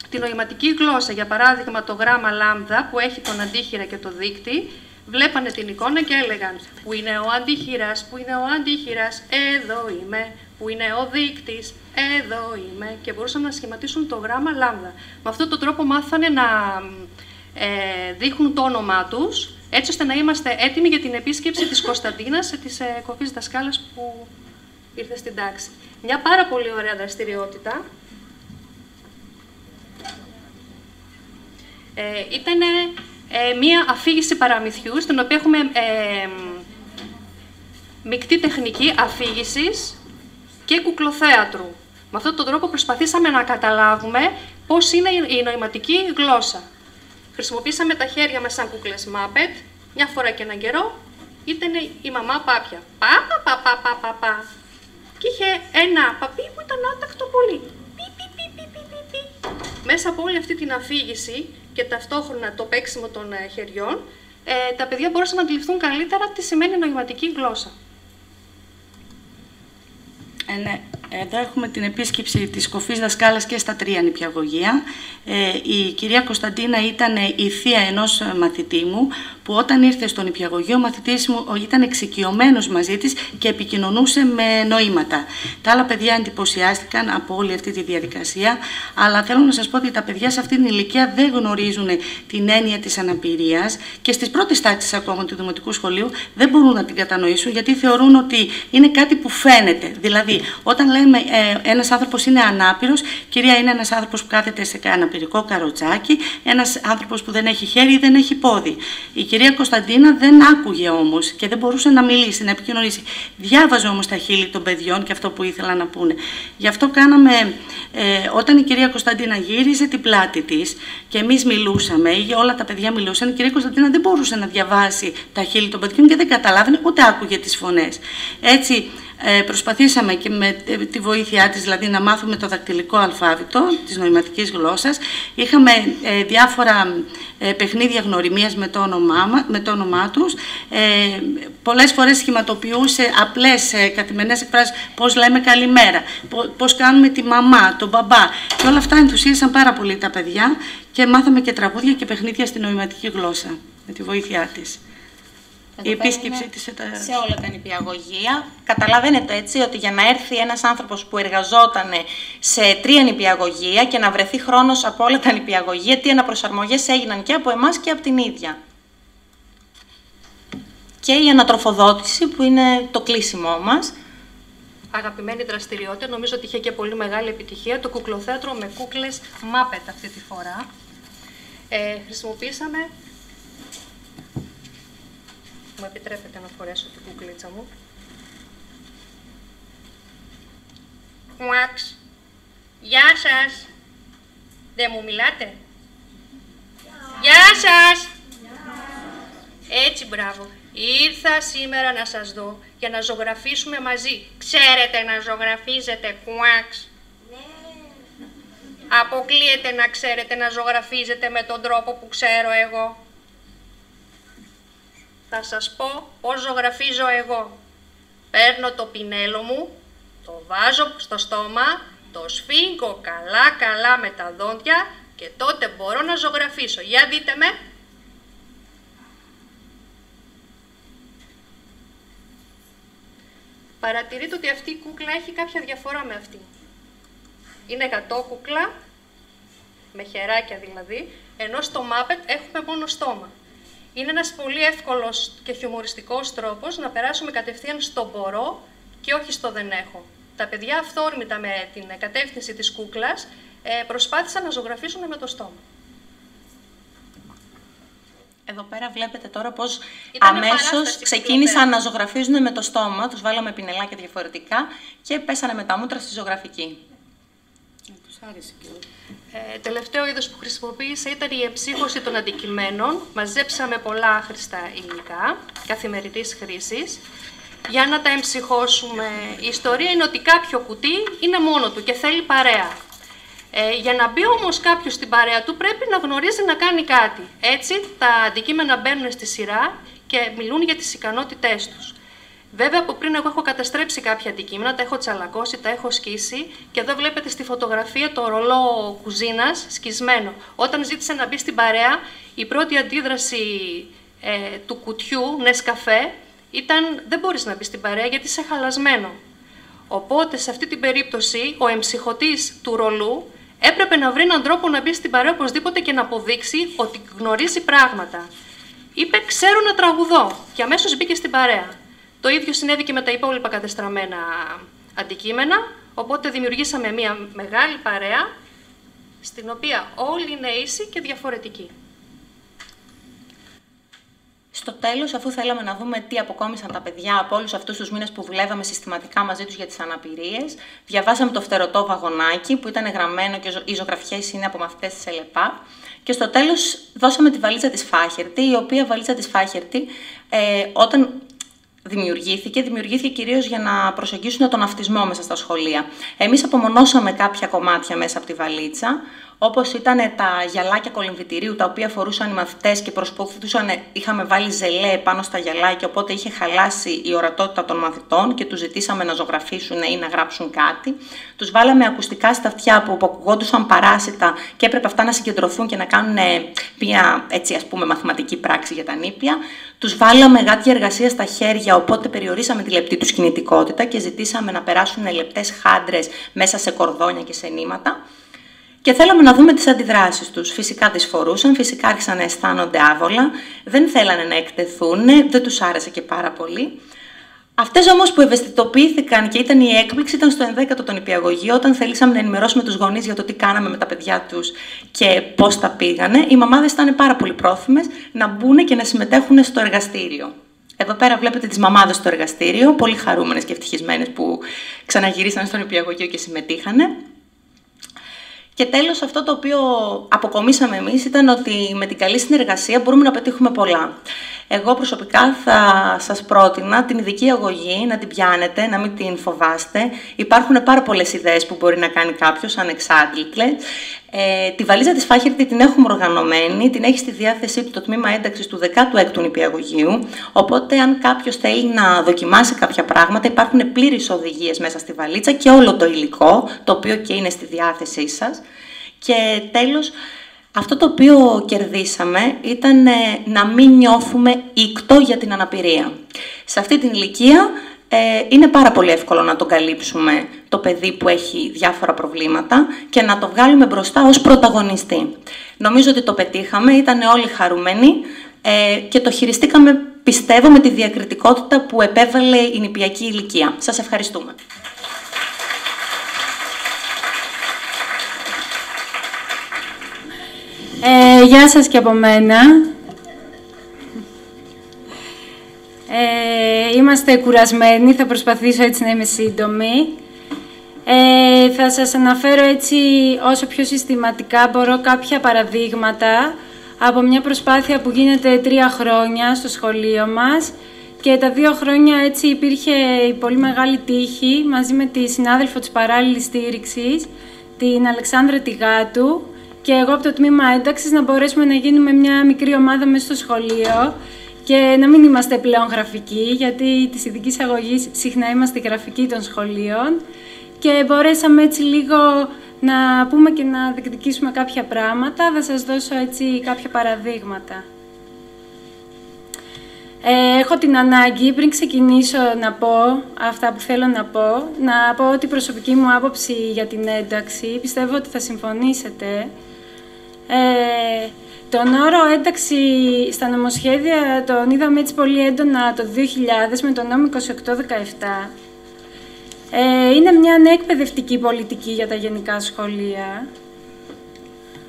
τη νοηματική γλώσσα. Για παράδειγμα, το γράμμα λάμδα που έχει τον αντίχειρα και το δείκτη, βλέπανε την εικόνα και έλεγαν «Πού είναι ο αντίχειρας, πού είναι ο αντίχειρας, εδώ είμαι, πού είναι ο δείκτης, εδώ είμαι», και μπορούσαν να σχηματίσουν το γράμμα λάμδα. Με αυτόν τον τρόπο μάθανε να δείχνουν το όνομά τους, έτσι ώστε να είμαστε έτοιμοι για την επίσκεψη της Κωνσταντίνας, της κοφής δασκάλας που ήρθε στην τάξη. Μια πάρα πολύ ωραία δραστηριότητα ήταν μία αφήγηση παραμυθιού, στην οποία έχουμε μεικτή τεχνική αφήγησης και κουκλοθέατρου. Με αυτόν τον τρόπο προσπαθήσαμε να καταλάβουμε πώς είναι η νοηματική γλώσσα. Χρησιμοποίησαμε τα χέρια μας σαν κούκλες Muppet, μια φορά και έναν καιρό ήταν η μαμά Πάπια. Πάπα, παπα, παπα, πα. Και είχε ένα παπί που ήταν άτακτο πολύ. Πι, πι, πι, πι, πι, πι, πι. Μέσα από όλη αυτή την αφήγηση και ταυτόχρονα το παίξιμο των χεριών, τα παιδιά μπορούσαν να αντιληφθούν καλύτερα τι σημαίνει νοηματική γλώσσα. Ναι. Εδώ έχουμε την επίσκεψη της κοφής δασκάλας και στα 3 νηπιαγωγεία. Η κυρία Κωνσταντίνα ήταν η θεία ενός μαθητή μου, που όταν ήρθε στο νηπιαγωγείο, ο μαθητής μου ήταν εξοικειωμένος μαζί της και επικοινωνούσε με νοήματα. Τα άλλα παιδιά εντυπωσιάστηκαν από όλη αυτή τη διαδικασία, αλλά θέλω να σας πω ότι τα παιδιά σε αυτή την ηλικία δεν γνωρίζουν την έννοια της αναπηρίας και στις πρώτες τάξεις ακόμα του δημοτικού σχολείου δεν μπορούν να την κατανοήσουν, γιατί θεωρούν ότι είναι κάτι που φαίνεται. Δηλαδή, όταν λέμε ένας άνθρωπος είναι ανάπηρος, κυρία, είναι ένας άνθρωπος που κάθεται σε αναπηρικό καροτσάκι, ένας άνθρωπος που δεν έχει χέρι ή δεν έχει πόδι. Η κυρία Κωνσταντίνα δεν άκουγε όμως και δεν μπορούσε να μιλήσει, να επικοινωνήσει. Διάβαζε όμως τα χείλη των παιδιών και αυτό που ήθελαν να πούνε. Γι' αυτό κάναμε, όταν η κυρία Κωνσταντίνα γύριζε την πλάτη της και εμείς μιλούσαμε, ή όλα τα παιδιά μιλούσαν, η κυρία Κωνσταντίνα δεν μπορούσε να διαβάσει τα χείλη των παιδιών και δεν καταλάβαινε, ούτε άκουγε τις φωνές. Έτσι, προσπαθήσαμε και με τη βοήθειά της, δηλαδή να μάθουμε το δακτυλικό αλφάβητο της νοηματικής γλώσσας. Είχαμε διάφορα παιχνίδια γνωριμίας με το όνομά τους. Πολλές φορές σχηματοποιούσε απλές καθημερινές εκφράσεις, πώς λέμε καλημέρα, πώς κάνουμε τη μαμά, τον μπαμπά. Και όλα αυτά ενθουσίασαν πάρα πολύ τα παιδιά και μάθαμε και τραγούδια και παιχνίδια στη νοηματική γλώσσα με τη βοήθειά της. Η επίσκεψη της σε όλα τα νηπιαγωγεία. Καταλαβαίνετε έτσι ότι για να έρθει ένας άνθρωπος που εργαζόταν σε 3 νηπιαγωγεία και να βρεθεί χρόνος από όλα τα νηπιαγωγεία, τι αναπροσαρμογές έγιναν και από εμάς και από την ίδια. Και η ανατροφοδότηση που είναι το κλείσιμό μας. Αγαπημένη δραστηριότητα, νομίζω ότι είχε και πολύ μεγάλη επιτυχία, το κουκλοθέατρο με κούκλες Muppet αυτή τη φορά. Χρησιμοποίησαμε... Μου επιτρέπετε να φορέσω την κουκλίτσα μου. Ουάξ, Γεια σας. Δεν μου μιλάτε? Γεια σας. Έτσι, μπράβο. Ήρθα σήμερα να σας δω για να ζωγραφίσουμε μαζί. Ξέρετε να ζωγραφίζετε, κουάξ? Αποκλείεται να ξέρετε να ζωγραφίζετε με τον τρόπο που ξέρω εγώ. Θα σας πω πώς ζωγραφίζω εγώ. Παίρνω το πινέλο μου, το βάζω στο στόμα, το σφίγγω καλά με τα δόντια και τότε μπορώ να ζωγραφίσω. Για δείτε με. Παρατηρείτε ότι αυτή η κούκλα έχει κάποια διαφορά με αυτή. Είναι γατόκουκλα, με χεράκια δηλαδή, ενώ στο Muppet έχουμε μόνο στόμα. Είναι ένας πολύ εύκολος και χιουμοριστικός τρόπος να περάσουμε κατευθείαν στο μπορώ και όχι στο δεν έχω. Τα παιδιά αυθόρμητα με την κατεύθυνση της κούκλας προσπάθησαν να ζωγραφίσουν με το στόμα. Εδώ πέρα βλέπετε τώρα πώς αμέσως ξεκίνησαν να ζωγραφίζουν με το στόμα, τους βάλαμε πινελάκια διαφορετικά και πέσανε με τα μούτρα στη ζωγραφική. Τελευταίο είδος που χρησιμοποίησα ήταν η εμψύχωση των αντικειμένων. Μαζέψαμε πολλά άχρηστα υλικά καθημερινής χρήσης για να τα εμψυχώσουμε. Η ιστορία είναι ότι κάποιο κουτί είναι μόνο του και θέλει παρέα. Για να μπει όμως κάποιος στην παρέα του πρέπει να γνωρίζει να κάνει κάτι. Έτσι τα αντικείμενα μπαίνουν στη σειρά και μιλούν για τις ικανότητές τους. Βέβαια, από πριν εγώ έχω καταστρέψει κάποια αντικείμενα, τα έχω τσαλακώσει, τα έχω σκίσει και εδώ βλέπετε στη φωτογραφία το ρολό κουζίνας σκισμένο. Όταν ζήτησε να μπει στην παρέα, η πρώτη αντίδραση του κουτιού Νεσκαφέ ήταν «δεν μπορείς να μπει στην παρέα γιατί είσαι χαλασμένο». Οπότε, σε αυτή την περίπτωση, ο εμψυχωτής του ρολού έπρεπε να βρει έναν τρόπο να μπει στην παρέα οπωσδήποτε και να αποδείξει ότι γνωρίζει πράγματα. Είπε «ξέρω να τραγουδώ» και αμέσως μπήκε στην παρέα. Το ίδιο συνέβη και με τα υπόλοιπα κατεστραμμένα αντικείμενα, οπότε δημιουργήσαμε μια μεγάλη παρέα, στην οποία όλοι είναι ίσοι και διαφορετικοί. Στο τέλος, αφού θέλαμε να δούμε τι αποκόμισαν τα παιδιά από όλους αυτούς τους μήνες που δουλεύαμε συστηματικά μαζί τους για τις αναπηρίες, διαβάσαμε το φτερωτό βαγονάκι που ήταν γραμμένο και οι ζωγραφιές είναι από μαθητές της ΕΛΕΠΑ. Και στο τέλος δώσαμε τη βαλίτσα της Φάχερτη, η οποία βαλίτσα της Φάχερτη, όταν δημιουργήθηκε κυρίως για να προσεγγίσουν τον αυτισμό μέσα στα σχολεία. Εμείς απομονώσαμε κάποια κομμάτια μέσα από τη βαλίτσα, όπως ήταν τα γυαλάκια κολυμβητηρίου, τα οποία φορούσαν οι μαθητές και προσπαθούσαν, είχαμε βάλει ζελέ πάνω στα γυαλάκια, οπότε είχε χαλάσει η ορατότητα των μαθητών και τους ζητήσαμε να ζωγραφίσουν ή να γράψουν κάτι. Τους βάλαμε ακουστικά στα αυτιά που ακουγόντουσαν παράσιτα και έπρεπε αυτά να συγκεντρωθούν και να κάνουν μια έτσι, ας πούμε, μαθηματική πράξη για τα νήπια. Τους βάλαμε γάτια εργασία στα χέρια, οπότε περιορίσαμε τη λεπτή τους κινητικότητα και ζητήσαμε να περάσουν λεπτές χάντρες μέσα σε κορδόνια και σε νήματα. Και θέλαμε να δούμε τις αντιδράσεις τους. Φυσικά τις φορούσαν, φυσικά άρχισαν να αισθάνονται άβολα, δεν θέλανε να εκτεθούν, δεν τους άρεσε και πάρα πολύ. Αυτές όμως που ευαισθητοποιήθηκαν και ήταν η έκπληξη ήταν στο 11ο των νηπιαγωγείο, όταν θέλησαμε να ενημερώσουμε τους γονείς για το τι κάναμε με τα παιδιά τους και πώς τα πήγανε. Οι μαμάδες ήταν πάρα πολύ πρόθυμες να μπουν και να συμμετέχουν στο εργαστήριο. Εδώ πέρα βλέπετε τις μαμάδες στο εργαστήριο, πολύ χαρούμενες και ευτυχισμένες που ξαναγυρίσαν στο νηπιαγωγείο και συμμετείχανε. Και τέλος, αυτό το οποίο αποκομίσαμε εμείς ήταν ότι με την καλή συνεργασία μπορούμε να πετύχουμε πολλά. Εγώ προσωπικά θα σας πρότεινα την ειδική αγωγή να την πιάνετε, να μην την φοβάστε. Υπάρχουν πάρα πολλές ιδέες που μπορεί να κάνει κάποιος ανεξάντλητες. Τη βαλίτσα της Φάχερτη την έχουμε οργανωμένη, την έχει στη διάθεσή του το τμήμα ένταξης του 16ου νηπιαγωγείου. Οπότε, αν κάποιος θέλει να δοκιμάσει κάποια πράγματα, υπάρχουν πλήρεις οδηγίες μέσα στη βαλίτσα και όλο το υλικό, το οποίο και είναι στη διάθεσή σας. Και τέλος, αυτό το οποίο κερδίσαμε ήταν να μην νιώθουμε ήκτο για την αναπηρία. Σε αυτή την ηλικία είναι πάρα πολύ εύκολο να το καλύψουμε το παιδί που έχει διάφορα προβλήματα και να το βγάλουμε μπροστά ως πρωταγωνιστή. Νομίζω ότι το πετύχαμε, ήταν όλοι χαρούμενοι και το χειριστήκαμε, πιστεύω, με τη διακριτικότητα που επέβαλε η νηπιακή ηλικία. Σας ευχαριστούμε. Γεια σας και από μένα. Είμαστε κουρασμένοι, θα προσπαθήσω έτσι να είμαι σύντομη. Θα σας αναφέρω έτσι όσο πιο συστηματικά μπορώ κάποια παραδείγματα από μια προσπάθεια που γίνεται 3 χρόνια στο σχολείο μας και τα 2 χρόνια έτσι υπήρχε η πολύ μεγάλη τύχη μαζί με τη συνάδελφο της παράλληλης στήριξης, την Αλεξάνδρα Τιγάτου και εγώ από το τμήμα ένταξης να μπορέσουμε να γίνουμε μια μικρή ομάδα μέσα στο σχολείο και να μην είμαστε πλέον γραφικοί, γιατί της ειδικής αγωγής συχνά είμαστε γραφικοί των σχολείων και μπορέσαμε έτσι λίγο να πούμε και να διεκδικήσουμε κάποια πράγματα. Θα σας δώσω έτσι κάποια παραδείγματα. Έχω την ανάγκη, πριν ξεκινήσω να πω αυτά που θέλω να πω ότι η προσωπική μου άποψη για την ένταξη, πιστεύω ότι θα συμφωνήσετε. Τον όρο ένταξη στα νομοσχέδια τον είδαμε έτσι πολύ έντονα το 2000 με τον νόμο 2817. Είναι μια νέα εκπαιδευτική πολιτική για τα γενικά σχολεία,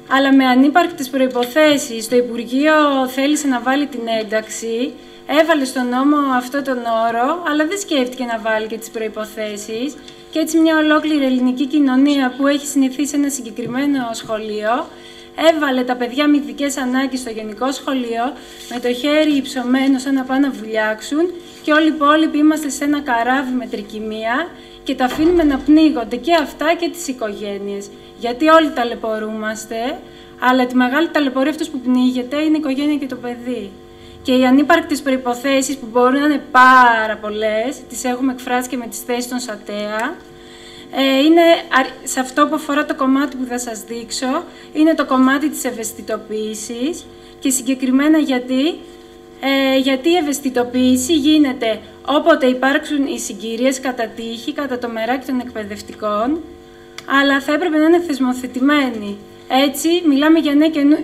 αλλά με ανύπαρκτες προϋποθέσεις. Το Υπουργείο θέλησε να βάλει την ένταξη, έβαλε στον νόμο αυτό τον όρο, αλλά δεν σκέφτηκε να βάλει και τις προϋποθέσεις και έτσι μια ολόκληρη ελληνική κοινωνία που έχει συνηθίσει ένα συγκεκριμένο σχολείο έβαλε τα παιδιά με ειδικές ανάγκες στο γενικό σχολείο με το χέρι υψωμένο σαν να πάνε να βουλιάξουν και όλοι οι υπόλοιποι είμαστε σε ένα καράβι με τρικυμία και τα αφήνουμε να πνίγονται και αυτά και τις οικογένειες. Γιατί όλοι ταλαιπωρούμαστε, αλλά τη μεγάλη ταλαιπωρία αυτός που πνίγεται είναι η οικογένεια και το παιδί. Και οι ανύπαρκτες προϋποθέσεις που μπορούν να είναι πάρα πολλές, τις έχουμε εκφράσει και με τις θέσεις των ΣΑΤΕΑ, είναι σε αυτό που αφορά το κομμάτι που θα σας δείξω, είναι το κομμάτι της ευαισθητοποίησης και συγκεκριμένα γιατί η ευαισθητοποίηση γίνεται όποτε υπάρξουν οι συγκυρίες κατά τύχη, κατά το μεράκι των εκπαιδευτικών, αλλά θα έπρεπε να είναι θεσμοθετημένη. Έτσι, μιλάμε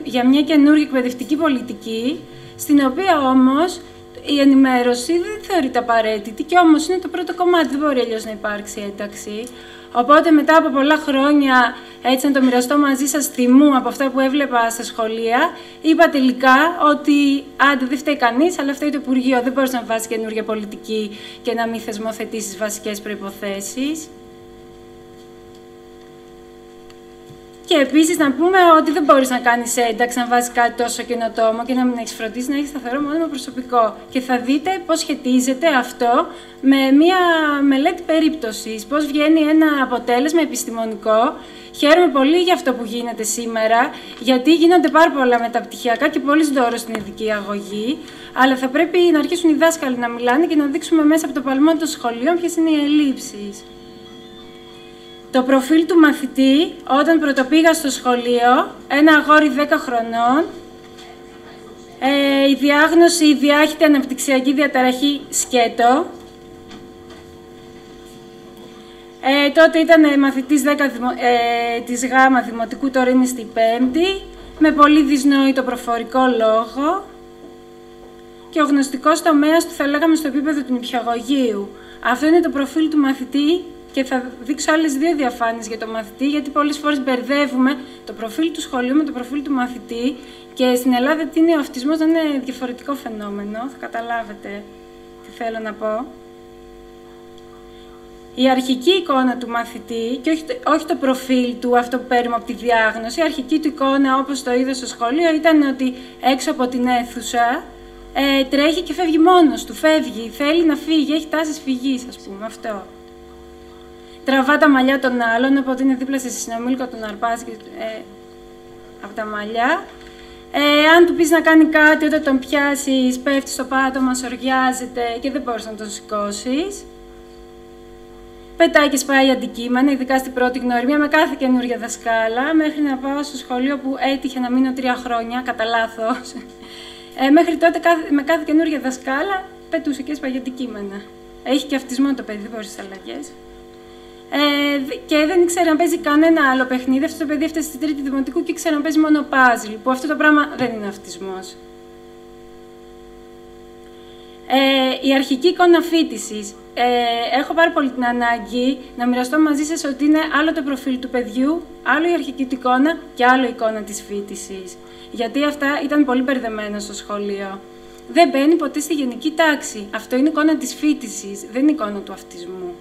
για μια καινούργια εκπαιδευτική πολιτική, στην οποία όμως η ενημέρωση δεν θεωρείται απαραίτητη και όμως είναι το πρώτο κομμάτι, δεν μπορεί αλλιώς να υπάρξει ένταξη. Οπότε μετά από πολλά χρόνια, έτσι να το μοιραστώ μαζί σας θυμού από αυτά που έβλεπα στα σχολεία, είπα τελικά ότι άντε δεν φταίει κανείς, αλλά φταίει το Υπουργείο. Δεν μπορείς να βάζεις καινούργια πολιτική και να μην θεσμοθετήσεις βασικές προϋποθέσεις. Και επίσης να πούμε ότι δεν μπορείς να κάνεις ένταξη, να βάζεις κάτι τόσο καινοτόμο και να μην έχεις φροντίσει να έχεις σταθερό μόνιμο προσωπικό. Και θα δείτε πώς σχετίζεται αυτό με μία μελέτη περίπτωσης, πώς βγαίνει ένα αποτέλεσμα επιστημονικό. Χαίρομαι πολύ για αυτό που γίνεται σήμερα, γιατί γίνονται πάρα πολλά μεταπτυχιακά και πολύ δώρο στην ειδική αγωγή, αλλά θα πρέπει να αρχίσουν οι δάσκαλοι να μιλάνε και να δείξουμε μέσα από το παλμό των σχολείων ποιες είναι οι ελλείψεις. Το προφίλ του μαθητή, όταν πρωτοπήγα στο σχολείο, ένα αγόρι 10 χρονών, η διάγνωση, η διάχυτη αναπτυξιακή διαταραχή σκέτο. Τότε ήταν μαθητής 10 της ΓΑΜΑ Δημοτικού, τώρα είναι στη 5η, με πολύ δυσνόητο προφορικό λόγο και ο γνωστικός τομέας του θα λέγαμε στο επίπεδο του νηπιαγωγείου. Αυτό είναι το προφίλ του μαθητή. Και θα δείξω άλλες 2 διαφάνειες για το μαθητή, γιατί πολλές φορές μπερδεύουμε το προφίλ του σχολείου με το προφίλ του μαθητή και στην Ελλάδα τι είναι ο αυτισμός, δεν είναι διαφορετικό φαινόμενο, θα καταλάβετε τι θέλω να πω. Η αρχική εικόνα του μαθητή, και όχι το προφίλ του, αυτό που παίρνουμε από τη διάγνωση, η αρχική του εικόνα όπως το είδα στο σχολείο ήταν ότι έξω από την αίθουσα τρέχει και φεύγει μόνος του, θέλει να φύγει, έχει τάσεις φυγής, ας πούμε, αυτό. Τραβά τα μαλλιά των άλλων, οπότε είναι δίπλα σε συνομήλικο, τον αρπάζει από τα μαλλιά. Αν του πεις να κάνει κάτι, όταν τον πιάσεις, πέφτει στο πάτωμα, σοριάζεται και δεν μπορείς να τον σηκώσεις. Πετάει και σπάει αντικείμενα, ειδικά στην πρώτη γνωριμία, με κάθε καινούργια δασκάλα, μέχρι να πάω στο σχολείο που έτυχε να μείνω 3 χρόνια, κατά λάθος. Μέχρι τότε, με κάθε καινούργια δασκάλα, πετούσε και σπάει αντικείμενα. Έχει και αυτισμό το παιδί, δεν μπορεί στις αλλαγές. Και δεν ήξερε να παίζει κανένα άλλο παιχνίδι. Αυτό το παιδί έφτασε στη 3η Δημοτικού και ήξερε να παίζει μόνο πάζλ, που αυτό το πράγμα δεν είναι αυτισμός. Η αρχική εικόνα φοιτησης. Έχω πάρα πολύ την ανάγκη να μοιραστώ μαζί σας ότι είναι άλλο το προφίλ του παιδιού, άλλο η αρχική του εικόνα και άλλο η εικόνα της φοιτησης. Γιατί αυτά ήταν πολύ μπερδεμένα στο σχολείο. Δεν μπαίνει ποτέ στη γενική τάξη. Αυτό είναι εικόνα της φοιτησης, δεν είναι εικόνα του αυτισμού.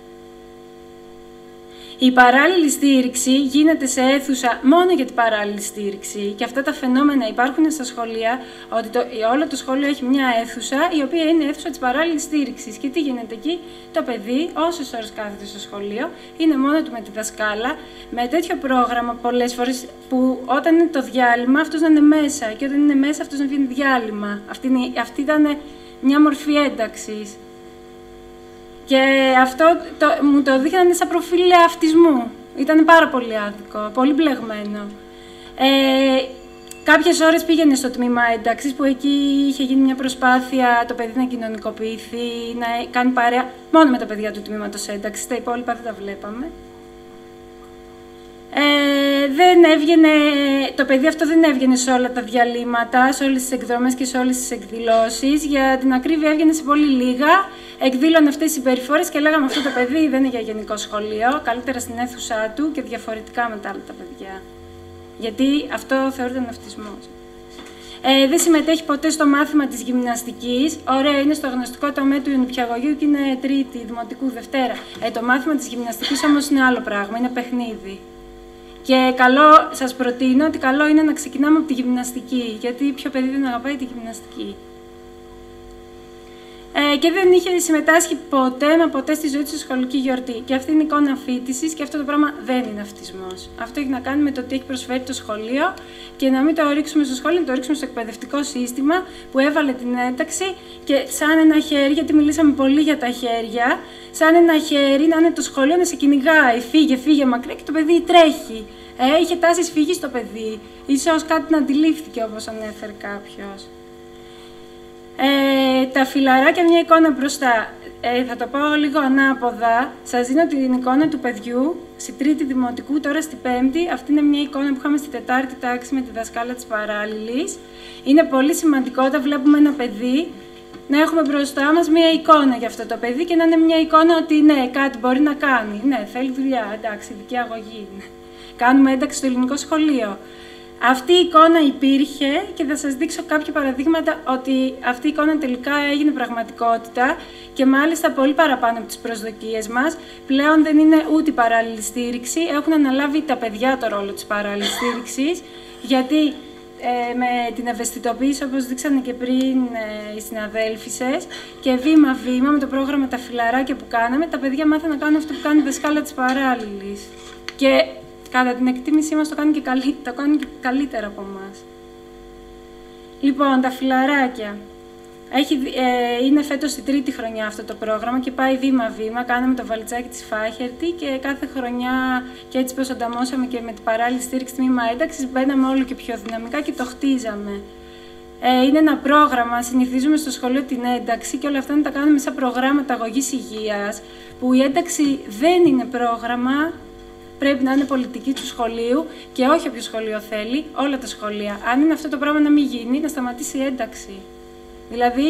Η παράλληλη στήριξη γίνεται σε αίθουσα μόνο για την παράλληλη στήριξη και αυτά τα φαινόμενα υπάρχουν στα σχολεία, ότι όλο το σχολείο έχει μια αίθουσα η οποία είναι αίθουσα της παράλληλης στήριξης. Και τι γίνεται εκεί? Το παιδί όσες ώρες κάθεται στο σχολείο είναι μόνο του με τη δασκάλα, με τέτοιο πρόγραμμα πολλές φορές που όταν είναι το διάλειμμα αυτός να είναι μέσα και όταν είναι μέσα αυτός να βγαίνει διάλειμμα. Αυτή ήταν μια μορφή ένταξης. Και αυτό μου το δείχνανε σαν προφίλ αυτισμού. Ήταν πάρα πολύ άδικο, πολύ μπλεγμένο. Κάποιες ώρες πήγαινε στο τμήμα ένταξης, που εκεί είχε γίνει μια προσπάθεια το παιδί να κοινωνικοποιηθεί, να κάνει παρέα μόνο με τα παιδιά του τμήματος ένταξης, τα υπόλοιπα δεν τα βλέπαμε. Το παιδί αυτό δεν έβγαινε σε όλα τα διαλύματα, σε όλες τις εκδρομές και σε όλες τις εκδηλώσεις. Για την ακρίβεια έβγαινε σε πολύ λίγα, εκδήλωνε αυτές τις συμπεριφορές και λέγαμε αυτό το παιδί δεν είναι για γενικό σχολείο, καλύτερα στην αίθουσά του και διαφορετικά με τα άλλα τα παιδιά. Γιατί αυτό θεωρείται αυτισμός. Δεν συμμετέχει ποτέ στο μάθημα της γυμναστικής. Ωραία, είναι στο γνωστικό τομέα του νηπιαγωγείου και είναι Τρίτη, Δημοτικού, Δευτέρα. Το μάθημα της γυμναστικής όμως είναι άλλο πράγμα, είναι παιχνίδι. Και σας προτείνω ότι καλό είναι να ξεκινάμε από τη γυμναστική, γιατί ποιο παιδί δεν αγαπάει τη γυμναστική. Και δεν είχε συμμετάσχει ποτέ στη ζωή του στη σχολική γιορτή. Και αυτή είναι η εικόνα φοιτησης και αυτό το πράγμα δεν είναι αυτισμός. Αυτό έχει να κάνει με το τι έχει προσφέρει το σχολείο και να μην το ρίξουμε στο σχολείο, να το ρίξουμε στο εκπαιδευτικό σύστημα που έβαλε την ένταξη και σαν ένα χέρι, γιατί μιλήσαμε πολύ για τα χέρια, σαν ένα χέρι να είναι το σχολείο να σε κυνηγάει, φύγε μακριά και το παιδί τρέχει. Είχε τάσεις φύγης το παιδί, ίσως κάτι να αντιλήφθηκε όπως ανέφερε κάποιος. Τα φιλαράκια, μια εικόνα μπροστά. Θα το πάω λίγο ανάποδα. Σας δίνω την εικόνα του παιδιού στη Τρίτη Δημοτικού, τώρα στη Πέμπτη. Αυτή είναι μια εικόνα που είχαμε στη Τετάρτη τάξη με τη δασκάλα της παράλληλης. Είναι πολύ σημαντικό όταν βλέπουμε ένα παιδί να έχουμε μπροστά μας μια εικόνα για αυτό το παιδί και να είναι μια εικόνα ότι ναι, κάτι μπορεί να κάνει. Ναι, θέλει δουλειά, εντάξει, ειδική αγωγή είναι. Κάνουμε ένταξη στο ελληνικό σχολείο. Αυτή η εικόνα υπήρχε και θα σας δείξω κάποια παραδείγματα ότι αυτή η εικόνα τελικά έγινε πραγματικότητα και μάλιστα πολύ παραπάνω από τις προσδοκίες μας. Πλέον δεν είναι ούτε η παράλληλη στήριξη, έχουν αναλάβει τα παιδιά το ρόλο της παράλληλης στήριξης, γιατί με την ευαισθητοποίηση, όπως δείξανε και πριν οι συναδέλφισες, και βήμα-βήμα με το πρόγραμμα τα φιλαράκια που κάναμε, τα παιδιά μάθαν να κάνουν αυτό που κάνει η δασκάλα της παράλληλης. Και κατά την εκτίμησή μας το κάνουν και καλύτερα από εμάς. Λοιπόν, τα φιλαράκια. Είναι φέτος η τρίτη χρονιά αυτό το πρόγραμμα και πάει βήμα-βήμα. Κάναμε το βαλιτσάκι της Φάχερτη και κάθε χρονιά, και έτσι πως ανταμώσαμε και με την παράλληλη στήριξη τμήμα ένταξης, μπαίναμε όλο και πιο δυναμικά και το χτίζαμε. Είναι ένα πρόγραμμα, συνηθίζουμε στο σχολείο την ένταξη και όλα αυτά να τα κάνουμε σαν προγράμματα αγωγής υγείας, που η ένταξη δεν είναι πρόγραμμα. Πρέπει να είναι πολιτική του σχολείου και όχι όποιο σχολείο θέλει, όλα τα σχολεία. Αν είναι αυτό το πράγμα να μην γίνει, να σταματήσει η ένταξη. Δηλαδή,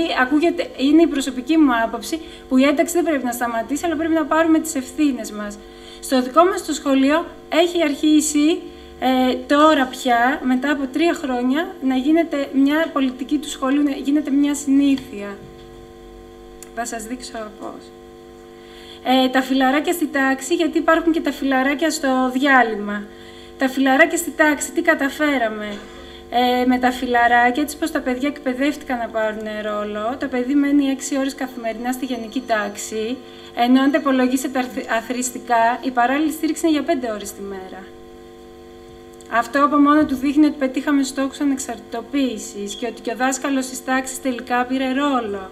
είναι η προσωπική μου άποψη που η ένταξη δεν πρέπει να σταματήσει, αλλά πρέπει να πάρουμε τις ευθύνες μας. Στο δικό μας το σχολείο έχει αρχίσει τώρα πια, μετά από 3 χρόνια, να γίνεται μια πολιτική του σχολείου, να γίνεται μια συνήθεια. Θα σας δείξω πώς. Τα φιλαράκια στη τάξη, γιατί υπάρχουν και τα φιλαράκια στο διάλειμμα. Τα φιλαράκια στη τάξη, τι καταφέραμε με τα φιλαράκια, έτσι πως τα παιδιά εκπαιδεύτηκαν να πάρουν ρόλο. Το παιδί μένει 6 ώρες καθημερινά στη γενική τάξη, ενώ αν τα υπολογίσετε αθροιστικά, η παράλληλη στήριξη είναι για 5 ώρες τη μέρα. Αυτό από μόνο του δείχνει ότι πετύχαμε στόχους ανεξαρτητοποίησης και ότι και ο δάσκαλος της τάξης τελικά πήρε ρόλο.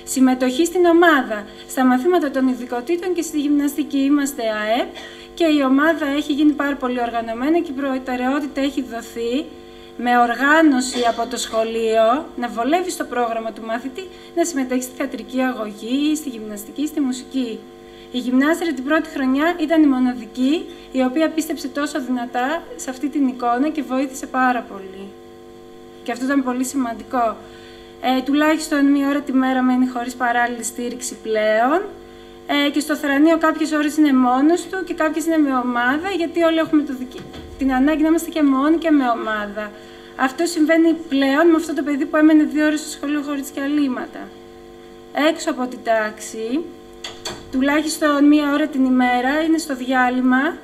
Συμμετοχή στην ομάδα, στα μαθήματα των ειδικοτήτων και στη γυμναστική. Είμαστε ΑΕΠ και η ομάδα έχει γίνει πάρα πολύ οργανωμένη και η προτεραιότητα έχει δοθεί με οργάνωση από το σχολείο να βολεύει στο πρόγραμμα του μαθητή να συμμετέχει στη θεατρική αγωγή, στη γυμναστική, στη μουσική. Η γυμνάστρια την πρώτη χρονιά ήταν η μοναδική η οποία πίστεψε τόσο δυνατά σε αυτή την εικόνα και βοήθησε πάρα πολύ. Και αυτό ήταν πολύ σημαντικό. Τουλάχιστον 1 ώρα τη μέρα μένει χωρίς παράλληλη στήριξη πλέον και στο θρανείο κάποιες ώρες είναι μόνος του και κάποιες είναι με ομάδα, γιατί όλοι έχουμε την ανάγκη να είμαστε και μόνοι και με ομάδα. Αυτό συμβαίνει πλέον με αυτό το παιδί που έμενε 2 ώρες στο σχολείο χωρίς διαλύματα. Έξω από την τάξη, τουλάχιστον 1 ώρα την ημέρα, είναι στο διάλειμμα,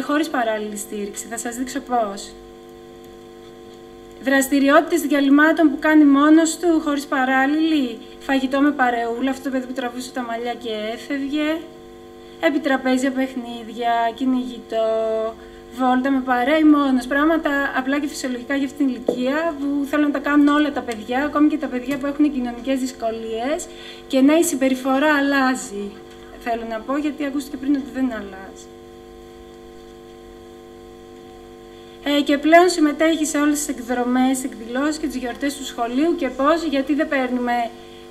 χωρίς παράλληλη στήριξη. Θα σας δείξω πώς. Δραστηριότητες διαλυμάτων που κάνει μόνος του, χωρίς παράλληλη. Φαγητό με παρεούλα, αυτό το παιδί που τραβούσε τα μαλλιά και έφευγε. Επιτραπέζια παιχνίδια, κυνηγητό, βόλτα με παρέα ή μόνος. Πράγματα απλά και φυσιολογικά για αυτήν την ηλικία που θέλουν να τα κάνουν όλα τα παιδιά, ακόμη και τα παιδιά που έχουν κοινωνικές δυσκολίες. Και ναι, η συμπεριφορά αλλάζει. Θέλω να πω, γιατί ακούστηκε πριν ότι δεν αλλάζει. Και πλέον συμμετέχει σε όλες τις εκδρομές, εκδηλώσεις και τις γιορτές του σχολείου. Και πώς, γιατί δεν παίρνουμε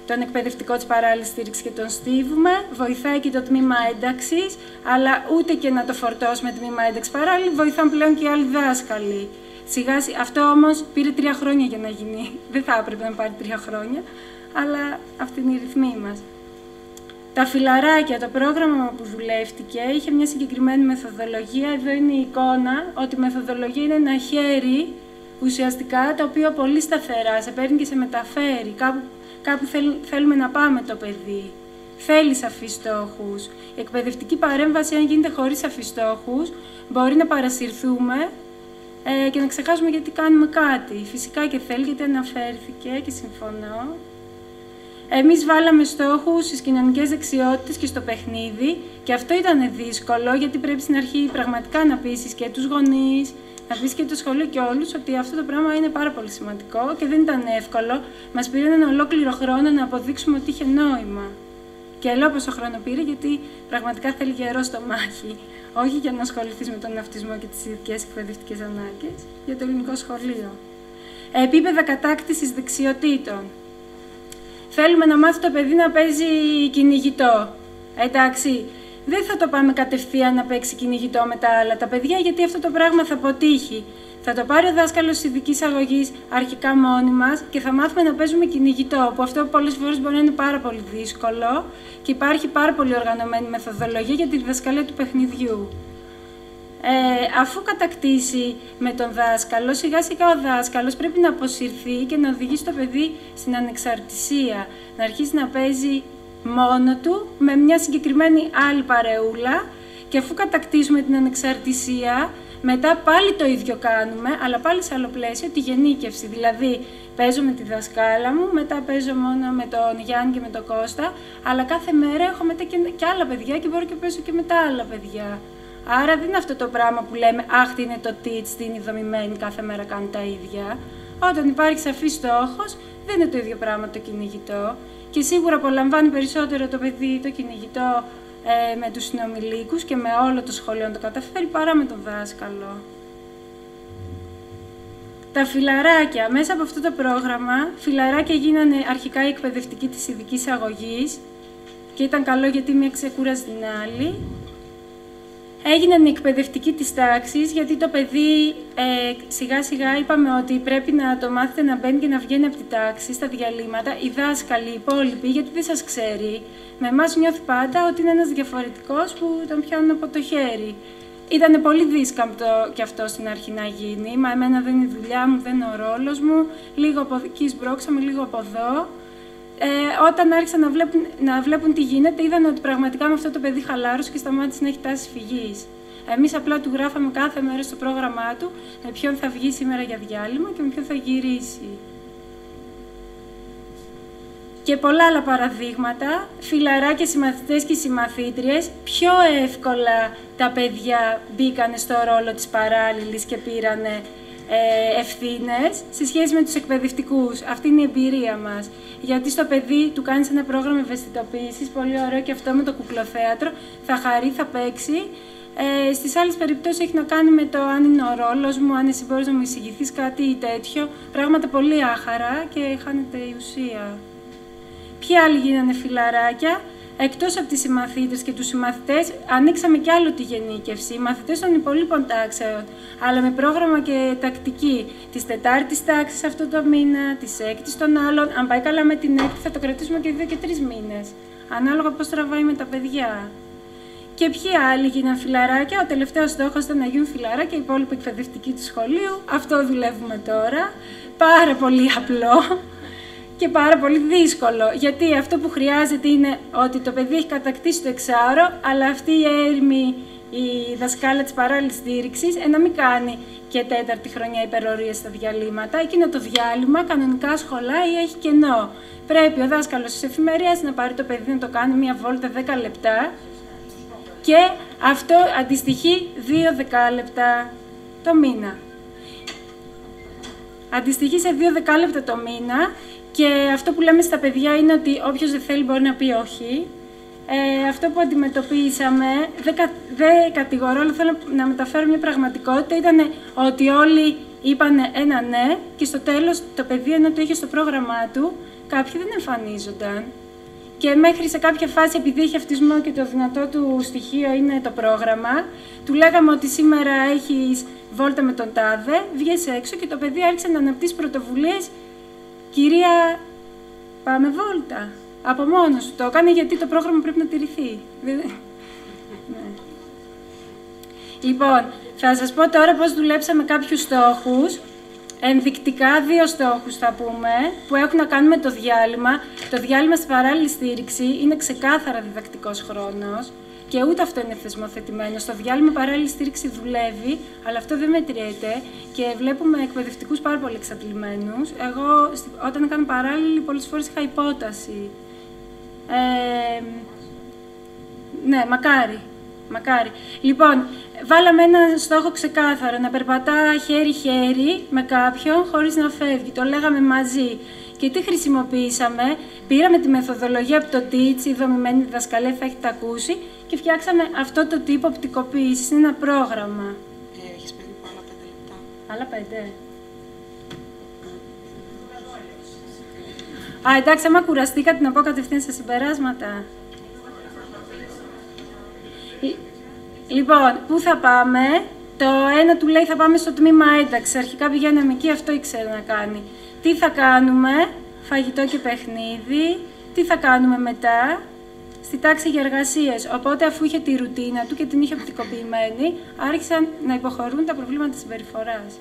τον εκπαιδευτικό της παράλληλης στήριξη και τον στίβουμε, βοηθάει και το τμήμα ένταξης, αλλά ούτε και να το φορτώσουμε τμήμα ένταξη παράλληλη, βοηθάνε πλέον και οι άλλοι δάσκαλοι. Αυτό όμως πήρε 3 χρόνια για να γίνει. Δεν θα έπρεπε να πάρει 3 χρόνια, αλλά αυτή είναι η ρυθμή μας. Τα φιλαράκια, το πρόγραμμα που δουλεύτηκε, είχε μια συγκεκριμένη μεθοδολογία. Εδώ είναι η εικόνα ότι η μεθοδολογία είναι ένα χέρι, ουσιαστικά, το οποίο πολύ σταθερά σε παίρνει και σε μεταφέρει. Κάπου θέλουμε να πάμε το παιδί. Θέλει σαφείς στόχους. Η εκπαιδευτική παρέμβαση, αν γίνεται χωρίς σαφείς στόχους, μπορεί να παρασυρθούμε και να ξεχάσουμε γιατί κάνουμε κάτι. Φυσικά και θέλει, γιατί αναφέρθηκε και συμφωνώ. Εμείς βάλαμε στόχους στις κοινωνικές δεξιότητες και στο παιχνίδι και αυτό ήταν δύσκολο, γιατί πρέπει στην αρχή πραγματικά να πείσεις και τους γονείς, να πεις και το σχολείο και όλους ότι αυτό το πράγμα είναι πάρα πολύ σημαντικό και δεν ήταν εύκολο. Μας πήρε έναν ολόκληρο χρόνο να αποδείξουμε ότι είχε νόημα. Και λέω πόσο χρόνο πήρε, γιατί πραγματικά θέλει γερό στο μάχη. Όχι για να ασχοληθείς με τον αυτισμό και τις ειδικές εκπαιδευτικές ανάγκες, για το ελληνικό σχολείο. Επίπεδα κατάκτησης δεξιοτήτων. Θέλουμε να μάθει το παιδί να παίζει κυνηγητό. Εντάξει. Δεν θα το πάμε κατευθείαν να παίξει κυνηγητό με τα άλλα τα παιδιά, γιατί αυτό το πράγμα θα αποτύχει. Θα το πάρει ο δάσκαλος της ειδικής αγωγής αρχικά μόνοι μας και θα μάθουμε να παίζουμε κυνηγητό, που αυτό πολλές φορές μπορεί να είναι πάρα πολύ δύσκολο και υπάρχει πάρα πολύ οργανωμένη μεθοδολογία για τη διδασκαλία του παιχνιδιού. Αφού κατακτήσει με τον δάσκαλο, σιγά σιγά ο δάσκαλος πρέπει να αποσυρθεί και να οδηγήσει το παιδί στην ανεξαρτησία, να αρχίσει να παίζει μόνο του, με μια συγκεκριμένη άλλη παρεούλα, και αφού κατακτήσουμε την ανεξαρτησία, μετά πάλι το ίδιο κάνουμε, αλλά πάλι σε άλλο πλαίσιο, τη γενίκευση. Δηλαδή, παίζω με τη δασκάλα μου, μετά παίζω μόνο με τον Γιάννη και με τον Κώστα, αλλά κάθε μέρα έχω μετά και άλλα παιδιά και μπορώ και παίζω και με τα άλλα παιδιά. Άρα δεν είναι αυτό το πράγμα που λέμε «Αχ, τι είναι το teach, τι είναι η δομημένη, κάθε μέρα κάνουν τα ίδια». Όταν υπάρχει σαφής στόχος, δεν είναι το ίδιο πράγμα το κυνηγητό. Και σίγουρα απολαμβάνει περισσότερο το παιδί το κυνηγητό με τους συνομιλίκους και με όλο το σχολείο να το καταφέρει, παρά με τον δάσκαλο. Τα φιλαράκια. Μέσα από αυτό το πρόγραμμα, φιλαράκια γίνανε αρχικά οι εκπαιδευτικοί της ειδικής αγωγής και ήταν καλό γιατί μία ξεκούραζε την άλλη. Έγιναν οι εκπαιδευτικοί της τάξης, γιατί το παιδί σιγά σιγά είπαμε ότι πρέπει να το μάθετε να μπαίνει και να βγαίνει από τη τάξη στα διαλύματα. Οι δάσκαλοι, οι υπόλοιποι, γιατί δεν σας ξέρει, με εμάς νιώθει πάντα ότι είναι ένας διαφορετικός που τον πιάνουν από το χέρι. Ήταν πολύ δύσκολο και αυτό στην αρχή να γίνει. Μα εμένα δεν είναι η δουλειά μου, δεν είναι ο ρόλος μου. Λίγο από εκεί σμπρώξαμε, λίγο από εδώ. Όταν άρχισαν να βλέπουν τι γίνεται, είδαν ότι πραγματικά με αυτό το παιδί χαλάρωσε και σταμάτησε να έχει τάση φυγής. Εμείς απλά του γράφαμε κάθε μέρα στο πρόγραμμά του με ποιον θα βγει σήμερα για διάλειμμα και με ποιον θα γυρίσει. Και πολλά άλλα παραδείγματα, φιλαράκια, συμμαθητές και συμμαθήτριες, πιο εύκολα τα παιδιά μπήκανε στο ρόλο της παράλληλης και πήρανε ευθύνες σε σχέση με τους εκπαιδευτικούς. Αυτή είναι η εμπειρία μας. Γιατί στο παιδί του κάνεις ένα πρόγραμμα ευαισθητοποίησης, πολύ ωραίο και αυτό με το κουκλοθέατρο, θα χαρεί, θα παίξει. Στις άλλες περιπτώσεις έχει να κάνει με το αν είναι ο ρόλος μου, αν εσύ μπορείς να μου εισηγηθείς κάτι ή τέτοιο. Πράγματα πολύ άχαρα και χάνεται η ουσία. Ποιοι άλλοι γίνανε φιλαράκια? Εκτός από τις συμμαθήτρες και τους συμμαθητές, ανοίξαμε κι άλλο τη γενίκευση. Οι μαθητές των υπολείπων τάξεων, αλλά με πρόγραμμα και τακτική. Της 4ης τάξης αυτό το μήνα, της 6ης των άλλων. Αν πάει καλά με την 6η, θα το κρατήσουμε και 2 και 3 μήνες. Ανάλογα πώς τραβάει με τα παιδιά. Και ποιοι άλλοι γίναν φιλαράκια? Ο τελευταίος στόχος ήταν να γίνουν φιλαράκια οι υπόλοιποι εκπαιδευτικοί του σχολείου. Αυτό δουλεύουμε τώρα. Πάρα πολύ απλό. και πάρα πολύ δύσκολο. Γιατί αυτό που χρειάζεται είναι ότι το παιδί έχει κατακτήσει το εξάωρο, αλλά αυτή η έρημη, η δασκάλα της παράλληλης στήριξης, να μην κάνει και τέταρτη χρονιά υπερορίες στα διαλύματα. Εκείνο το διάλειμμα κανονικά σχολάει ή έχει κενό. Πρέπει ο δάσκαλος της εφημερίας να πάρει το παιδί να το κάνει μία βόλτα 10 λεπτά και αυτό αντιστοιχεί 2 δεκάλεπτα το μήνα. Αντιστοιχεί σε 2 δεκάλεπτα το μήνα και αυτό που λέμε στα παιδιά είναι ότι όποιος δεν θέλει μπορεί να πει όχι. Αυτό που αντιμετωπίσαμε, δεν κατηγορώ, αλλά θέλω να μεταφέρω μια πραγματικότητα, ήταν ότι όλοι είπαν ένα ναι και στο τέλος το παιδί ενώ το είχε στο πρόγραμμά του, κάποιοι δεν εμφανίζονταν. Και μέχρι σε κάποια φάση, επειδή έχει αυτισμό και το δυνατό του στοιχείο είναι το πρόγραμμα, του λέγαμε ότι σήμερα έχεις βόλτα με τον τάδε, βγες έξω και το παιδί άρχισε να αναπτύσσει πρωτοβουλίες. Κυρία, πάμε βόλτα. Από μόνος του το έκανε γιατί το πρόγραμμα πρέπει να τηρηθεί. Ναι. Λοιπόν, θα σας πω τώρα πώς δουλέψαμε κάποιους στόχους. Ενδεικτικά 2 στόχους θα πούμε, που έχουν να κάνουν με το διάλειμμα. Το διάλειμμα στην παράλληλη στήριξη είναι ξεκάθαρα διδακτικός χρόνος και ούτε αυτό είναι θεσμοθετημένο. Στο διάλειμμα παράλληλη στήριξη δουλεύει, αλλά αυτό δεν μετριέται και βλέπουμε εκπαιδευτικούς πάρα πολύ εξαντλημένους. Εγώ όταν έκανα παράλληλη πολλές φορές είχα υπόταση. Ναι, μακάρι. Λοιπόν, βάλαμε ένα στόχο ξεκάθαρο, να περπατά χέρι-χέρι με κάποιον χωρίς να φεύγει. Το λέγαμε μαζί. Και τι χρησιμοποίησαμε, πήραμε τη μεθοδολογία από το Teach, η δομημένη διδασκαλία, θα έχετε ακούσει, και φτιάξαμε αυτό το τύπο οπτικοποίησης. Είναι ένα πρόγραμμα. Έχεις περίπου άλλα 5 λεπτά. Άλλα 5. Εντάξει, άμα κουραστήκατε να πω κατευθείαν στα συμπεράσματα. Λοιπόν, πού θα πάμε? Το ένα του λέει θα πάμε στο τμήμα ένταξη. Αρχικά πηγαίναμε εκεί, αυτό ήξερε να κάνει. Τι θα κάνουμε? Φαγητό και παιχνίδι. Τι θα κάνουμε μετά? Στη τάξη για εργασίες. Οπότε, αφού είχε τη ρουτίνα του και την είχε οπτικοποιημένη, άρχισαν να υποχωρούν τα προβλήματα της συμπεριφοράς.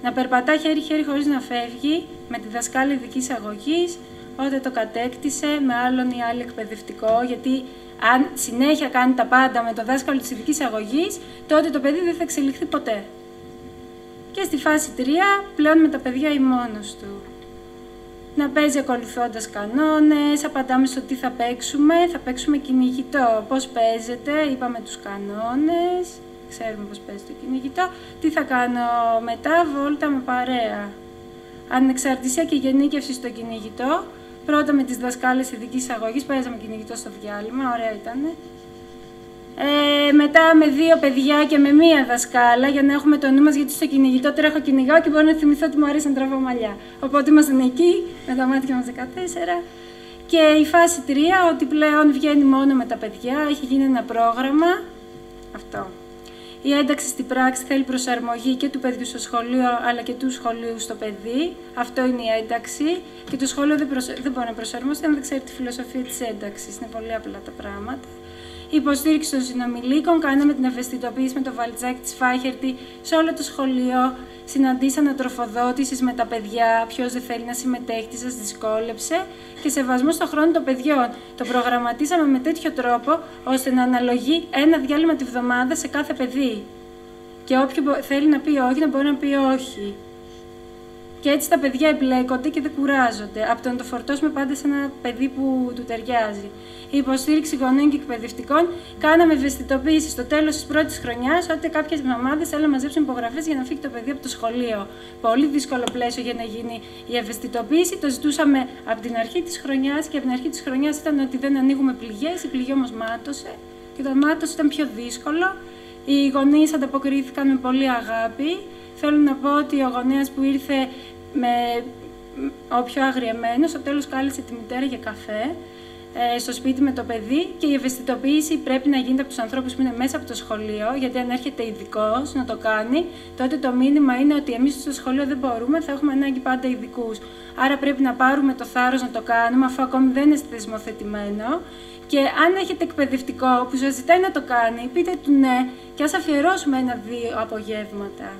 Να περπατά χέρι-χέρι χωρίς να φεύγει, με τη δασκάλα ειδικής αγωγής, όταν το κατέκτησε, με άλλον ή άλλη εκπαιδευτικό, γιατί αν συνέχεια κάνει τα πάντα με το δάσκαλο της ειδικής αγωγής, τότε το παιδί δεν θα εξελιχθεί ποτέ. Και στη φάση 3, πλέον με τα παιδιά ή μόνος του. Να παίζει ακολουθώντας κανόνες, απαντάμε στο τι θα παίξουμε κυνηγητό. Πώς παίζεται, είπαμε τους κανόνες, ξέρουμε πώς παίζει το κυνηγητό. Τι θα κάνω μετά, βόλτα με παρέα. Ανεξαρτησία και γενίκευση στο κυνηγητό. Πρώτα με τις δασκάλες ειδικής αγωγής, παίζαμε κυνηγητό στο διάλειμμα, ωραία ήτανε. Μετά με 2 παιδιά και με 1 δασκάλα, για να έχουμε το νου μας, γιατί στο κυνηγητό τρέχω κυνηγάω και μπορώ να θυμηθώ ότι μου αρέσει να τραβάω μαλλιά. Οπότε ήμασταν εκεί, με τα μάτια μας 14. Και η φάση 3, ότι πλέον βγαίνει μόνο με τα παιδιά, έχει γίνει ένα πρόγραμμα. Αυτό. Η ένταξη στην πράξη θέλει προσαρμογή και του παιδιού στο σχολείο, αλλά και του σχολείου στο παιδί. Αυτό είναι η ένταξη. Και το σχολείο δεν μπορεί να προσαρμοστεί αν δεν ξέρει τη φιλοσοφία της ένταξης. Είναι πολύ απλά τα πράγματα. Η υποστήριξη των συνομιλίκων, κάναμε την ευαισθητοποίηση με το βαλτζάκι της Φάχερτη σε όλο το σχολείο. Συναντήσεις ανατροφοδότησης με τα παιδιά. Ποιος δεν θέλει να συμμετέχει, τι σας δυσκόλεψε. Και σεβασμό στον χρόνο των παιδιών. Το προγραμματίσαμε με τέτοιο τρόπο ώστε να αναλογεί ένα διάλειμμα τη βδομάδα σε κάθε παιδί. Και όποιο θέλει να πει όχι, να μπορεί να πει όχι. Και έτσι τα παιδιά εμπλέκονται και δεν κουράζονται. Από το να το φορτώσουμε πάντα σε ένα παιδί που του ταιριάζει. Η υποστήριξη γονέων και εκπαιδευτικών, κάναμε ευαισθητοποίηση στο τέλος της πρώτης χρονιάς, ότι κάποιες μαμάδες θέλουν να μαζέψουν υπογραφές για να φύγει το παιδί από το σχολείο. Πολύ δύσκολο πλαίσιο για να γίνει η ευαισθητοποίηση. Το ζητούσαμε από την αρχή της χρονιάς και από την αρχή της χρονιάς ήταν ότι δεν ανοίγουμε πληγές. Η πληγή όμως μάτωσε και το μάτωσε ήταν πιο δύσκολο. Οι γονείς ανταποκρίθηκαν με πολύ αγάπη. Θέλω να πω ότι ο γονέας που ήρθε ο πιο αγριεμένος, στο τέλος κάλεσε τη μητέρα για καφέ στο σπίτι με το παιδί, και η ευαισθητοποίηση πρέπει να γίνεται από τους ανθρώπους που είναι μέσα από το σχολείο, γιατί αν έρχεται ειδικός να το κάνει, τότε το μήνυμα είναι ότι εμείς στο σχολείο δεν μπορούμε, θα έχουμε ανάγκη πάντα ειδικούς. Άρα πρέπει να πάρουμε το θάρρος να το κάνουμε, αφού ακόμη δεν είναι θεσμοθετημένο. Και αν έχετε εκπαιδευτικό που σας ζητάει να το κάνει, πείτε του ναι και ας αφιερώσουμε 1-2 απογεύματα.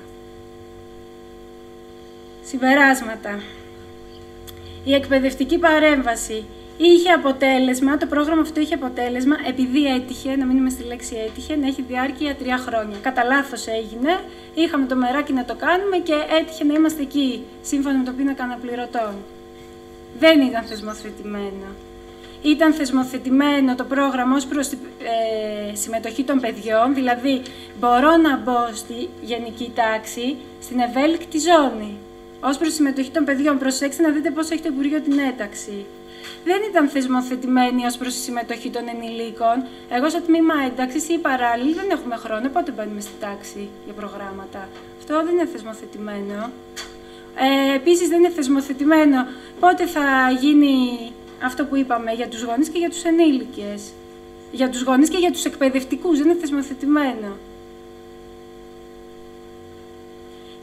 Συμπεράσματα. Η εκπαιδευτική παρέμβαση είχε αποτέλεσμα, το πρόγραμμα αυτό είχε αποτέλεσμα, επειδή έτυχε, να μείνουμε στη λέξη έτυχε, να έχει διάρκεια 3 χρόνια. Κατά λάθος έγινε, είχαμε το μεράκι να το κάνουμε και έτυχε να είμαστε εκεί, σύμφωνα με το πίνακα αναπληρωτών. Δεν ήταν θεσμοθετημένο. Ήταν θεσμοθετημένο το πρόγραμμα ως προς τη συμμετοχή των παιδιών, δηλαδή μπορώ να μπω στη γενική τάξη, στην ευέλικτη ζώνη. Ως προς τη συμμετοχή των παιδιών, προσέξτε να δείτε πώς έχει το Υπουργείο την ένταξη. Δεν ήταν θεσμοθετημένη ως προς τη συμμετοχή των ενηλίκων. Εγώ στο τμήμα ένταξης ή παράλληλη δεν έχουμε χρόνο, πότε μπαίνουμε στη τάξη για προγράμματα. Αυτό δεν είναι θεσμοθετημένο. Επίσης δεν είναι θεσμοθετημένο πότε θα γίνει αυτό που είπαμε για τους γονείς και για τους ενήλικες. Για τους γονείς και για τους εκπαιδευτικούς δεν είναι θεσμοθετημένο.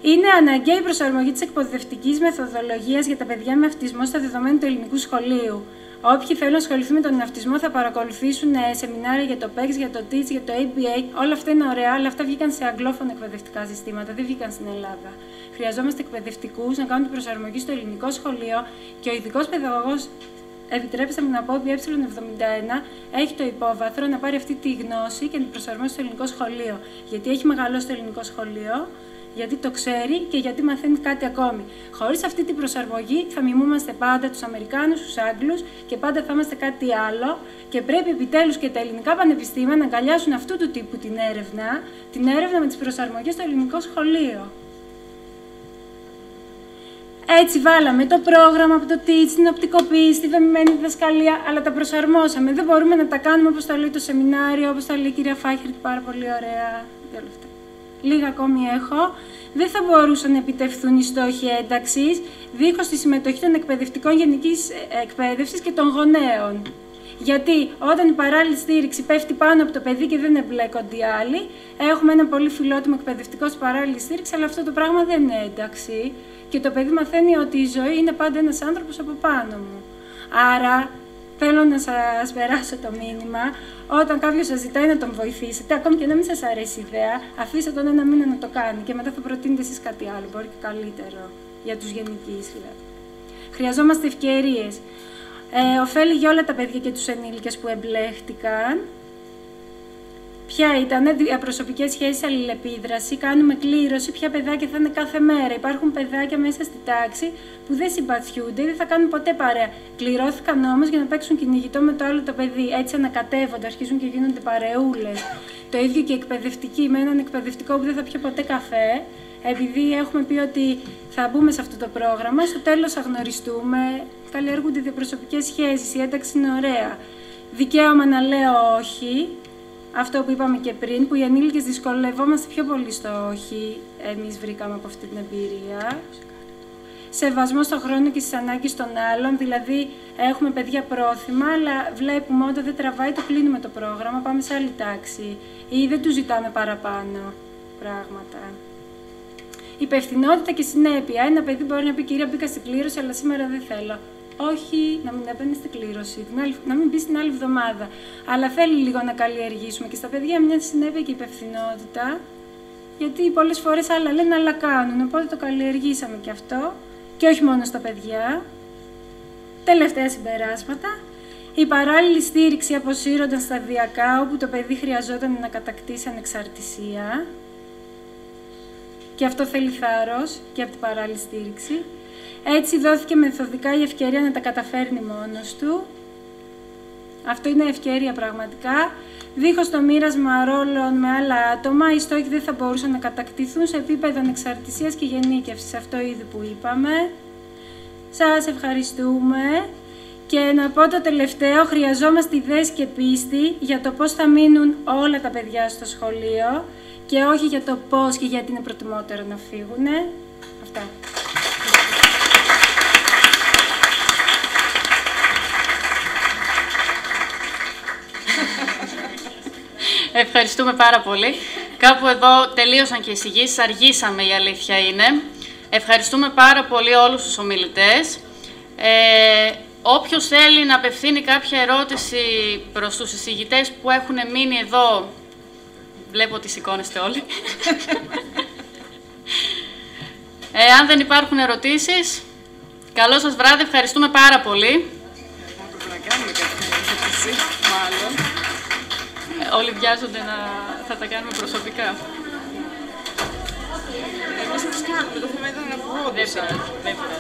Είναι αναγκαία η προσαρμογή της εκπαιδευτικής μεθοδολογίας για τα παιδιά με αυτισμό στα δεδομένα του ελληνικού σχολείου. Όποιοι θέλουν να ασχοληθούν με τον αυτισμό θα παρακολουθήσουν σεμινάρια για το PEX, για το TEACH, για το ABA. Όλα αυτά είναι ωραία, αλλά αυτά βγήκαν σε αγγλόφωνα εκπαιδευτικά συστήματα, δεν βγήκαν στην Ελλάδα. Χρειαζόμαστε εκπαιδευτικούς να κάνουν την προσαρμογή στο ελληνικό σχολείο και ο ειδικός παιδαγωγός, επιτρέψτε μου να πω, ότι ε71 έχει το υπόβαθρο να πάρει αυτή τη γνώση και να την προσαρμόσει στο ελληνικό σχολείο. Γιατί έχει μεγαλώσει το ελληνικό σχολείο, γιατί το ξέρει και γιατί μαθαίνει κάτι ακόμη. Χωρίς αυτή την προσαρμογή θα μιμούμαστε πάντα τους Αμερικάνους, τους Άγγλους και πάντα θα είμαστε κάτι άλλο και πρέπει επιτέλους και τα ελληνικά πανεπιστήμια να αγκαλιάσουν αυτού του τύπου την έρευνα με τις προσαρμογές στο ελληνικό σχολείο. Έτσι βάλαμε το πρόγραμμα από το TEACH, την οπτικοποίηση, τη δομημένη διδασκαλία, αλλά τα προσαρμόσαμε. Δεν μπορούμε να τα κάνουμε όπως τα λέει το σεμινάριο, όπως τα λέει η κυρία Φάχερτ, πάρα πολύ ωραία. Λίγα ακόμη έχω. Δεν θα μπορούσαν να επιτευχθούν οι στόχοι ένταξης δίχως τη συμμετοχή των εκπαιδευτικών γενικής εκπαίδευσης και των γονέων. Γιατί όταν η παράλληλη στήριξη πέφτει πάνω από το παιδί και δεν εμπλέκονται οι άλλοι, έχουμε ένα πολύ φιλότιμο εκπαιδευτικό στη παράλληλη στήριξη, αλλά αυτό το πράγμα δεν είναι ένταξη. Και το παιδί μαθαίνει ότι η ζωή είναι πάντα ένας άνθρωπος από πάνω μου. Άρα, θέλω να σας περάσω το μήνυμα, όταν κάποιος σας ζητάει να τον βοηθήσετε, ακόμη και να μην σας αρέσει η ιδέα, αφήστε τον 1 μήνα να το κάνει και μετά θα προτείνετε εσείς κάτι άλλο, μπορεί και καλύτερο, για τους γενικείς δηλαδή. Χρειαζόμαστε ευκαιρίες. Ωφέλη για όλα τα παιδιά και τους ενήλικες που εμπλέχτηκαν. Ποια ήταν διαπροσωπικές σχέσεις, αλληλεπίδραση, κάνουμε κλήρωση, ποια παιδάκια θα είναι κάθε μέρα. Υπάρχουν παιδάκια μέσα στη τάξη που δεν συμπαθιούνται ή δεν θα κάνουν ποτέ παρέα. Κληρώθηκαν όμως για να παίξουν κυνηγητό με το άλλο το παιδί. Έτσι ανακατεύονται, αρχίζουν και γίνονται παρεούλες. Το ίδιο και εκπαιδευτικοί, με έναν εκπαιδευτικό που δεν θα πιει ποτέ καφέ, επειδή έχουμε πει ότι θα μπούμε σε αυτό το πρόγραμμα, στο τέλος θα γνωριστούμε, καλλιεργούνται διαπροσωπικές σχέσεις, η ένταξη είναι ωραία. Δικαίωμα να λέω όχι. Αυτό που είπαμε και πριν, που οι ενήλικες δυσκολευόμαστε πιο πολύ στο όχι, εμείς βρήκαμε από αυτή την εμπειρία. Σεβασμό στον χρόνο και στις ανάγκες των άλλων, δηλαδή έχουμε παιδιά πρόθυμα, αλλά βλέπουμε όταν δεν τραβάει το κλείνουμε το πρόγραμμα, πάμε σε άλλη τάξη ή δεν του ζητάμε παραπάνω πράγματα. Υπευθυνότητα και συνέπεια. Ένα παιδί μπορεί να πει: κυρία, μπήκα στην κλήρωση, αλλά σήμερα δεν θέλω. Όχι, να μην έμπαινε στην κλήρωση, να μην μπει την άλλη εβδομάδα. Αλλά θέλει λίγο να καλλιεργήσουμε και στα παιδιά μια συνέπεια και υπευθυνότητα. Γιατί πολλές φορές άλλα λένε, άλλα κάνουν. Οπότε το καλλιεργήσαμε και αυτό. Και όχι μόνο στα παιδιά. Τελευταία συμπεράσματα. Η παράλληλη στήριξη αποσύρονταν σταδιακά, όπου το παιδί χρειαζόταν να κατακτήσει ανεξαρτησία. Και αυτό θέλει θάρρος και από την παράλληλη στήριξη. Έτσι δόθηκε μεθοδικά η ευκαιρία να τα καταφέρνει μόνος του. Αυτό είναι ευκαιρία πραγματικά. Δίχως το μοίρασμα ρόλων με άλλα άτομα, οι στόχοι δεν θα μπορούσαν να κατακτηθούν σε επίπεδο ανεξαρτησίας και γενίκευσης. Αυτό ήδη που είπαμε. Σας ευχαριστούμε. Και να πω το τελευταίο, χρειαζόμαστε ιδέες και πίστη για το πώς θα μείνουν όλα τα παιδιά στο σχολείο και όχι για το πώς και γιατί είναι προτιμότερο να φύγουνε. Αυτά. Ευχαριστούμε πάρα πολύ. Κάπου εδώ τελείωσαν και οι εισηγήσεις, αργήσαμε, η αλήθεια είναι. Ευχαριστούμε πάρα πολύ όλους τους ομιλητές. Όποιος θέλει να απευθύνει κάποια ερώτηση προς τους εισηγητές που έχουν μείνει εδώ, βλέπω ότι σηκώνεστε όλοι. Αν δεν υπάρχουν ερωτήσεις, Καλό σας βράδυ, ευχαριστούμε πάρα πολύ. Να κάνουμε κάτι, μάλλον. Όλοι βιάζονται να θα τα κάνουμε προσωπικά. Εμείς θα τις κάνουμε, το θέμα ήταν να βγω. Δεν πειράζει.